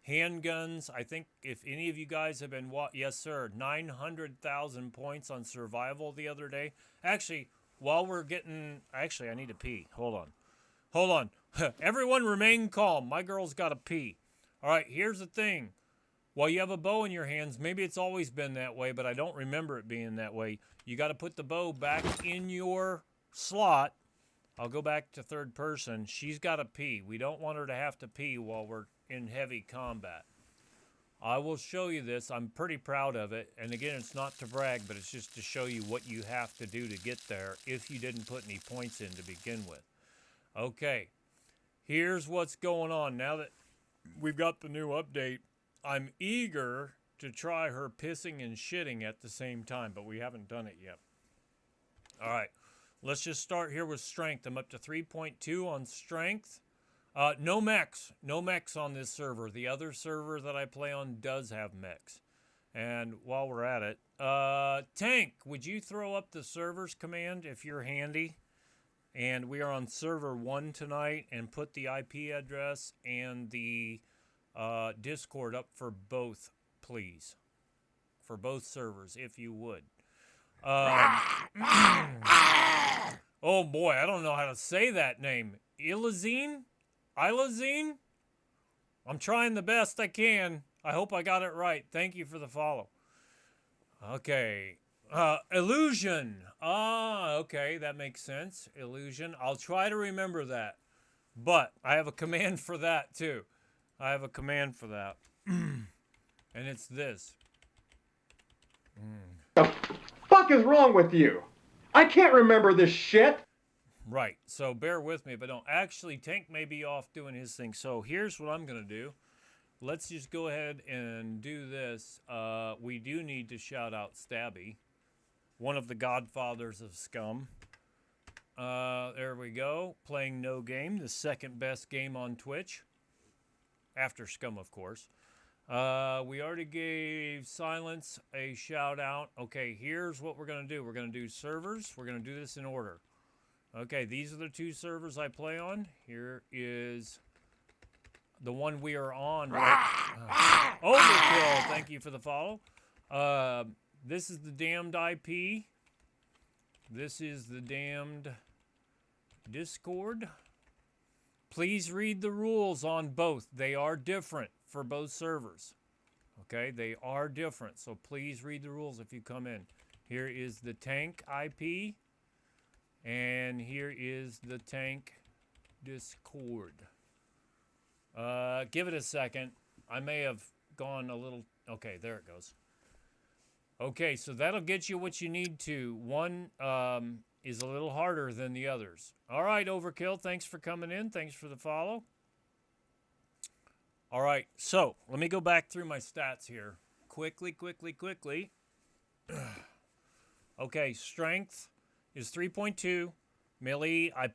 S1: Handguns, I think if any of you guys have been, yes sir, 900,000 points on survival the other day. Actually, while we're getting, I need to pee. Hold on. Everyone remain calm. My girl's got to pee. All right, here's the thing. While you have a bow in your hands, maybe it's always been that way, but I don't remember it being that way. You got to put the bow back in your slot. I'll go back to third person. She's got to pee. We don't want her to have to pee while we're in heavy combat. I will show you this. I'm pretty proud of it. And again, it's not to brag, but it's just to show you what you have to do to get there if you didn't put any points in to begin with. Okay, here's what's going on. Now that we've got the new update, I'm eager to try her pissing and shitting at the same time, but we haven't done it yet. All right, let's just start here with strength. I'm up to 3.2 on strength. No mechs on this server. The other server that I play on does have mechs. And while we're at it, Tank, would you throw up the servers command if you're handy? And we are on server 1 tonight, and put the IP address and the Discord up for both, please. For both servers, if you would. Oh boy, I don't know how to say that name. Ilazine? I'm trying the best I can. I hope I got it right. Thank you for the follow. Okay. Illusion. Okay, that makes sense. Illusion. I'll try to remember that. But I have a command for that too. And it's this.
S12: The fuck is wrong with you? I can't remember this shit.
S1: Right, so bear with me if I don't. Actually, Tank may be off doing his thing, so here's what I'm going to do. Let's just go ahead and do this. We do need to shout out Stabby, one of the godfathers of SCUM. There we go. Playing No Game, the second best game on Twitch. After SCUM, of course. We already gave Silence a shout out. Okay, here's what we're going to do. We're going to do servers. We're going to do this in order. Okay, these are the 2 servers I play on. Here is the one we are on. Right? Overkill, thank you for the follow. This is the damned IP. This is the damned Discord. Please read the rules on both. They are different for both servers. Okay, they are different, so please read the rules if you come in. Here is the Tank IP. And here is the Tank Discord. Give it a second. I may have gone a little... Okay, there it goes. Okay, so that'll get you what you need to. One is a little harder than the others. All right, Overkill, thanks for coming in. Thanks for the follow. All right, so let me go back through my stats here. Quickly. Okay, strength is 3.2. Melee, I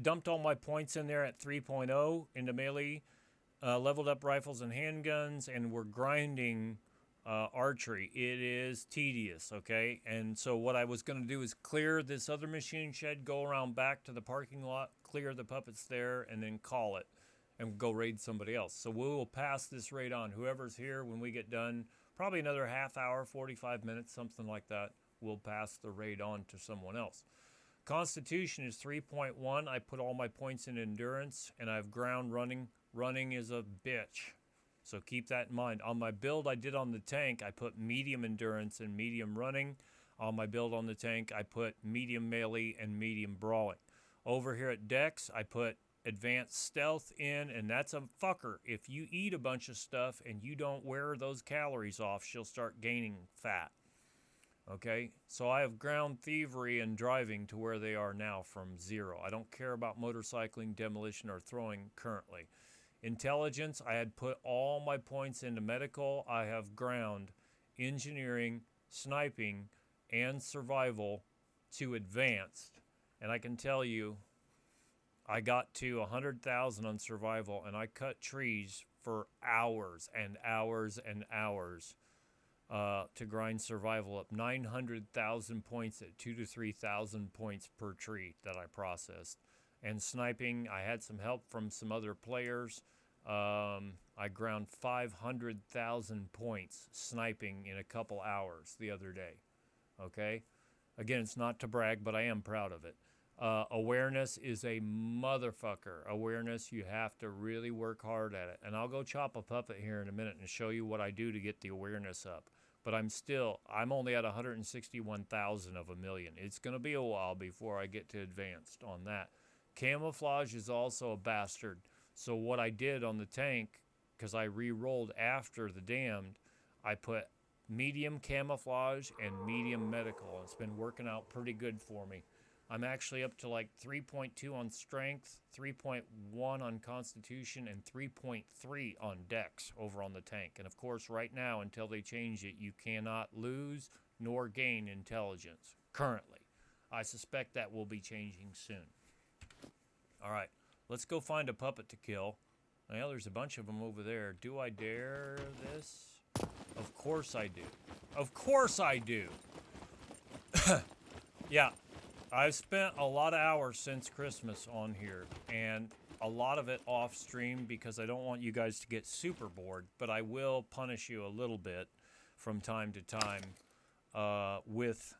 S1: dumped all my points in there at 3.0 into melee. Leveled up rifles and handguns, and we're grinding archery. It is tedious, okay? And so what I was going to do is clear this other machine shed, go around back to the parking lot, clear the puppets there, and then call it and go raid somebody else. So we will pass this raid on. Whoever's here when we get done, probably another half hour, 45 minutes, something like that, we'll pass the raid on to someone else. Constitution is 3.1. I put all my points in endurance, and I have ground running. Running is a bitch. So keep that in mind. On my build I did on the tank, I put medium endurance and medium running. On my build on the tank, I put medium melee and medium brawling. Over here at Dex, I put advanced stealth in, and that's a fucker. If you eat a bunch of stuff and you don't wear those calories off, she'll start gaining fat. Okay, so I have ground thievery and driving to where they are now from 0. I don't care about motorcycling, demolition, or throwing currently. Intelligence, I had put all my points into medical. I have ground, engineering, sniping, and survival to advanced. And I can tell you, I got to 100,000 on survival, and I cut trees for hours and hours and hours to grind survival up. 900,000 points at 2,000 to 3,000 points per tree that I processed. And sniping, I had some help from some other players. I ground 500,000 points sniping in a couple hours the other day. Okay? Again, it's not to brag, but I am proud of it. Awareness is a motherfucker. Awareness, you have to really work hard at it. And I'll go chop a puppet here in a minute and show you what I do to get the awareness up. But I'm only at 161,000 of a million. It's going to be a while before I get to advanced on that. Camouflage is also a bastard. So what I did on the tank, because I re-rolled after the damned, I put medium camouflage and medium medical. It's been working out pretty good for me. I'm actually up to like 3.2 on strength, 3.1 on constitution, and 3.3 on dex over on the tank. And of course, right now, until they change it, you cannot lose nor gain intelligence currently. I suspect that will be changing soon. All right, let's go find a puppet to kill. Well, there's a bunch of them over there. Do I dare this? Of course I do. Of course I do. Yeah, I've spent a lot of hours since Christmas on here, and a lot of it off stream because I don't want you guys to get super bored, but I will punish you a little bit from time to time with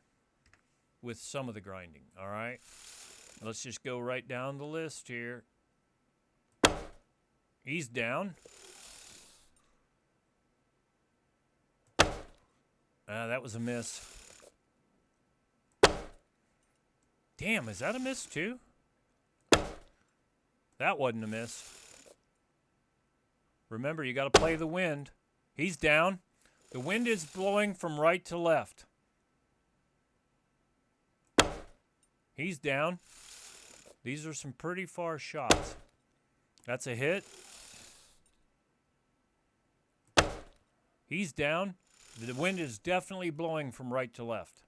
S1: some of the grinding, all right? Let's just go right down the list here. He's down. That was a miss. Damn, is that a miss too? That wasn't a miss. Remember, you got to play the wind. He's down. The wind is blowing from right to left. He's down. These are some pretty far shots. That's a hit. He's down. The wind is definitely blowing from right to left.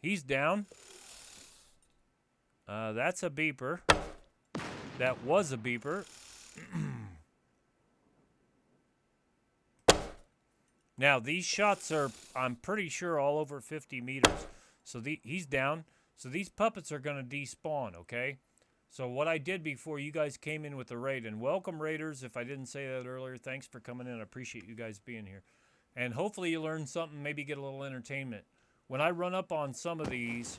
S1: He's down. That's a beeper. That was a beeper. Now, these shots are, I'm pretty sure, all over 50 meters. So he's down. So these puppets are going to despawn, okay? So what I did before you guys came in with the raid, and welcome raiders, if I didn't say that earlier, thanks for coming in. I appreciate you guys being here. And hopefully you learned something, maybe get a little entertainment. When I run up on some of these,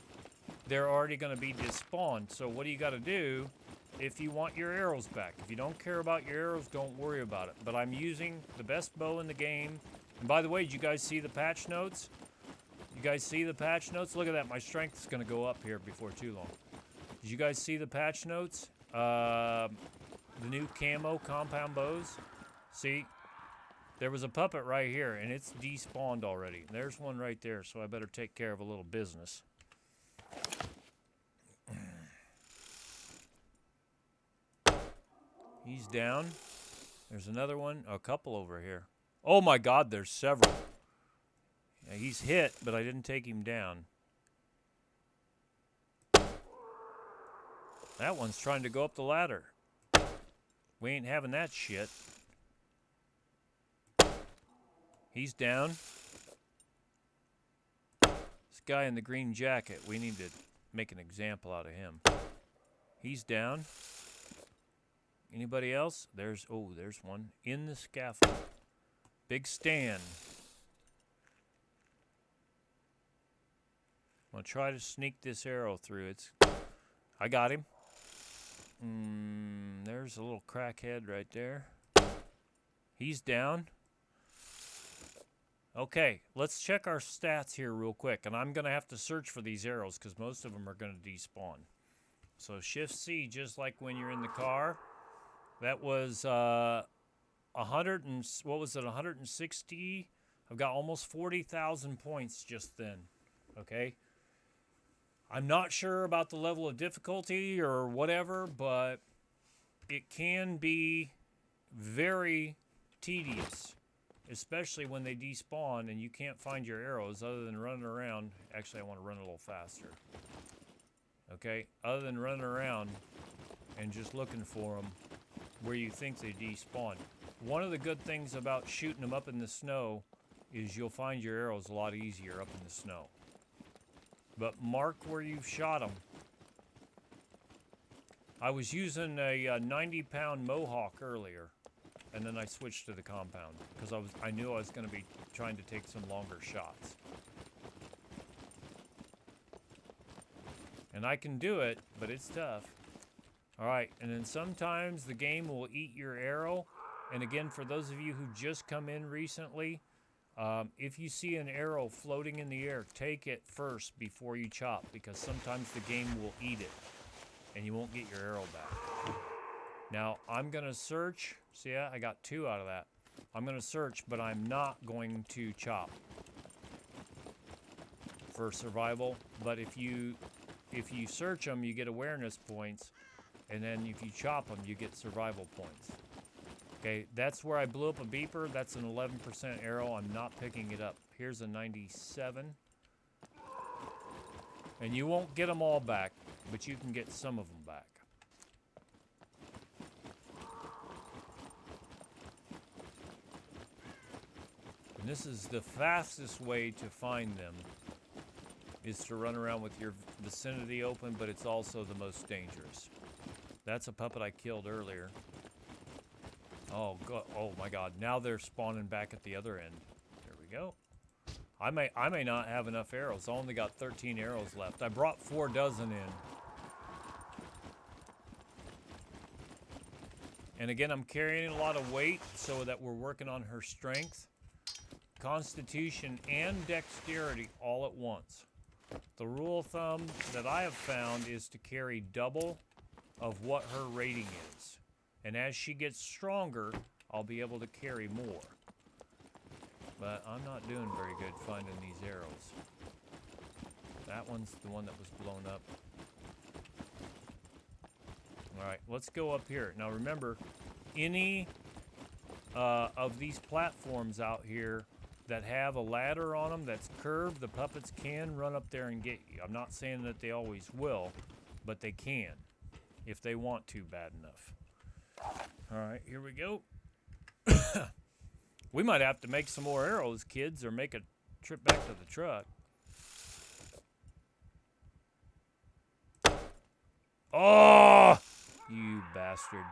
S1: they're already going to be despawned. So what do you got to do if you want your arrows back? If you don't care about your arrows, don't worry about it. But I'm using the best bow in the game. And by the way, did you guys see the patch notes? You guys see the patch notes? Look at that. My strength is going to go up here before too long. Did you guys see the patch notes? The new camo compound bows? See? There was a puppet right here, and it's despawned already. There's one right there, so I better take care of a little business. He's down. There's another one. A couple over here. Oh, my God, there's several. Yeah, he's hit, but I didn't take him down. That one's trying to go up the ladder. We ain't having that shit. He's down. This guy in the green jacket, we need to make an example out of him. He's down. Anybody else? There's one. In the scaffold. Big Stan. I'm going to try to sneak this arrow through. I got him. There's a little crackhead right there. He's down. Okay, let's check our stats here real quick. And I'm going to have to search for these arrows because most of them are going to despawn. So Shift C, just like when you're in the car. That was 160? I've got almost 40,000 points just then. Okay? I'm not sure about the level of difficulty or whatever, but it can be very tedious, especially when they despawn and you can't find your arrows other than running around. Actually, I want to run a little faster. Okay? Other than running around and just looking for them where you think they despawn. One of the good things about shooting them up in the snow is you'll find your arrows a lot easier up in the snow. But mark where you've shot them. I was using a 90-pound Mohawk earlier, and then I switched to the compound because I knew I was going to be trying to take some longer shots. And I can do it, but it's tough. All right, and then sometimes the game will eat your arrow. And again, for those of you who just come in recently, if you see an arrow floating in the air, take it first before you chop, because sometimes the game will eat it, and you won't get your arrow back. Now, I'm going to search. See, I got 2 out of that. I'm going to search, but I'm not going to chop for survival. But if you search them, you get awareness points, and then if you chop them, you get survival points. Okay, that's where I blew up a beeper. That's an 11% arrow. I'm not picking it up. Here's a 97. And you won't get them all back, but you can get some of them back. And this is the fastest way to find them, is to run around with your vicinity open, but it's also the most dangerous. That's a puppet I killed earlier. Oh, God. Oh my God. Now they're spawning back at the other end. There we go. I may not have enough arrows. I only got 13 arrows left. I brought 4 dozen in. And again, I'm carrying a lot of weight so that we're working on her strength, constitution, and dexterity all at once. The rule of thumb that I have found is to carry double of what her rating is. And as she gets stronger, I'll be able to carry more. But I'm not doing very good finding these arrows. That one's the one that was blown up. Alright, let's go up here. Now remember, any of these platforms out here that have a ladder on them that's curved, the puppets can run up there and get you. I'm not saying that they always will, but they can, if they want to bad enough. Alright, here we go. We might have to make some more arrows, kids, or make a trip back to the truck. Oh! You bastard.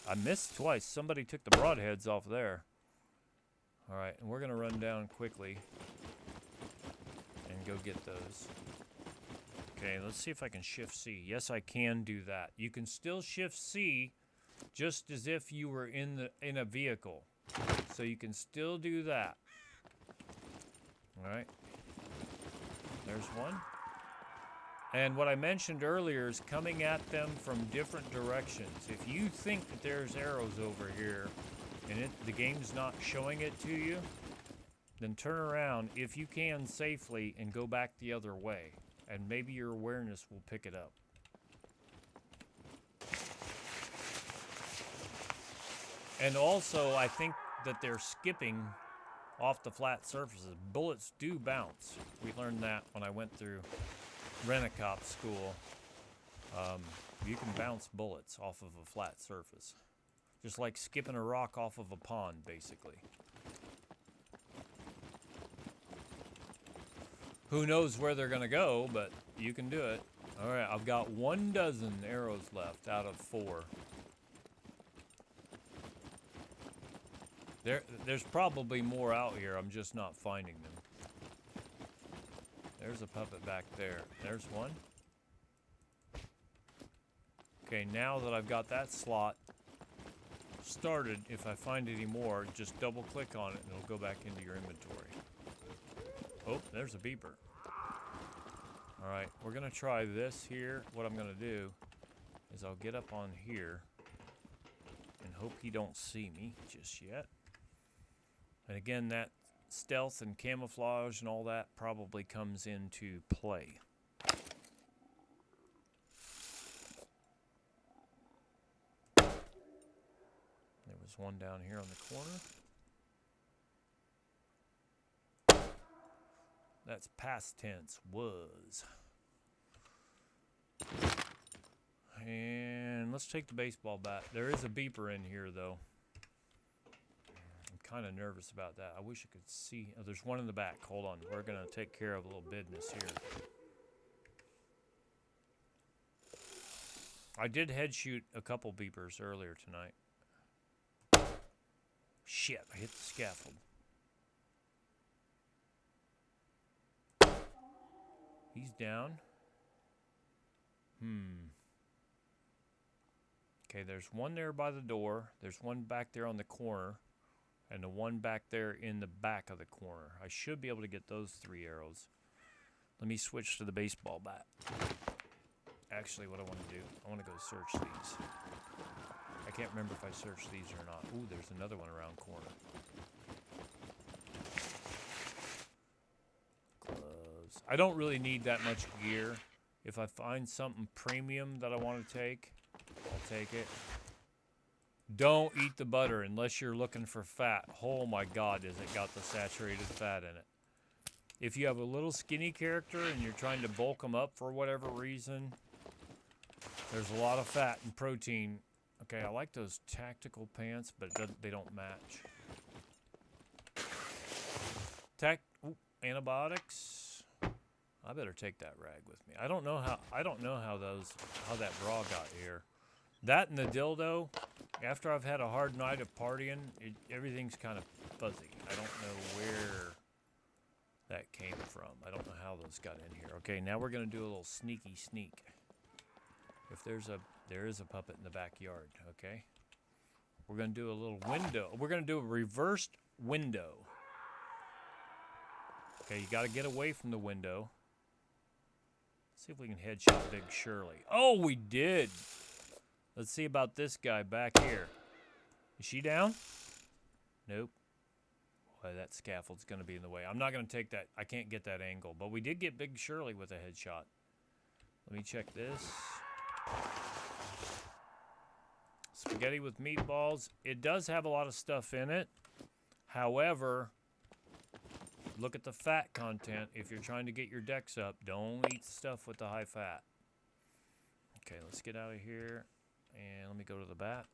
S1: I missed twice. Somebody took the broadheads off there. Alright, and we're going to run down quickly and go get those. Okay, let's see if I can shift C. Yes, I can do that. You can still shift C just as if you were in a vehicle. So you can still do that. Alright. There's one. And what I mentioned earlier is coming at them from different directions. If you think that there's arrows over here and the game's not showing it to you, then turn around if you can safely and go back the other way. And maybe your awareness will pick it up. And also, I think that they're skipping off the flat surfaces. Bullets do bounce. We learned that when I went through Rent-A-Cop school. You can bounce bullets off of a flat surface. Just like skipping a rock off of a pond, basically. Who knows where they're going to go, but you can do it. Alright, I've got 1 dozen arrows left out of 4. There's probably more out here. I'm just not finding them. There's a puppet back there. There's one. Okay, now that I've got that slot started, if I find any more, just double click on it and it'll go back into your inventory. Oh, there's a beeper. Alright, we're going to try this here. What I'm going to do is I'll get up on here and hope he don't see me just yet. And again, that stealth and camouflage and all that probably comes into play. There was one down here on the corner. That's past tense, was. And let's take the baseball bat. There is a beeper in here, though. I'm kind of nervous about that. I wish I could see. Oh, there's one in the back. Hold on. We're going to take care of a little business here. I did head shoot a couple beepers earlier tonight. Shit, I hit the scaffold. He's down. Okay, there's one there by the door. There's one back there on the corner. And the one back there in the back of the corner. I should be able to get those 3 arrows. Let me switch to the baseball bat. Actually, what I want to do, I want to go search these. I can't remember if I searched these or not. Ooh, there's another one around corner. Gloves. I don't really need that much gear. If I find something premium that I want to take, I'll take it. Don't eat the butter unless you're looking for fat. Oh my God, has it got the saturated fat in it. If you have a little skinny character and you're trying to bulk them up for whatever reason, there's a lot of fat and protein. Okay, I like those tactical pants, but they don't match. Antibiotics. I better take that rag with me. I don't know how that bra got here. That and the dildo. After I've had a hard night of partying, everything's kind of fuzzy. I don't know where that came from. I don't know how those got in here. Okay, now we're gonna do a little sneaky sneak. If there is a puppet in the backyard, okay? We're gonna do a little window. We're gonna do a reversed window. Okay, you gotta get away from the window. See if we can headshot Big Shirley. Oh, we did! Let's see about this guy back here. Is she down? Nope. Boy, that scaffold's gonna be in the way. I'm not gonna take that. I can't get that angle. But we did get Big Shirley with a headshot. Let me check this. Spaghetti with meatballs. It does have a lot of stuff in it. However, look at the fat content. If you're trying to get your decks up, don't eat stuff with the high fat. Okay, let's get out of here. And let me go to the bat.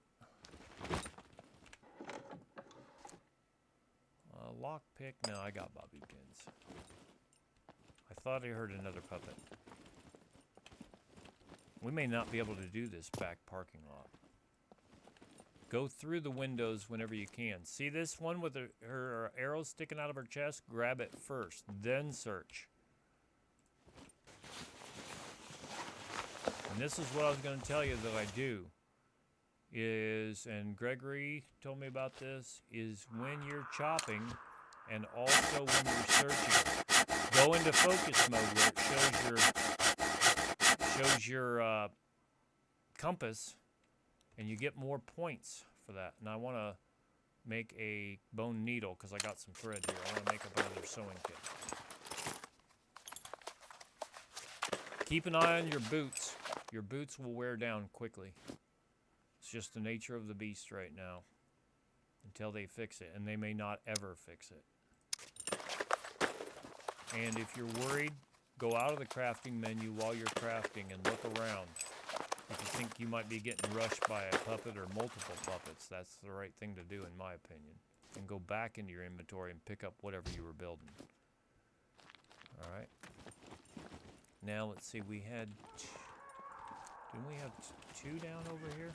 S1: Lockpick. No, I got bobby pins. I thought I heard another puppet. We may not be able to do this back parking lot. Go through the windows whenever you can. See this one with her arrows sticking out of her chest? Grab it first, then search. And this is what I was going to tell you that I do. And Gregory told me about this, is when you're chopping and also when you're searching, go into focus mode where it shows your compass, and you get more points for that. And I want to make a bone needle because I got some thread here. I want to make up another sewing kit. Keep an eye on your boots. Your boots will wear down quickly. It's just the nature of the beast right now until they fix it, and they may not ever fix it. And if you're worried, go out of the crafting menu while you're crafting and look around. If you think you might be getting rushed by a puppet or multiple puppets, that's the right thing to do in my opinion. And go back into your inventory and pick up whatever you were building. Alright. Now let's see, we had... Didn't we have 2 down over here?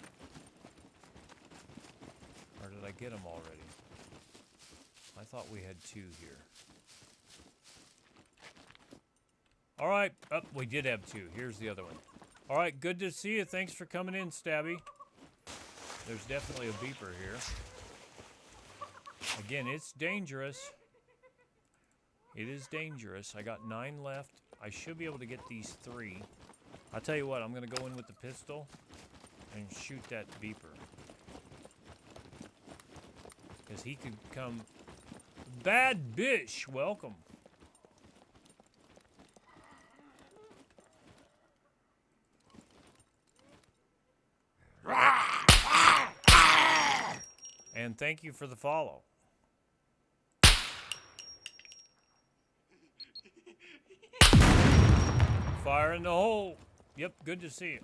S1: Or did I get them already? I thought we had 2 here. Alright, we did have 2. Here's the other one. Alright, good to see you. Thanks for coming in, Stabby. There's definitely a beeper here. Again, it's dangerous. It is dangerous. I got 9 left. I should be able to get these 3. I'll tell you what, I'm going to go in with the pistol and shoot that beeper. Because he could come... Bad Bish, welcome. And thank you for the follow. Fire in the hole. Yep, good to see you.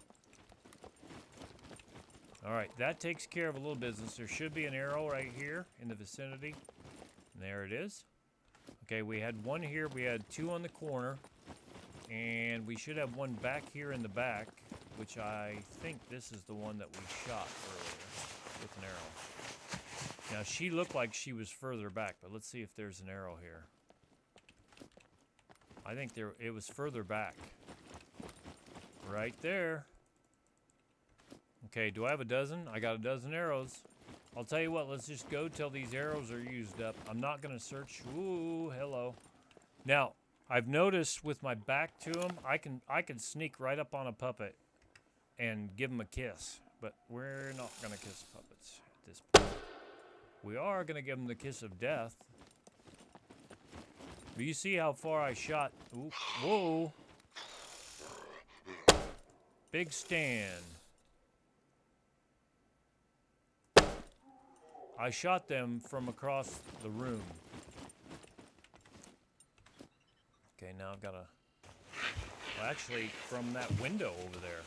S1: All right, that takes care of a little business. There should be an arrow right here in the vicinity. And there it is. Okay, we had one here. We had two on the corner. And we should have one back here in the back, which I think this is the one that we shot earlier with an arrow. Now, she looked like she was further back, but let's see if there's an arrow here. I think it was further back. Right there. Okay, do I have a dozen? I got a dozen arrows. I'll tell you what, let's just go till these arrows are used up. I'm not going to search. Ooh, hello. Now, I've noticed with my back to them, I can sneak right up on a puppet and give him a kiss. But we're not going to kiss puppets at this point. We are going to give him the kiss of death. But you see how far I shot. Ooh, whoa. Big stand. I shot them from across the room. Okay, now I've got to... Well, actually, from that window over there.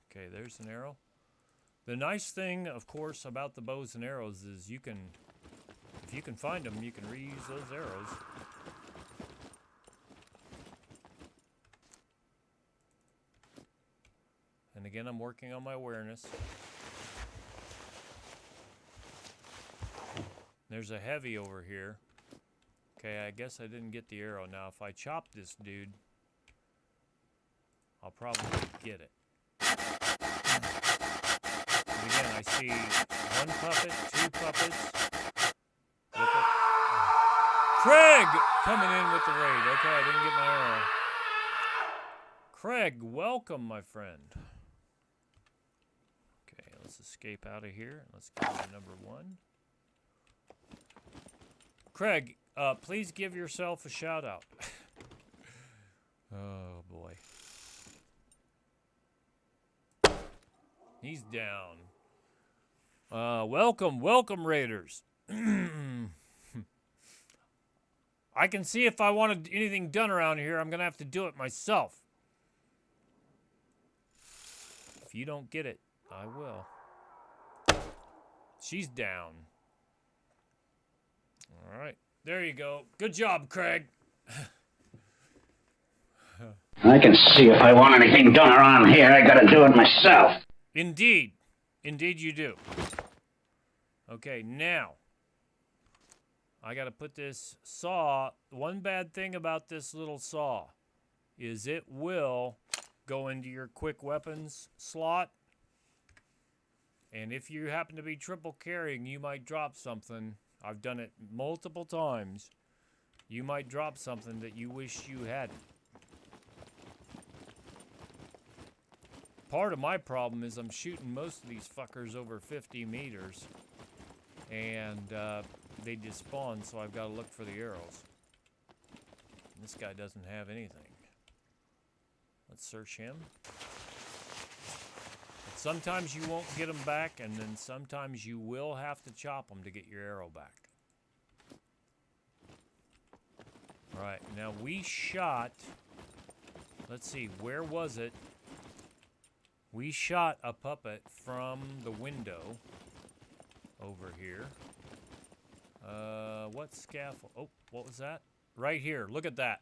S1: Okay, there's an arrow. The nice thing, of course, about the bows and arrows is you can... If you can find them, you can reuse those arrows. And again, I'm working on my awareness. There's a heavy over here. Okay, I guess I didn't get the arrow. Now, if I chop this dude, I'll probably get it. And again, I see one puppet, two puppets. Look at Craig coming in with the raid. Okay, I didn't get my arrow. Craig, welcome, my friend. Okay, let's escape out of here. Let's go to number 1. Craig, please give yourself a shout out. Oh boy. He's down. Welcome, Raiders. I can see if I wanted anything done around here, I'm gonna have to do it myself. If you don't get it, I will. She's down. All right, there you go. Good job, Craig.
S8: I can see if I want anything done around here, I gotta do it myself.
S1: Indeed. Indeed you do. Okay, now. I gotta put this saw. One bad thing about this little saw is it will go into your quick weapons slot. And if you happen to be triple carrying, you might drop something. I've done it multiple times. You might drop something that you wish you hadn't. Part of my problem is I'm shooting most of these fuckers over 50 meters. And they just spawn, so I've got to look for the arrows. And this guy doesn't have anything. Let's search him. But sometimes you won't get them back, and then sometimes you will have to chop them to get your arrow back. Alright, now we shot... Let's see, where was it? We shot a puppet from the window over here. What scaffold? Oh, what was that? Right here. Look at that.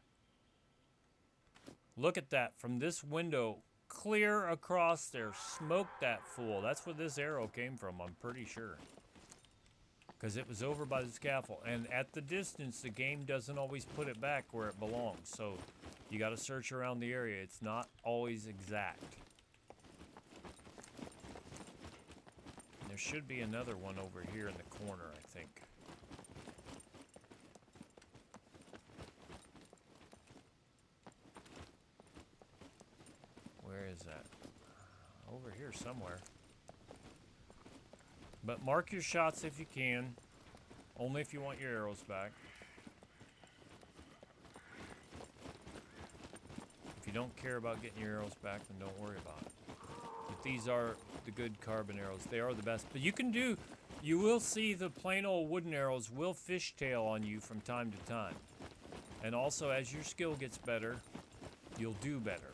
S1: Look at that. From this window, clear across there. Smoke that fool. That's where this arrow came from, I'm pretty sure. Because it was over by the scaffold. And at the distance, the game doesn't always put it back where it belongs. So you got to search around the area. It's not always exact. There should be another one over here in the corner, I think. Where is that? Over here somewhere. But mark your shots if you can. Only if you want your arrows back. If you don't care about getting your arrows back, then don't worry about it. But these are the good carbon arrows. They are the best. But you will see the plain old wooden arrows will fishtail on you from time to time. And also, as your skill gets better, you'll do better.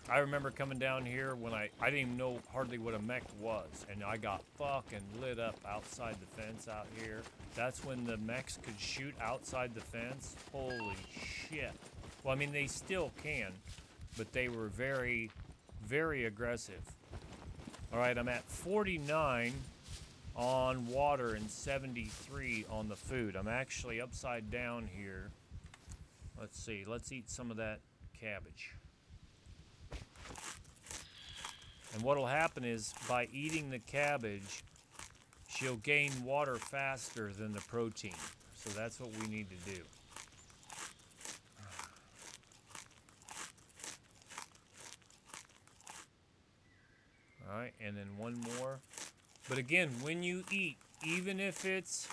S1: I remember coming down here when I didn't even know hardly what a mech was, and I got fucking lit up outside the fence out here. That's when the mechs could shoot outside the fence. Holy shit. Well, I mean, they still can, but they were very, very aggressive. All right, I'm at 49 on water and 73 on the food. I'm actually upside down here. Let's see, let's eat some of that cabbage. And what'll happen is, by eating the cabbage, she'll gain water faster than the protein. So that's what we need to do. All right, and then one more. But again, when you eat, even if it's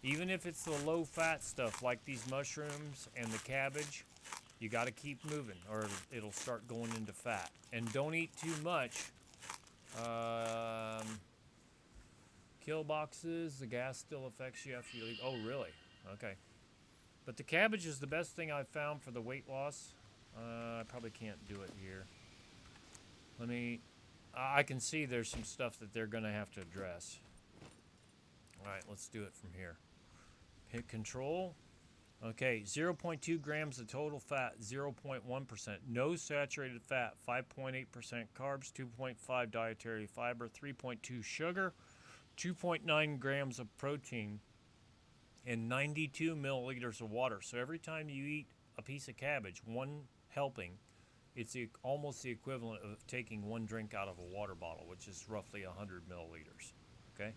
S1: the low-fat stuff like these mushrooms and the cabbage, you got to keep moving, or it'll start going into fat. And don't eat too much. Kill boxes, the gas still affects you after you leave. Oh, really? Okay. But the cabbage is the best thing I've found for the weight loss. I probably can't do it here. I can see there's some stuff that they're going to have to address. All right, let's do it from here. Hit control. Okay, 0.2 grams of total fat, 0.1%. No saturated fat, 5.8% carbs, 2.5 dietary fiber, 3.2 sugar, 2.9 grams of protein, and 92 milliliters of water. So every time you eat a piece of cabbage, one helping, it's almost the equivalent of taking one drink out of a water bottle, which is roughly 100 milliliters. Okay?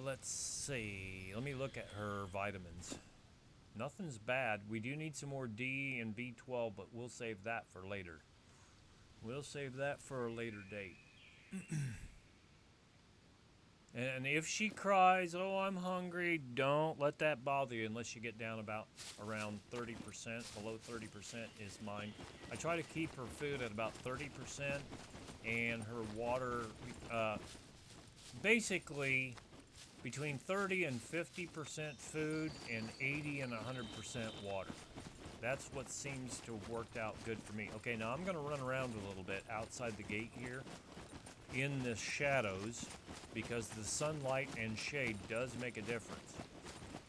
S1: Let's see. Let me look at her vitamins. Nothing's bad. We do need some more D and B12, but we'll save that for later. We'll save that for a later date. And if she cries, oh, I'm hungry, don't let that bother you unless you get down about around 30%. Below 30% is mine. I try to keep her food at about 30% and her water, basically between 30 and 50% food and 80 and 100% water. That's what seems to have worked out good for me. Okay, now I'm going to run around a little bit outside the gate here in the shadows because the sunlight and shade does make a difference.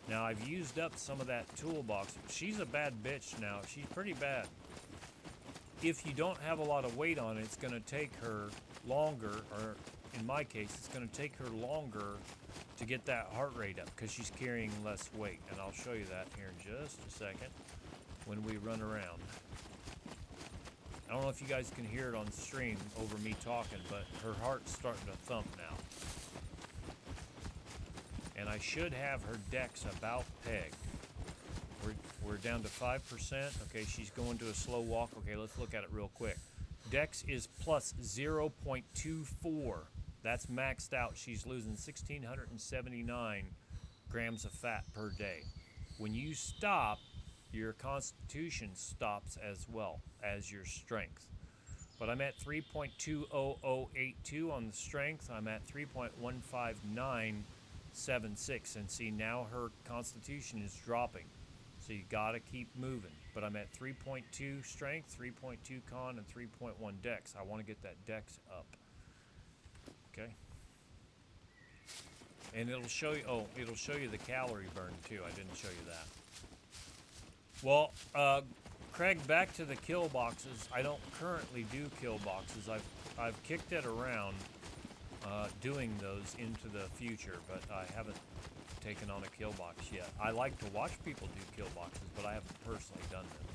S1: Now, I've used up some of that toolbox. She's a bad bitch now. She's pretty bad. If you don't have a lot of weight on it, it's going to take her longer, or in my case, it's going to take her longer to get that heart rate up because she's carrying less weight. And I'll show you that here in just a second when we run around. I don't know if you guys can hear it on stream over me talking, but her heart's starting to thump now. And I should have her dex about pegged. We're down to 5%. Okay, she's going to a slow walk. Okay, let's look at it real quick. Dex is plus 0.24. That's maxed out. She's losing 1,679 grams of fat per day. When you stop, your constitution stops as well as your strength. But I'm at 3.20082 on the strength. I'm at 3.15976. And see, now her constitution is dropping. So you gotta keep moving. But I'm at 3.2 strength, 3.2 con, and 3.1 dex. I want to get that dex up. Okay. And it'll show you, oh, it'll show you the calorie burn too. I didn't show you that. Well, Craig, back to the kill boxes. I don't currently do kill boxes. I've kicked it around doing those into the future, but I haven't taken on a kill box yet. I like to watch people do kill boxes, but I haven't personally done them.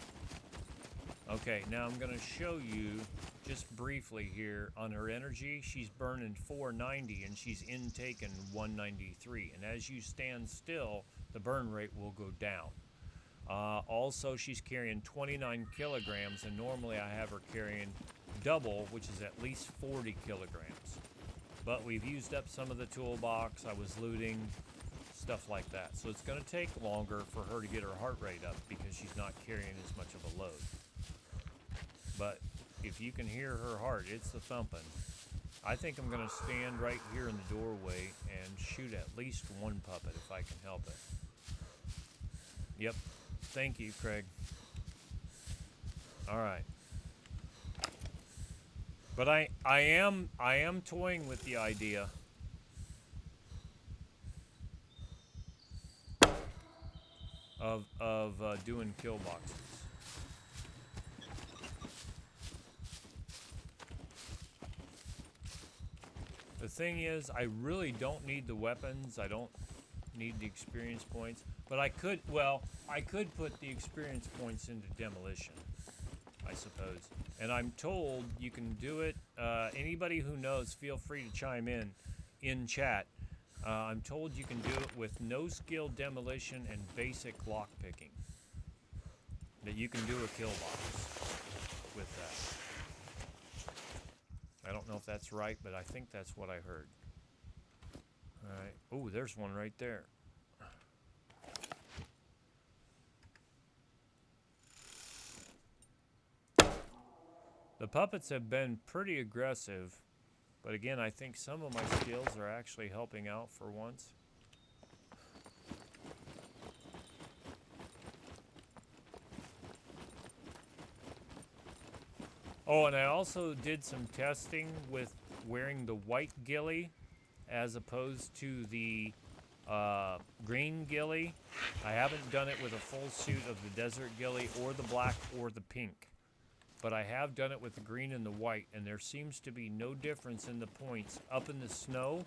S1: Okay, now I'm going to show you just briefly here on her energy. She's burning 490 and she's intaking 193. And as you stand still, the burn rate will go down. Also, she's carrying 29 kilograms, and normally I have her carrying double, which is at least 40 kilograms. But we've used up some of the toolbox. I was looting, stuff like that. So it's going to take longer for her to get her heart rate up because she's not carrying as much of a load. But if you can hear her heart, it's the thumping. I think I'm going to stand right here in the doorway and shoot at least one puppet if I can help it. Yep, Thank you, Craig. All right. But I am toying with the idea of doing kill boxes. The thing is, I really don't need the weapons. I don't need the experience points. But I could, well, I could put the experience points into demolition, I suppose. And I'm told you can do it. Anybody who knows, feel free to chime in chat. I'm told you can do it with no skill demolition and basic lock picking. That you can do a kill box with that. I don't know if that's right, but I think that's what I heard. All right. Oh, there's one right there. The puppets have been pretty aggressive, but again, I think some of my skills are actually helping out for once. Oh, and I also did some testing with wearing the white ghillie as opposed to the green ghillie. I haven't done it with a full suit of the desert ghillie or the black or the pink. But I have done it with the green and the white, and there seems to be no difference in the points up in the snow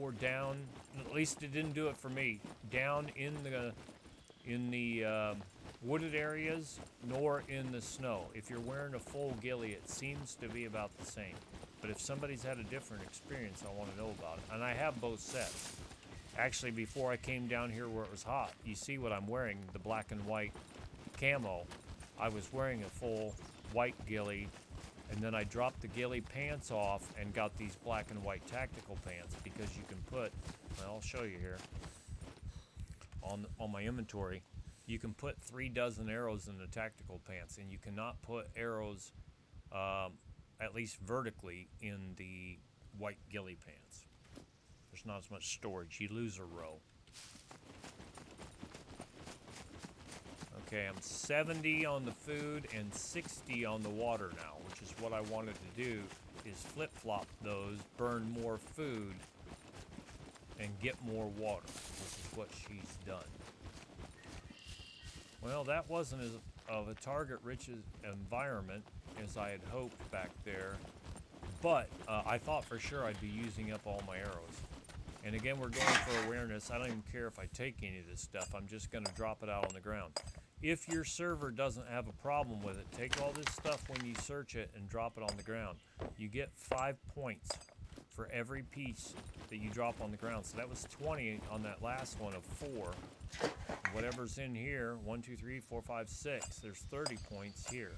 S1: or down, at least it didn't do it for me, down in the wooded areas nor in the snow. If you're wearing a full ghillie, it seems to be about the same. But if somebody's had a different experience, I want to know about it. And I have both sets. Actually, before I came down here where it was hot, you see what I'm wearing, the black and white camo. I was wearing a full white ghillie, and then I dropped the ghillie pants off and got these black and white tactical pants because you can put, well, I'll show you here on my inventory, you can put 3 dozen arrows in the tactical pants, and you cannot put arrows at least vertically in the white ghillie pants. There's not as much storage. You lose a row. Okay, I'm 70 on the food and 60 on the water now, which is what I wanted to do, is flip-flop those, burn more food, and get more water, which is what she's done. Well, that wasn't as of a target-rich environment as I had hoped back there, but I thought for sure I'd be using up all my arrows. And again, we're going for awareness. I don't even care if I take any of this stuff. I'm just going to drop it out on the ground. If your server doesn't have a problem with it, take all this stuff when you search it and drop it on the ground. You get 5 points for every piece that you drop on the ground. So that was 20 on that last one of 4. Whatever's in here, 1, 2, 3, 4, 5, 6, there's 30 points here.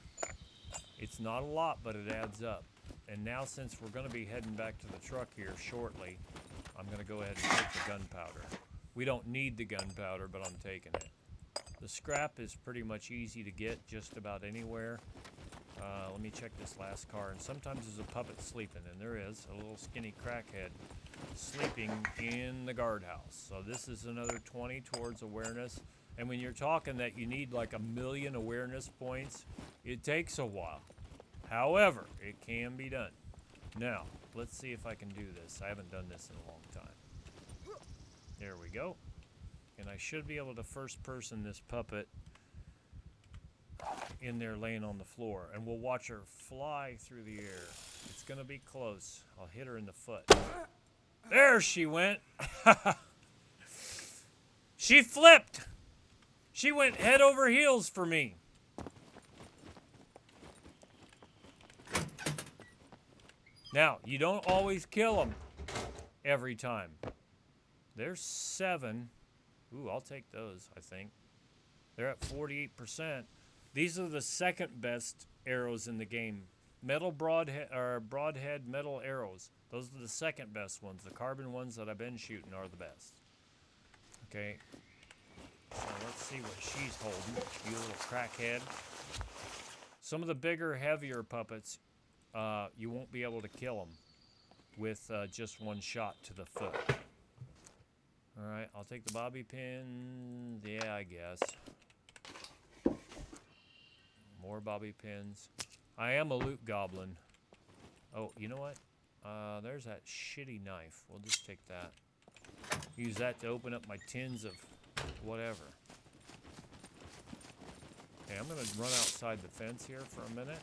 S1: It's not a lot, but it adds up. And now since we're going to be heading back to the truck here shortly, I'm going to go ahead and take the gunpowder. We don't need the gunpowder, but I'm taking it. The scrap is pretty much easy to get just about anywhere. Let me check this last car. And sometimes there's a puppet sleeping, and there is a little skinny crackhead sleeping in the guardhouse. So this is another 20 towards awareness. And when you're talking that you need like 1,000,000 awareness points, it takes a while. However, it can be done. Now, let's see if I can do this. I haven't done this in a long time. There we go. And I should be able to first person this puppet in there laying on the floor. And we'll watch her fly through the air. It's going to be close. I'll hit her in the foot. There she went. She flipped. She went head over heels for me. Now, you don't always kill them every time. There's 7. Ooh, I'll take those, I think. They're at 48%. These are the second best arrows in the game. Metal broadhead metal arrows. Those are the second best ones. The carbon ones that I've been shooting are the best. Okay. So let's see what she's holding. You little crackhead. Some of the bigger, heavier puppets, you won't be able to kill them with just one shot to the foot. Alright, I'll take the bobby pin. Yeah, I guess. More bobby pins. I am a loot goblin. Oh, you know what? There's that shitty knife. We'll just take that. Use that to open up my tins of whatever. Okay, I'm gonna run outside the fence here for a minute.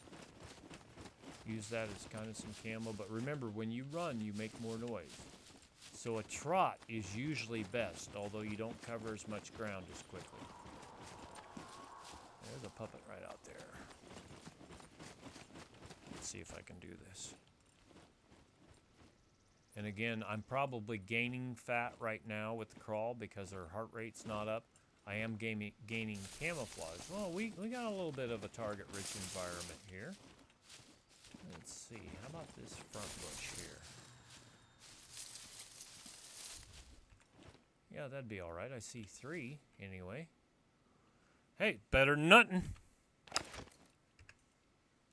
S1: Use that as kind of some camo, but remember, when you run, you make more noise. So a trot is usually best, although you don't cover as much ground as quickly. There's a puppet right out there. Let's see if I can do this. And again, I'm probably gaining fat right now with the crawl because her heart rate's not up. I am gaining camouflage. Well, we got a little bit of a target-rich environment here. Let's see. How about this front bush here? Yeah, that'd be all right. I see 3 anyway. Hey, better than nothing.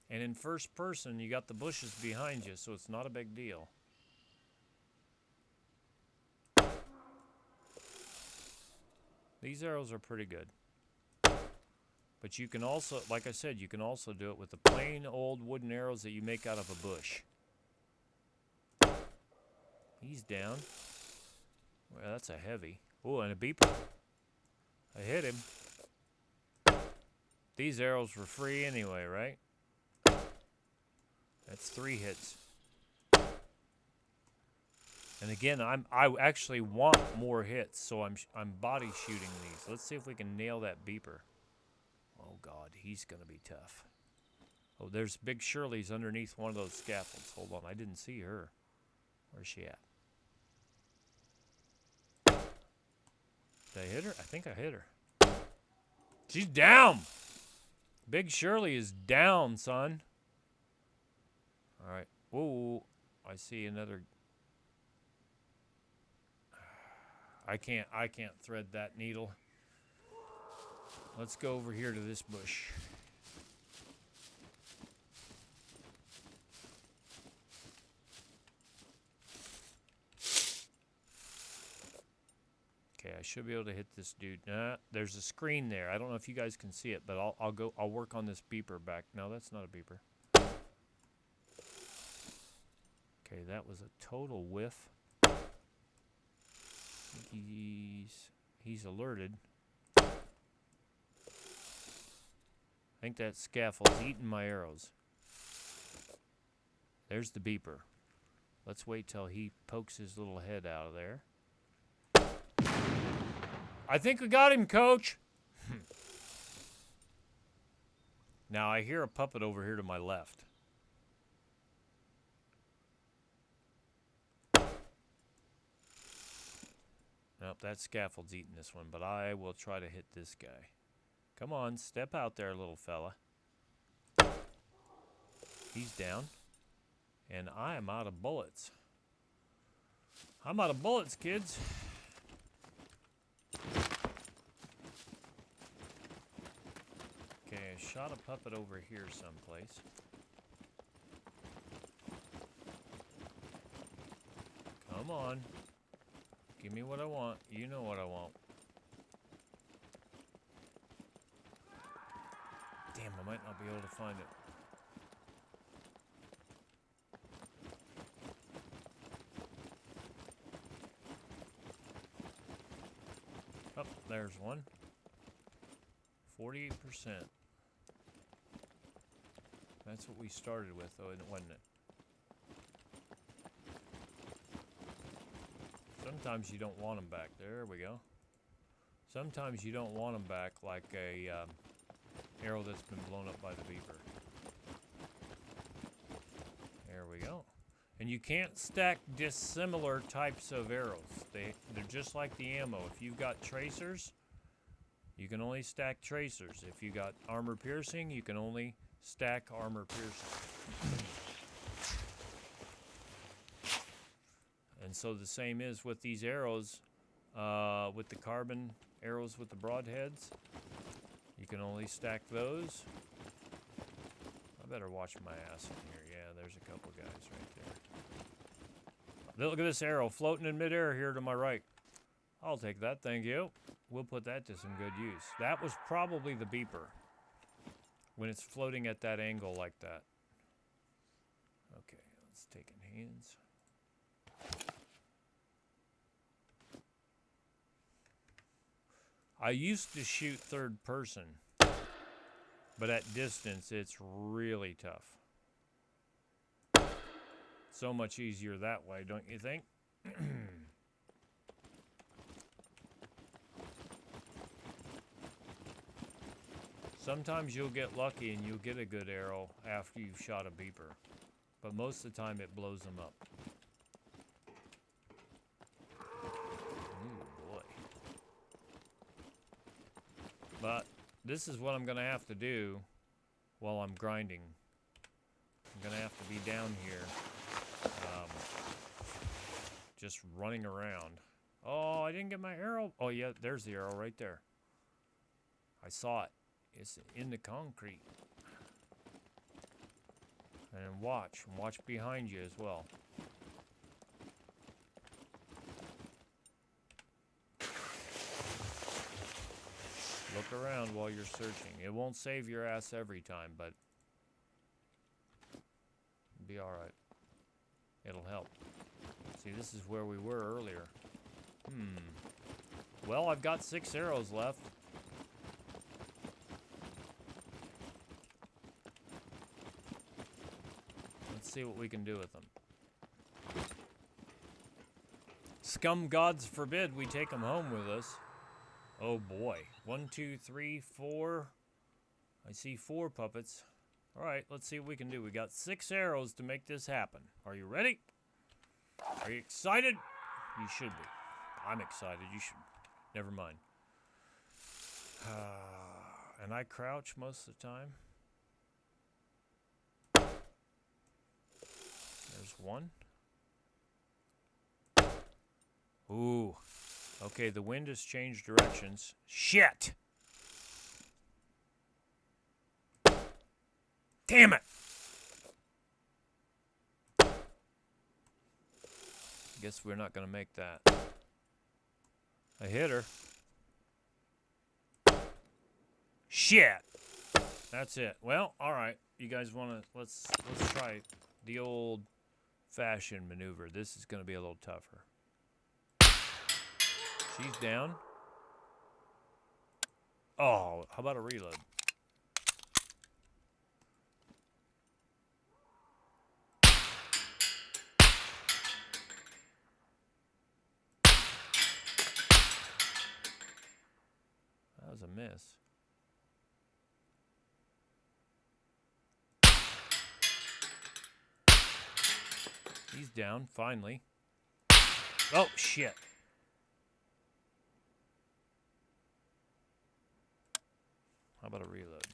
S1: And in first person, you got the bushes behind you, so it's not a big deal. These arrows are pretty good. But you can also, like I said, you can also do it with the plain old wooden arrows that you make out of a bush. He's down. Well, that's a heavy. Oh, and a beeper. I hit him. These arrows were free anyway, right? That's 3 hits. And again, I actually want more hits, so I'm body shooting these. Let's see if we can nail that beeper. Oh God, he's gonna be tough. Oh, there's Big Shirley's underneath one of those scaffolds. Hold on, I didn't see her. Where's she at? Did I hit her? I think I hit her. She's down! Big Shirley is down, son. Alright. Whoa, I see another. I can't thread that needle. Let's go over here to this bush. Okay, I should be able to hit this dude. Nah, there's a screen there. I don't know if you guys can see it, but I'll work on this beeper back. No, that's not a beeper. Okay, that was a total whiff. He's alerted. I think that scaffold's eating my arrows. There's the beeper. Let's wait till he pokes his little head out of there. I think we got him, Coach. Now I hear a puppet over here to my left. Nope, that scaffold's eating this one, but I will try to hit this guy. Come on, step out there, little fella. He's down. And I am out of bullets. I'm out of bullets, kids. Okay, I shot a puppet over here someplace. Come on. Give me what I want. You know what I want. Damn, I might not be able to find it. Oh, there's one. 48%. That's what we started with, though, wasn't it? Sometimes you don't want them back. There we go. Sometimes you don't want them back like a arrow that's been blown up by the beeper. There we go. And you can't stack dissimilar types of arrows. They're just like the ammo. If you've got tracers, you can only stack tracers. If you got armor piercing, you can only stack armor piercing. And so the same is with these arrows, with the carbon arrows with the broadheads. You can only stack those. I better watch my ass in here. Yeah, there's a couple guys right there. Look at this arrow floating in midair here to my right. I'll take that, thank you. We'll put that to some good use. That was probably the beeper. when it's floating at that angle like that. Okay, let's take in hands. I used to shoot third person, but at distance it's really tough. So much easier that way, don't you think? Sometimes you'll get lucky and you'll get a good arrow after you've shot a beeper, but most of the time it blows them up. Ooh, boy. But this is what I'm going to have to do while I'm grinding. I'm going to have to be down here, just running around. Oh, I didn't get my arrow. Oh, yeah, there's the arrow right there. I saw it. It's in the concrete. And watch behind you as well. Look around while you're searching. It won't save your ass every time, but it'll be alright. It'll help. See, this is where we were earlier. Well, I've got 6 arrows left. Let's see what we can do with them. Scum gods forbid we take them home with us. Oh boy. 1, 2, 3, 4. I see 4 puppets. Alright, let's see what we can do. We got 6 arrows to make this happen. Are you ready? Are you excited? You should be. I'm excited. You should. Never mind. And I crouch most of the time. There's 1. Ooh. Okay, the wind has changed directions. Shit! Damn it! Guess we're not gonna make that. I hit her. Shit! That's it. Well, alright. You guys wanna let's try the old fashioned maneuver. This is gonna be a little tougher. She's down. Oh, how about a reload? That was a miss. He's down, finally. Oh, shit. How about a reload?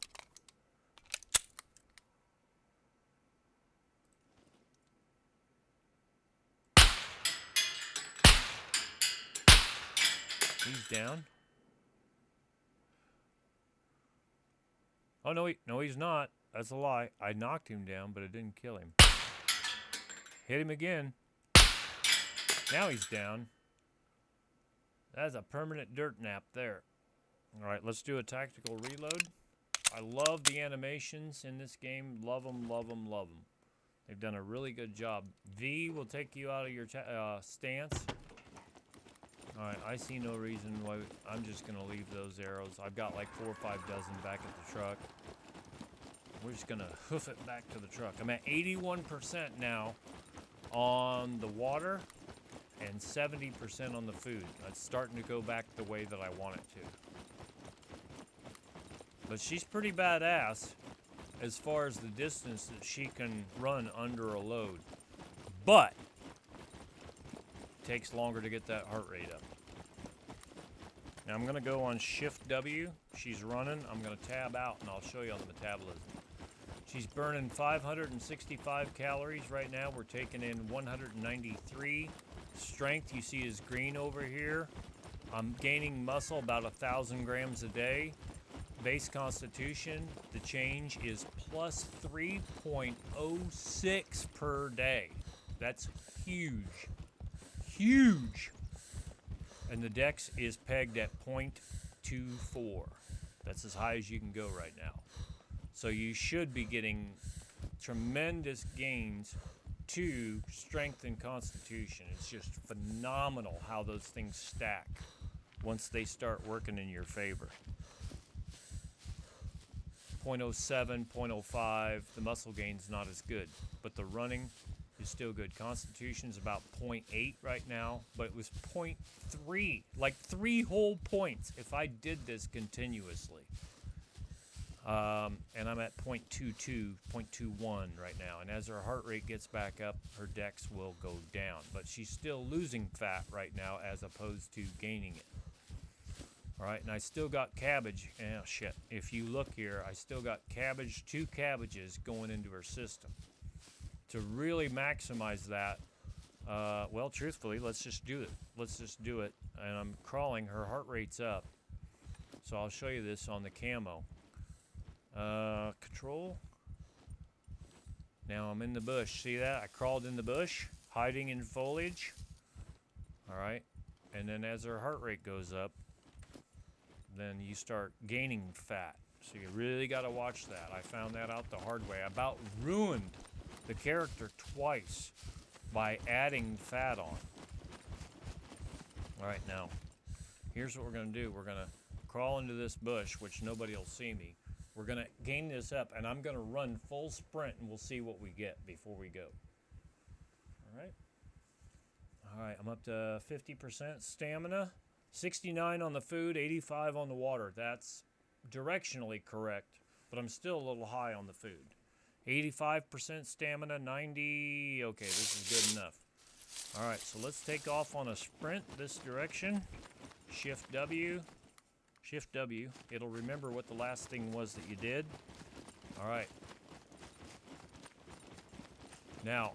S1: He's down. Oh, no, he's not. That's a lie. I knocked him down, but it didn't kill him. Hit him again. Now he's down. That's a permanent dirt nap there. Alright, let's do a tactical reload. I love the animations in this game. Love them, love them, love them. They've done a really good job. V will take you out of your stance. Alright, I see no reason why. I'm just going to leave those arrows. I've got like 4 or 5 dozen back at the truck. We're just going to hoof it back to the truck. I'm at 81% now on the water and 70% on the food. It's starting to go back the way that I want it to. But she's pretty badass as far as the distance that she can run under a load. But it takes longer to get that heart rate up. Now I'm going to go on Shift W. She's running. I'm going to tab out and I'll show you on the metabolism. She's burning 565 calories right now. We're taking in 193. Strength you see is green over here. I'm gaining muscle about 1,000 grams a day. Base constitution, the change is plus 3.06 per day. That's huge. Huge. And the dex is pegged at 0.24. That's as high as you can go right now. So you should be getting tremendous gains to strength and constitution. It's just phenomenal how those things stack once they start working in your favor. 0.07, 0.05, the muscle gain's not as good, but the running is still good. Constitution's about 0.8 right now, but it was 0.3, like 3 whole points if I did this continuously. And I'm at 0.22, 0.21 right now. And as her heart rate gets back up, her dex will go down. But she's still losing fat right now as opposed to gaining it. All right, and I still got cabbage. Oh, shit. If you look here, I still got cabbage, 2 cabbages going into her system. To really maximize that, well, truthfully, let's just do it. Let's just do it. And I'm crawling. Her heart rate's up. So I'll show you this on the camo. Control. Now I'm in the bush. See that? I crawled in the bush, hiding in foliage. All right. And then as her heart rate goes up, then you start gaining fat. So you really got to watch that. I found that out the hard way. I about ruined the character twice by adding fat on. All right, now, here's what we're going to do. We're going to crawl into this bush, which nobody will see me. We're going to gain this up, and I'm going to run full sprint, and we'll see what we get before we go. All right. All right, I'm up to 50% stamina, 69 on the food, 85 on the water. That's directionally correct, but I'm still a little high on the food. 85% stamina, 90. Okay, this is good enough. All right, so let's take off on a sprint this direction. Shift W. Shift W. It'll remember what the last thing was that you did. All right. Now,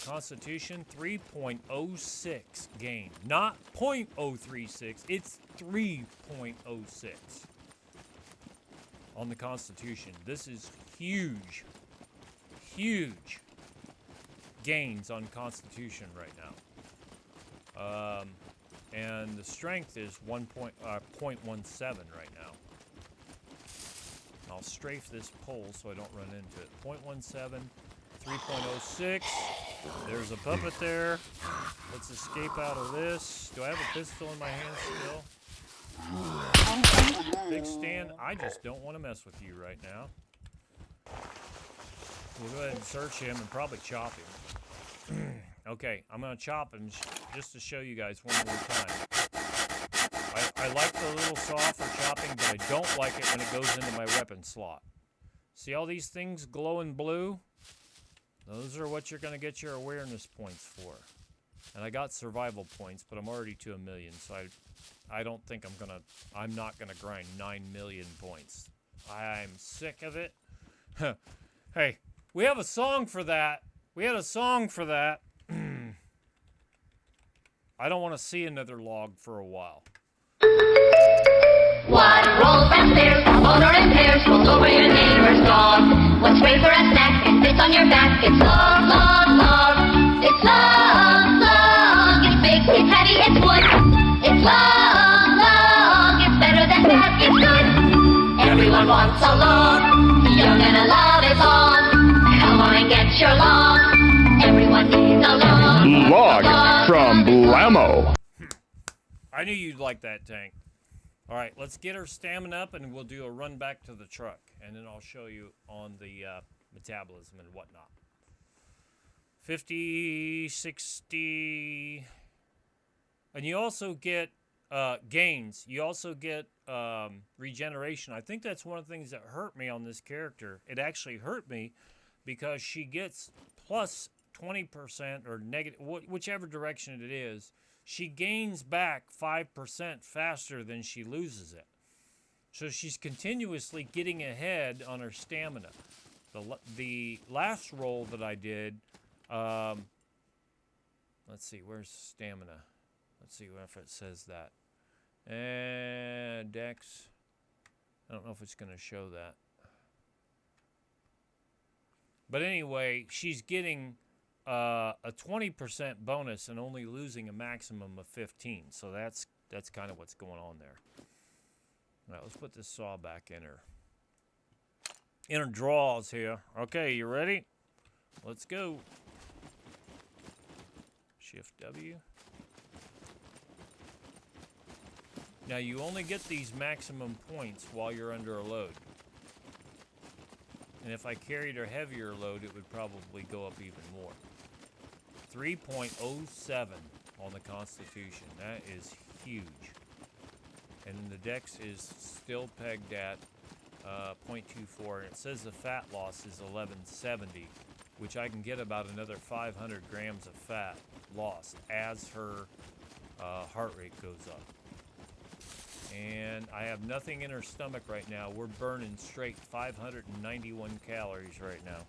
S1: Constitution 3.06 gain. Not 0.036. It's 3.06 on the Constitution. This is huge, huge gains on Constitution right now. And the strength is 0.17 right now. I'll strafe this pole so I don't run into it. 0.17, 3.06. There's a puppet there. Let's escape out of this. Do I have a pistol in my hand still? Big Stan, I just don't want to mess with you right now. We'll go ahead and search him and probably chop him. Okay, I'm going to chop him just to show you guys one more time. I like the little saw for chopping, but I don't like it when it goes into my weapon slot. See all these things glowing blue? Those are what you're going to get your awareness points for. And I got survival points, but I'm already to 1 million, so I don't think I'm not going to grind 9 million points. I'm sick of it. Hey, we have a song for that. We had a song for that. I don't want to see another log for a while.
S13: What rolls downstairs, motor and tears, rolls over your neighbor's dog. What's great for a snack and sits on your back? It's log, log, log. It's log, log. It's big, it's heavy, it's wood. It's log, log. It's better than that, it's good. Everyone wants a log. Young and alive is log. Come on and get your log. Everyone needs a log.
S5: Log from Blammo.
S1: I knew you'd like that, Tank. All right, let's get our stamina up, and we'll do a run back to the truck, and then I'll show you on the metabolism and whatnot. 50, 60, and you also get gains. You also get regeneration. I think that's one of the things that hurt me on this character. It actually hurt me because she gets plus 20% or negative, whichever direction it is. She gains back 5% faster than she loses it. So she's continuously getting ahead on her stamina. The last roll that I did, let's see, where's stamina? Let's see if it says that. And Dex, I don't know if it's going to show that. But anyway, she's getting a 20% bonus and only losing a maximum of 15. So that's kind of what's going on there. All right, let's put this saw back in her. inner draws here. Okay, you ready? Let's go. Shift W. Now you only get these maximum points while you're under a load. And if I carried a heavier load, it would probably go up even more. 3.07 on the Constitution. That is huge. And the Dex is still pegged at 0.24. And it says the fat loss is 1170, which I can get about another 500 grams of fat lost as her heart rate goes up. And I have nothing in her stomach right now. We're burning straight 591 calories right now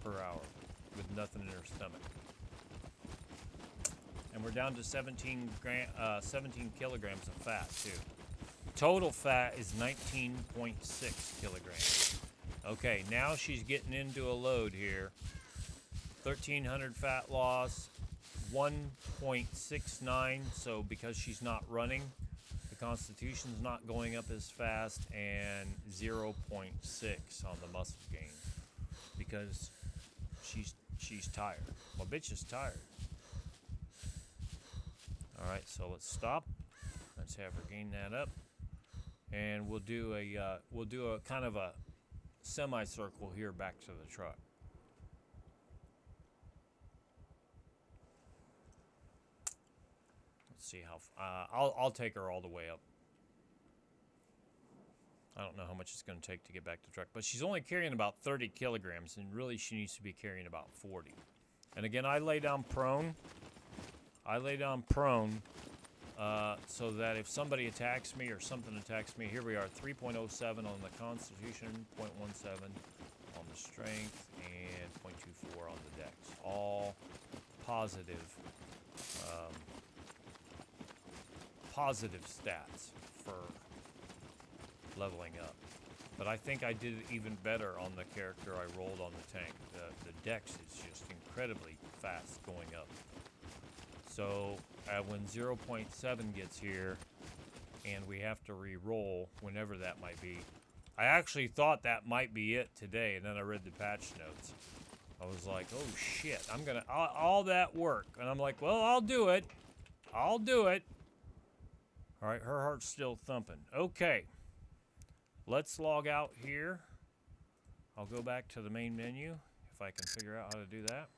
S1: per hour with nothing in her stomach. And we're down to 17 kilograms of fat too. Total fat is 19.6 kilograms. Okay, now she's getting into a load here. 1,300 fat loss, 1.69. So because she's not running, the Constitution's not going up as fast, and 0.6 on the muscle gain because she's tired. My bitch is tired. All right, so let's stop. Let's have her gain that up, and we'll do a kind of a semicircle here back to the truck. See how I'll take her all the way up. I don't know how much it's going to take to get back to the truck, but she's only carrying about 30 kilograms, and really she needs to be carrying about 40. And again, I lay down prone. So that if somebody attacks me or something attacks me, here we are, 3.07 on the Constitution, 0.17 on the Strength, and 0.24 on the Dex. All positive. Positive stats for leveling up. But I think I did even better on the character I rolled on the tank. The Dex is just incredibly fast going up. So when 0.7 gets here and we have to re-roll whenever that might be, I actually thought that might be it today, and then I read the patch notes. I was like, oh shit, I'm gonna all that work, and I'm like, well, I'll do it. All right, her heart's still thumping. Okay, let's log out here. I'll go back to the main menu if I can figure out how to do that.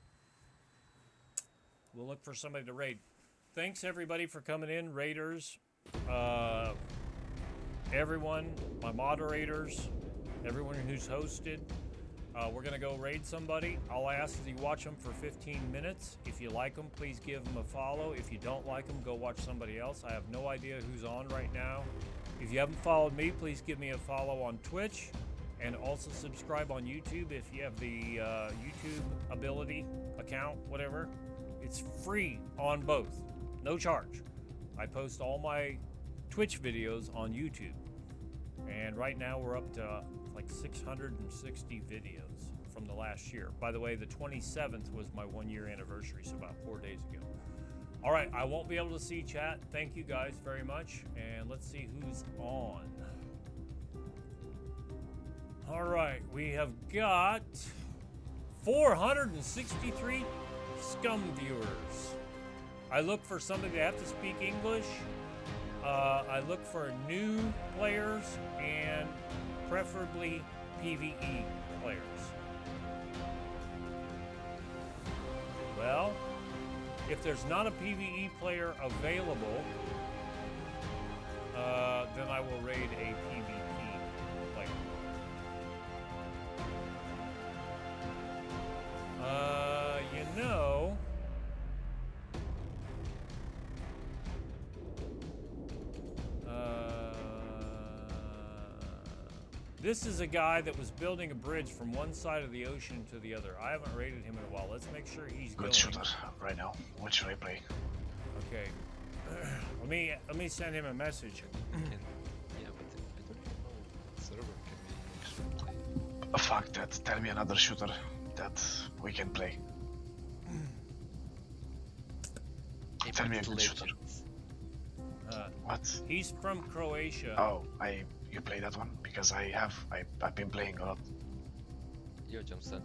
S1: We'll look for somebody to raid. Thanks everybody for coming in, raiders, everyone, my moderators, everyone who's hosted. We're gonna go raid somebody. I'll ask that you watch them for 15 minutes. If you like them, please give them a follow. If you don't like them, go watch somebody else. I have no idea who's on right now. If you haven't followed me, please give me a follow on Twitch, and also subscribe on YouTube if you have the YouTube ability account, whatever. It's free on both, no charge. I post all my Twitch videos on YouTube, and right now we're up to like 660 videos from the last year. By the way, the 27th was my 1-year anniversary, so about 4 days ago. All right, I won't be able to see chat. Thank you guys very much, and let's see who's on. All right, we have got 463 SCUM viewers. I look for somebody that have to speak English. I look for new players and preferably PvE players. Well, if there's not a PvE player available, then I will raid a PvP player. You know, this is a guy that was building a bridge from one side of the ocean to the other. I haven't raided him in a while. Let's make sure he's
S14: good shooter right now. What should I play?
S1: Okay. Let me send him a message.
S6: Yeah, but I don't know what server can we actually play.
S14: Fuck that. Tell me another shooter that we can play. Tell me a good shooter. What?
S1: He's from Croatia.
S14: Oh, you play that one? Because I've been playing a lot.
S6: Yo, Johnson.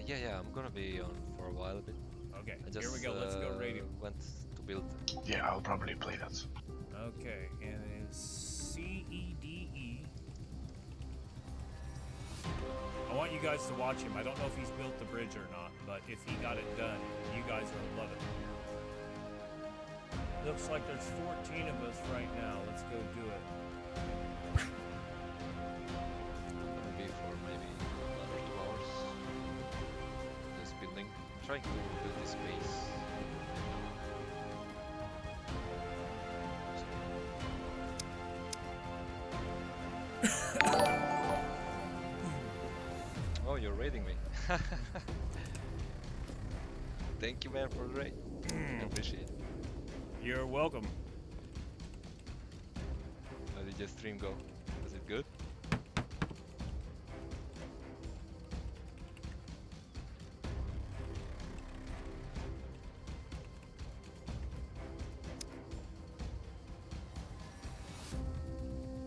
S6: Yeah, I'm gonna be on for a while a bit.
S1: Okay,
S6: I just,
S1: here we go. Let's go radio.
S6: Went to build.
S14: Yeah, I'll probably play that.
S1: Okay, and it's CEDE. I want you guys to watch him. I don't know if he's built the bridge or not, but if he got it done, you guys will love it. Looks like there's 14 of us right now. Let's go do it.
S6: Gonna be for maybe 1 or 2 hours. Just building, trying to build this base. Oh, you're raiding me. Thank you, man, for the raid. I appreciate it.
S1: You're welcome.
S6: How did your stream go? Was it good?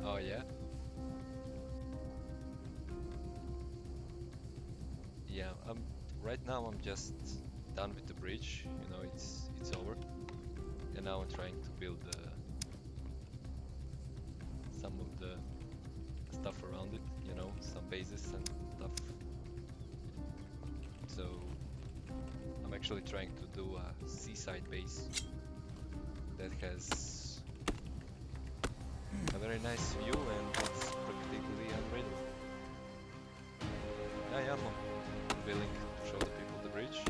S6: Oh yeah? Yeah, right now I'm just done with the bridge, you know, it's over. And now I'm trying to build some of the stuff around it, you know, some bases and stuff. So I'm actually trying to do a seaside base that has a very nice view and it's practically unreadable. I am willing to show the people the bridge.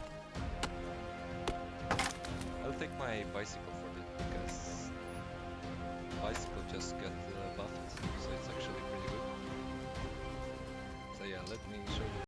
S6: I'll take my bicycle for it because bicycle just got buffed.